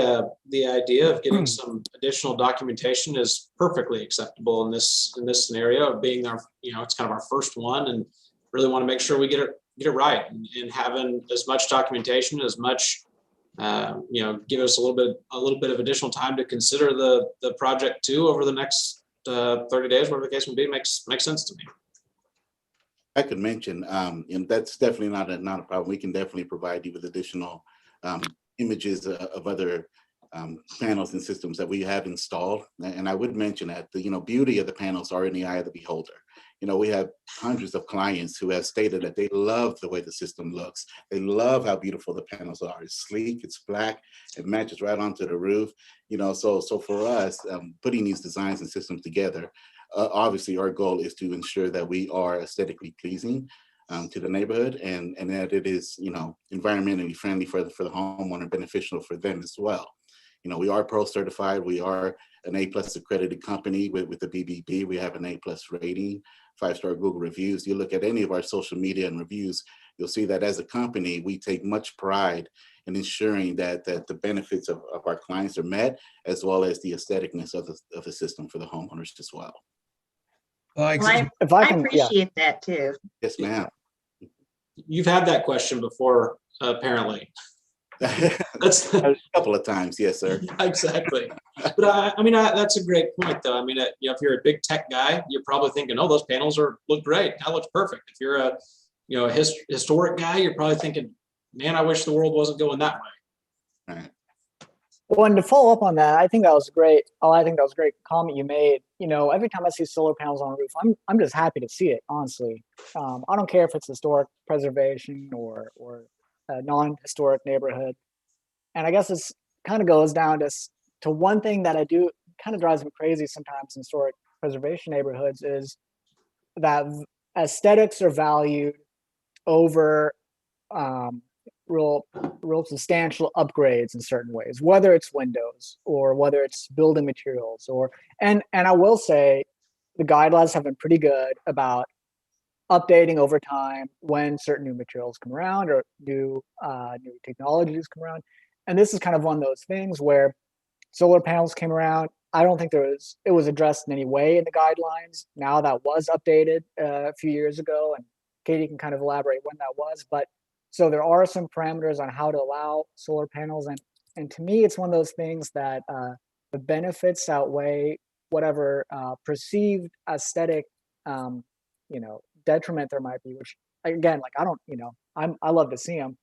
idea of getting some additional documentation is perfectly acceptable in this scenario of being our, it's kind of our first one, and really want to make sure we get it right, and having as much documentation, as much give us a little bit of additional time to consider the project too over the next 30 days, whatever the case may be, makes sense to me. I could mention, and that's definitely not a problem. We can definitely provide you with additional images of other panels and systems that we have installed. And I would mention that the beauty of the panels are in the eye of the beholder. We have hundreds of clients who have stated that they love the way the system looks. They love how beautiful the panels are. It's sleek, it's black, it matches right onto the roof. So for us, putting these designs and systems together, obviously our goal is to ensure that we are aesthetically pleasing to the neighborhood, and that it is environmentally friendly for the homeowner, beneficial for them as well. We are Pro certified. We are an A+ accredited company with the BBB. We have an A+ rating, 5-star Google reviews. You look at any of our social media and reviews, you'll see that as a company, we take much pride in ensuring that the benefits of our clients are met, as well as the aestheticness of the system for the homeowners as well. I appreciate that too. Yes, ma'am. You've had that question before, apparently. That's a couple of times, yes, sir. Exactly. But I mean, that's a great point, though. I mean, you know, if you're a big tech guy, you're probably thinking, "Oh, those panels look great. That looks perfect." If you're a, you know, a historic guy, you're probably thinking, "Man, I wish the world wasn't going that way." Right. Well, and to follow up on that, I think that was great. Oh, I think that was a great comment you made. You know, every time I see solar panels on a roof, I'm just happy to see it. Honestly, I don't care if it's historic preservation or a non-historic neighborhood. And I guess it's kind of goes down to one thing that I do kind of drives me crazy sometimes in historic preservation neighborhoods is that aesthetics are valued over real substantial upgrades in certain ways, whether it's windows or whether it's building materials and I will say the guidelines have been pretty good about updating over time when certain new materials come around or new technologies come around. And this is kind of one of those things where solar panels came around. I don't think it was addressed in any way in the guidelines. Now that was updated a few years ago, and Katie can kind of elaborate when that was. But so there are some parameters on how to allow solar panels, and to me, it's one of those things that the benefits outweigh whatever perceived aesthetic, detriment there might be. Which again, like I don't, I love to see them,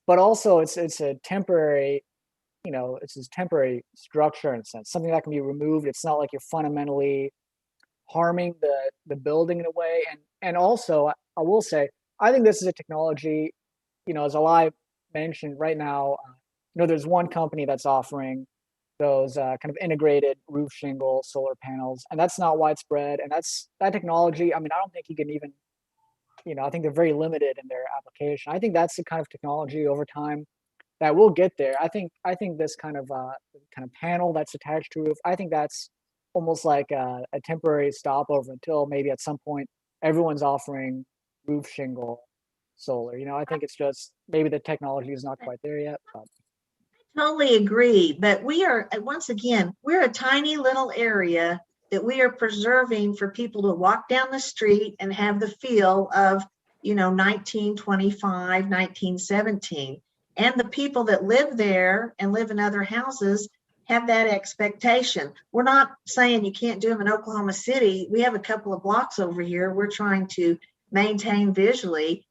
but also it's a temporary. It's this temporary structure in a sense, something that can be removed. It's not like you're fundamentally harming the building in a way. And also, I will say, I think this is a technology, as Eli mentioned right now, there's one company that's offering those kind of integrated roof shingle solar panels, and that's not widespread. And that technology, I mean, I don't think you can even, I think they're very limited in their application. I think that's the kind of technology over time that will get there. I think this kind of panel that's attached to a roof, I think that's almost like a temporary stopover until maybe at some point everyone's offering roof shingle solar. I think it's just maybe the technology is not quite there yet. But. Totally agree. But once again, we're a tiny little area that we are preserving for people to walk down the street and have the feel of, 1925, 1917. And the people that live there and live in other houses have that expectation. We're not saying you can't do them in Oklahoma City. We have a couple of blocks over here we're trying to maintain visually.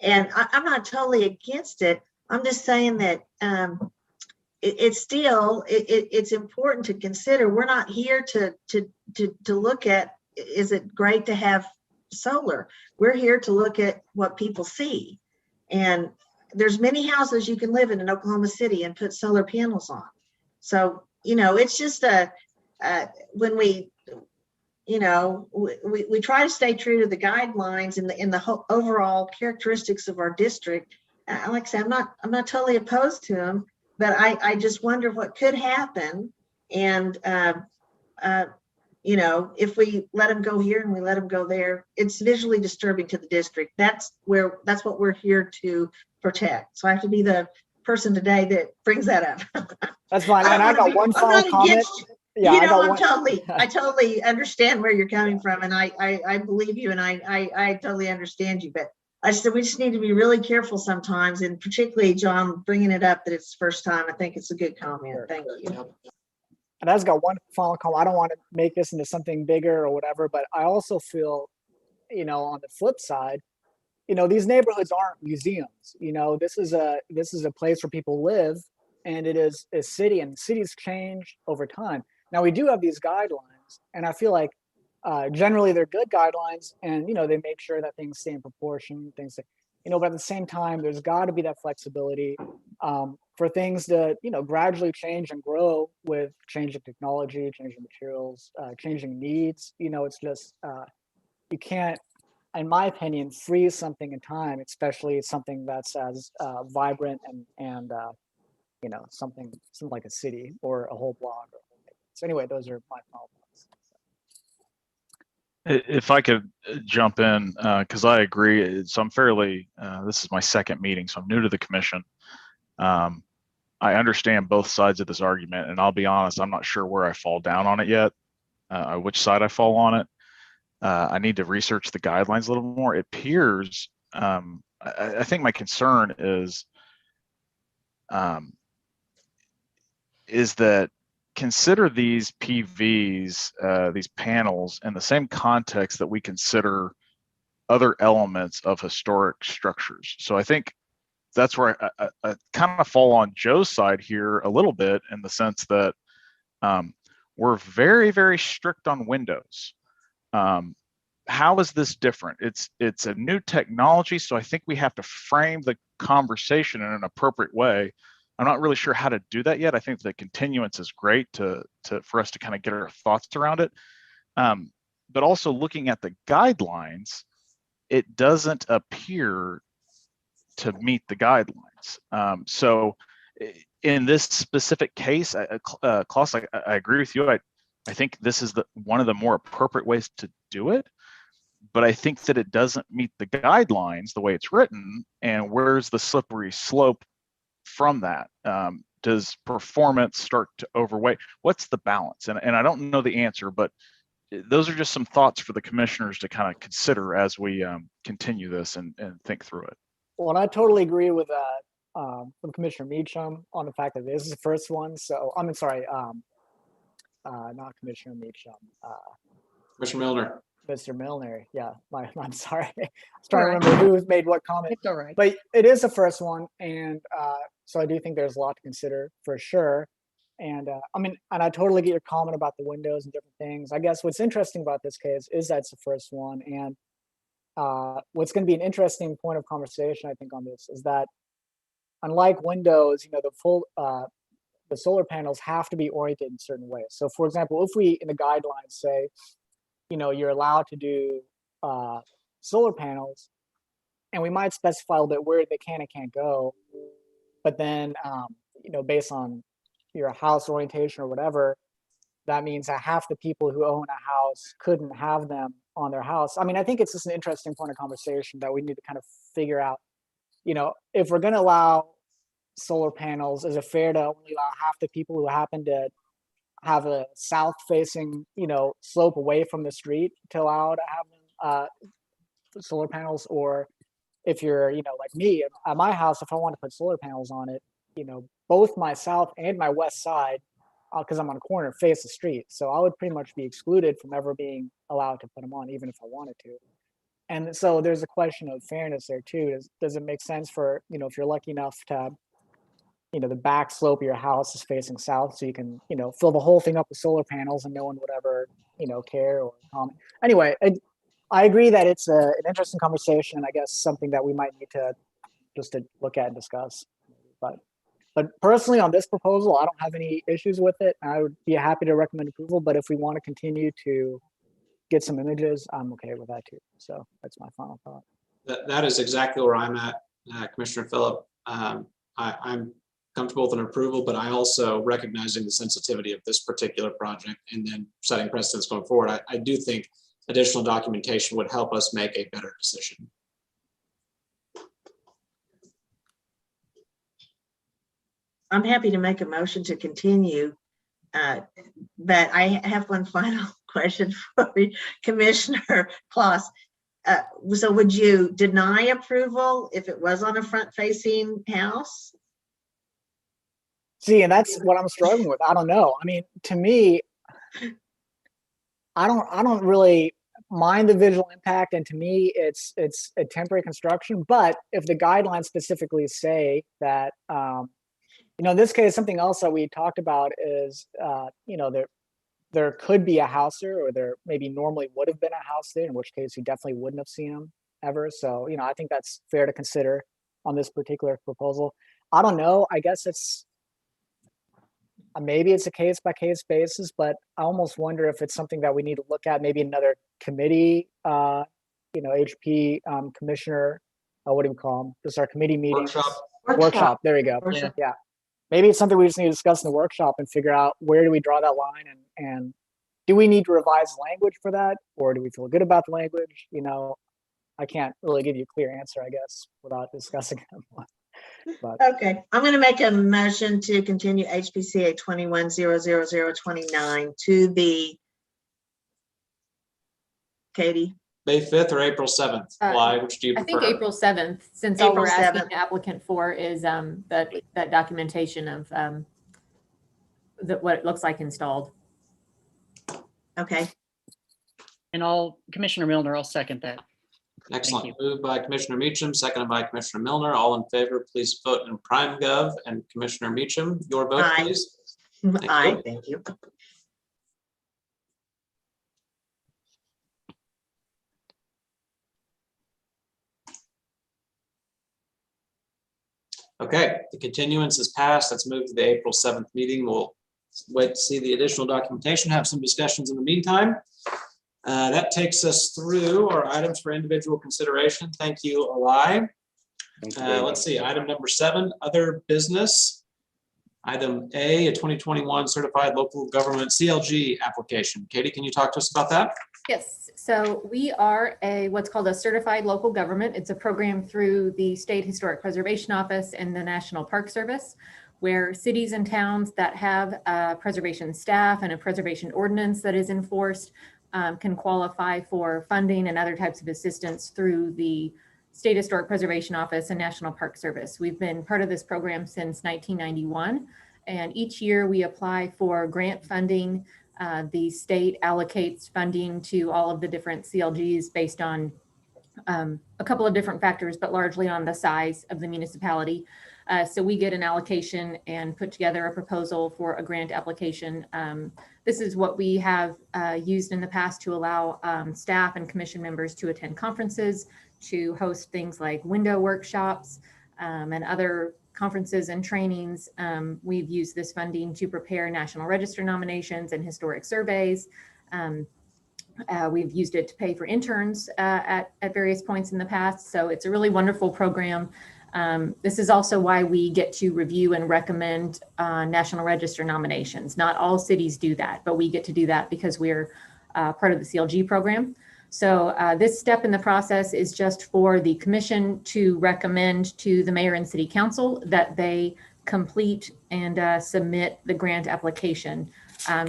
And I'm not totally against it. I'm just saying that it's important to consider. We're not here to look at, is it great to have solar? We're here to look at what people see. And there's many houses you can live in Oklahoma City and put solar panels on. So, it's just when we try to stay true to the guidelines in the whole overall characteristics of our district. Like I said, I'm not totally opposed to them, but I just wonder what could happen. And, if we let them go here and we let them go there, it's visually disturbing to the district. That's what we're here to protect. So I have to be the person today that brings that up. That's fine. And I got one final comment. Yeah, I totally understand where you're coming from, and I believe you, and I totally understand you. But I said we just need to be really careful sometimes, and particularly John bringing it up that it's the first time. I think it's a good comment. Thank you. And I just got one final comment. I don't want to make this into something bigger or whatever, but I also feel, on the flip side, these neighborhoods aren't museums. This is a place where people live, and it is a city, and cities change over time. Now we do have these guidelines, and I feel like generally they're good guidelines, and they make sure that things stay in proportion, but at the same time, there's got to be that flexibility for things to gradually change and grow with changing technology, changing materials, changing needs. It's just you can't, in my opinion, freeze something in time, especially something that's as vibrant and something like a city or a whole block. So anyway, those are my final thoughts. If I could jump in, because I agree. So I'm fairly, this is my second meeting, so I'm new to the commission. I understand both sides of this argument, and I'll be honest, I'm not sure where I fall down on it yet, which side I fall on it. I need to research the guidelines a little more. It appears, I think my concern is that consider these PVs, these panels, in the same context that we consider other elements of historic structures. So I think that's where I kind of fall on Joe's side here a little bit, in the sense that we're very, very strict on windows. How is this different? It's a new technology, so I think we have to frame the conversation in an appropriate way. I'm not really sure how to do that yet. I think the continuance is great for us to kind of get our thoughts around it. But also looking at the guidelines, it doesn't appear to meet the guidelines. So in this specific case, Klaus, I agree with you. I think this is one of the more appropriate ways to do it, but I think that it doesn't meet the guidelines the way it's written. And where's the slippery slope from that? Does performance start to overweigh? What's the balance? And I don't know the answer, but those are just some thoughts for the commissioners to kind of consider as we continue this and think through it. Well, and I totally agree with Commissioner Meacham on the fact that this is the first one. So I'm sorry, not Commissioner Meacham. Commissioner Milner. Mr. Milner, yeah. I'm sorry. I was trying to remember who made what comment. It's all right. But it is the first one, and so I do think there's a lot to consider for sure. And and I totally get your comment about the windows and different things. I guess what's interesting about this case is that it's the first one, and what's going to be an interesting point of conversation, I think, on this is that unlike windows, the solar panels have to be oriented in certain ways. So, for example, if we in the guidelines say, you're allowed to do solar panels, and we might specify a little bit where they can and can't go, but then based on your house orientation or whatever, that means that half the people who own a house couldn't have them on their house. I think it's just an interesting point of conversation that we need to kind of figure out, if we're going to allow solar panels, is it fair to only allow half the people who happen to have a south facing, slope away from the street to allow to have solar panels? Or if you're, like me at my house, if I want to put solar panels on it, both my south and my west side, because I'm on a corner, face the street. So I would pretty much be excluded from ever being allowed to put them on, even if I wanted to. And so there's a question of fairness there too. Does it make sense for, if you're lucky enough to, the back slope of your house is facing south, so you can, fill the whole thing up with solar panels and no one would ever, care or comment. Anyway, I agree that it's an interesting conversation. I guess something that we might need to just to look at and discuss. But personally, on this proposal, I don't have any issues with it. I would be happy to recommend approval, but if we want to continue to get some images, I'm okay with that too. So that's my final thought. That is exactly where I'm at, Commissioner Phillip. I'm comfortable with an approval, but I also recognizing the sensitivity of this particular project and then setting precedents going forward. I do think additional documentation would help us make a better decision. I'm happy to make a motion to continue, but I have one final question for Commissioner Klaus. So would you deny approval if it was on a front-facing house? See, and that's what I'm struggling with. I don't know. To me, I don't really mind the visual impact, and to me, it's a temporary construction. But if the guidelines specifically say that, in this case, something else that we talked about is, there could be a house there, or there maybe normally would have been a house there, in which case you definitely wouldn't have seen them ever. So, I think that's fair to consider on this particular proposal. I don't know. I guess maybe it's a case by case basis, but I almost wonder if it's something that we need to look at, maybe another committee, HP commissioner, what do we call them? Just our committee meetings. Workshop. There you go. Workshop. Yeah. Maybe it's something we just need to discuss in the workshop and figure out where do we draw that line, and do we need to revise language for that, or do we feel good about the language? I can't really give you a clear answer, I guess, without discussing it. But Okay, I'm going to make a motion to continue HPCA 21-00029 to the, Katie? May 5th or April 7th? Why? Which do you prefer? I think April 7th, since all April we're asking 7th. the applicant for is that documentation of what it looks like installed. Okay. And Commissioner Milner, I'll second that. Excellent. Moved by Commissioner Meacham, seconded by Commissioner Milner. All in favor, please vote in PrimeGov. And Commissioner Meacham, your vote, Aye. please. Aye, thank you. Okay, the continuance is passed. Let's move to the April 7th meeting. We'll wait to see the additional documentation, have some discussions in the meantime. That takes us through our items for individual consideration. Thank you, Eli. Let's see, item number 7, other business. Item A, a 2021 certified local government CLG application. Katie, can you talk to us about that? Yes, so we are what's called a certified local government. It's a program through the State Historic Preservation Office and the National Park Service, where cities and towns that have a preservation staff and a preservation ordinance that is enforced can qualify for funding and other types of assistance through the State Historic Preservation Office and National Park Service. We've been part of this program since 1991, and each year we apply for grant funding. The state allocates funding to all of the different CLGs based on a couple of different factors, but largely on the size of the municipality. So we get an allocation and put together a proposal for a grant application. This is what we have used in the past to allow staff and commission members to attend conferences, to host things like window workshops and other conferences and trainings. We've used this funding to prepare National Register nominations and historic surveys. We've used it to pay for interns at various points in the past. So it's a really wonderful program. This is also why we get to review and recommend National Register nominations. Not all cities do that, but we get to do that because we're part of the CLG program. So this step in the process is just for the commission to recommend to the mayor and city council that they complete and submit the grant application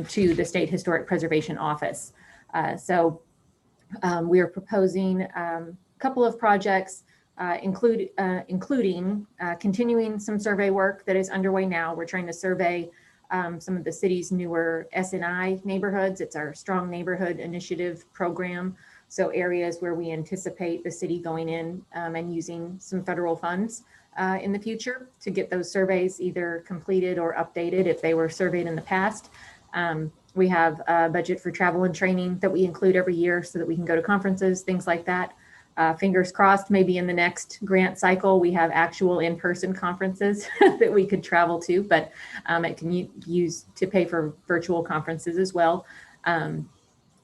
to the State Historic Preservation Office. We are proposing a couple of projects, including continuing some survey work that is underway now. We're trying to survey some of the city's newer SNI neighborhoods. It's our Strong Neighborhood Initiative program. So areas where we anticipate the city going in and using some federal funds in the future to get those surveys either completed or updated if they were surveyed in the past. We have a budget for travel and training that we include every year so that we can go to conferences, things like that. Fingers crossed, maybe in the next grant cycle, we have actual in-person conferences that we could travel to, but it can use to pay for virtual conferences as well.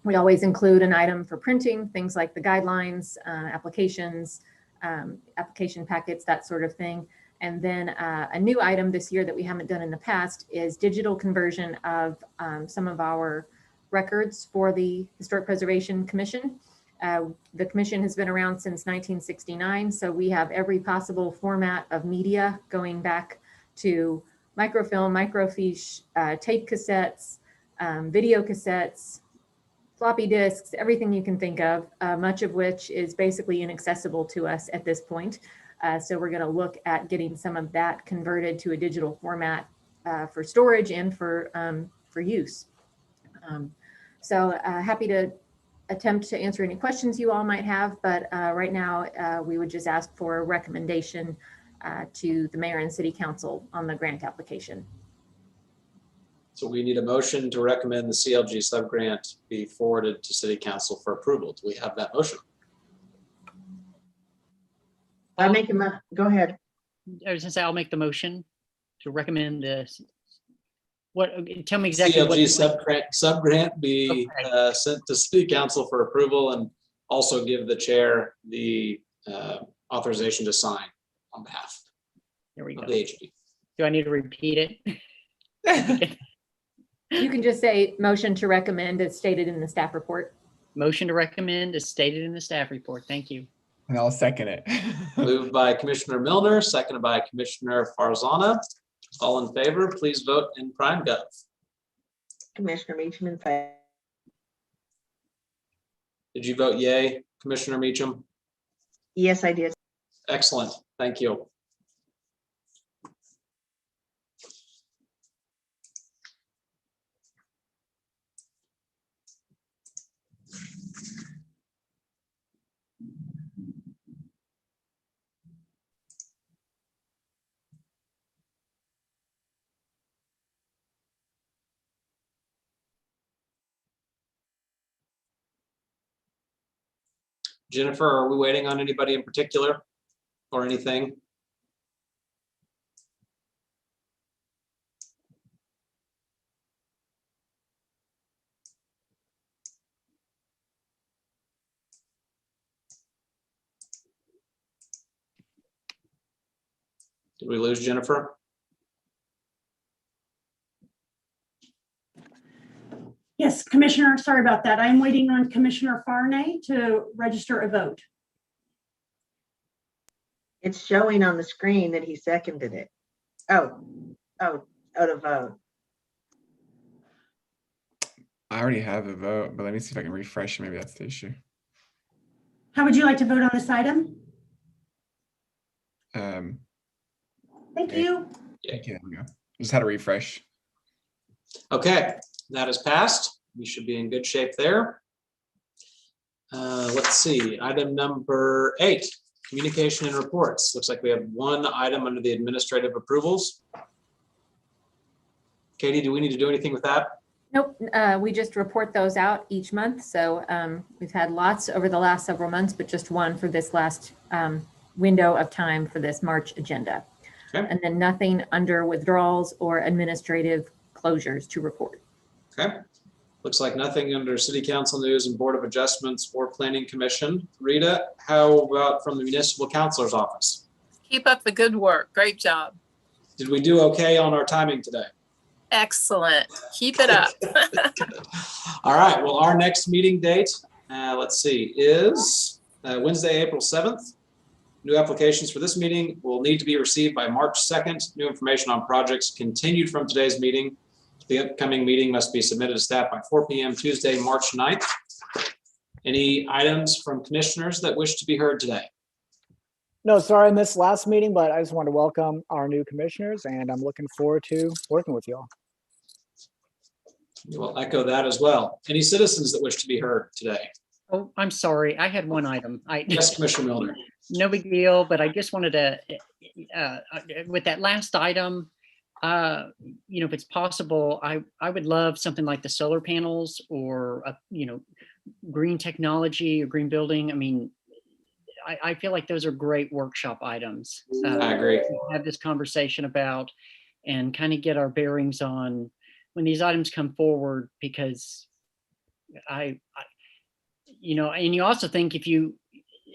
We always include an item for printing, things like the guidelines, applications, application packets, that sort of thing. And then a new item this year that we haven't done in the past is digital conversion of some of our records for the Historic Preservation Commission. The commission has been around since 1969, so we have every possible format of media going back to microfilm, microfiche, tape cassettes, video cassettes, floppy disks, everything you can think of, much of which is basically inaccessible to us at this point. So we're going to look at getting some of that converted to a digital format for storage and for use. Happy to attempt to answer any questions you all might have, but right now we would just ask for a recommendation to the mayor and city council on the grant application. So we need a motion to recommend the CLG subgrant be forwarded to city council for approval. Do we have that motion? I make a go ahead. I was gonna say, I'll make the motion to recommend this. What, tell me exactly CLG subgrant be sent to city council for approval, and also give the chair the authorization to sign on behalf of the HB. Do I need to repeat it? You can just say motion to recommend as stated in the staff report. Motion to recommend as stated in the staff report. Thank you. And I'll second it. Moved by Commissioner Milner, seconded by Commissioner Farzana. All in favor, please vote in PrimeGov. Commissioner Meacham in favor. Did you vote yay, Commissioner Meacham? Yes, I did. Excellent, thank you. Jennifer, are we waiting on anybody in particular or anything? Did we lose Jennifer? Yes, Commissioner, sorry about that. I'm waiting on Commissioner Farnay to register a vote. It's showing on the screen that he seconded it. Oh, to vote. I already have a vote, but let me see if I can refresh. Maybe that's the issue. How would you like to vote on this item? Thank you. Thank you. There we go. Just had to refresh. Okay, that is passed. We should be in good shape there. Let's see, item number 8, communication and reports. Looks like we have one item under the administrative approvals. Katie, do we need to do anything with that? Nope, we just report those out each month. So we've had lots over the last several months, but just one for this last window of time for this March agenda. Okay. And then nothing under withdrawals or administrative closures to report. Okay. Looks like nothing under City Council news and Board of Adjustments or Planning Commission. Rita, how about from the Municipal Counselor's Office? Keep up the good work. Great job. Did we do okay on our timing today? Excellent. Keep it up. All right. Well, our next meeting date, let's see, is Wednesday, April 7th. New applications for this meeting will need to be received by March 2nd. New information on projects continued from today's meeting. The upcoming meeting must be submitted to staff by 4 p.m. Tuesday, March 9th. Any items from commissioners that wish to be heard today? No, sorry I missed last meeting, but I just want to welcome our new commissioners, and I'm looking forward to working with you all. We'll echo that as well. Any citizens that wish to be heard today? Oh, I'm sorry. I had one item. Yes, Commissioner Milner. No big deal, but I just wanted to, with that last item, if it's possible, I would love something like the solar panels or, green technology or green building. I mean, I feel like those are great workshop items. I agree. Have this conversation about and kind of get our bearings on when these items come forward, because and you also think if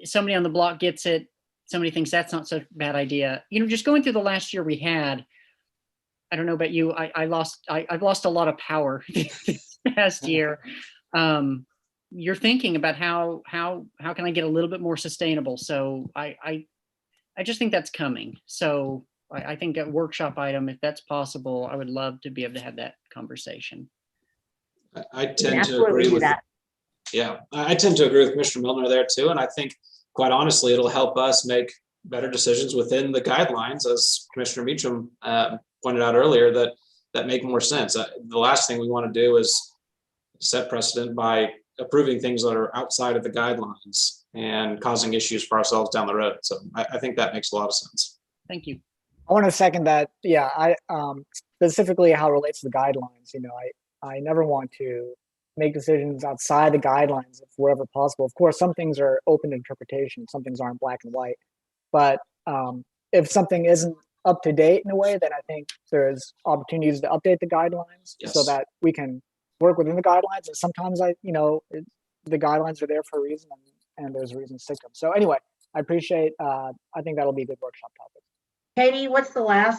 somebody on the block gets it, somebody thinks that's not such a bad idea. Just going through the last year we had, I don't know about you, I've lost a lot of power this past year. You're thinking about how can I get a little bit more sustainable? So I just think that's coming. So I think a workshop item, if that's possible, I would love to be able to have that conversation. I tend to agree with that. Yeah, I tend to agree with Commissioner Milner there too. And I think, quite honestly, it'll help us make better decisions within the guidelines, as Commissioner Meacham pointed out earlier, that make more sense. The last thing we want to do is set precedent by approving things that are outside of the guidelines and causing issues for ourselves down the road. So I think that makes a lot of sense. Thank you. I want to second that. Yeah, I specifically how it relates to the guidelines. I never want to make decisions outside the guidelines if wherever possible. Of course, some things are open to interpretation. Some things aren't black and white. But if something isn't up to date in a way, then I think there's opportunities to update the guidelines so that we can work within the guidelines. And sometimes the guidelines are there for a reason, and there's a reason to stick to them. So anyway, I appreciate. I think that'll be a good workshop topic. Katie, what's the last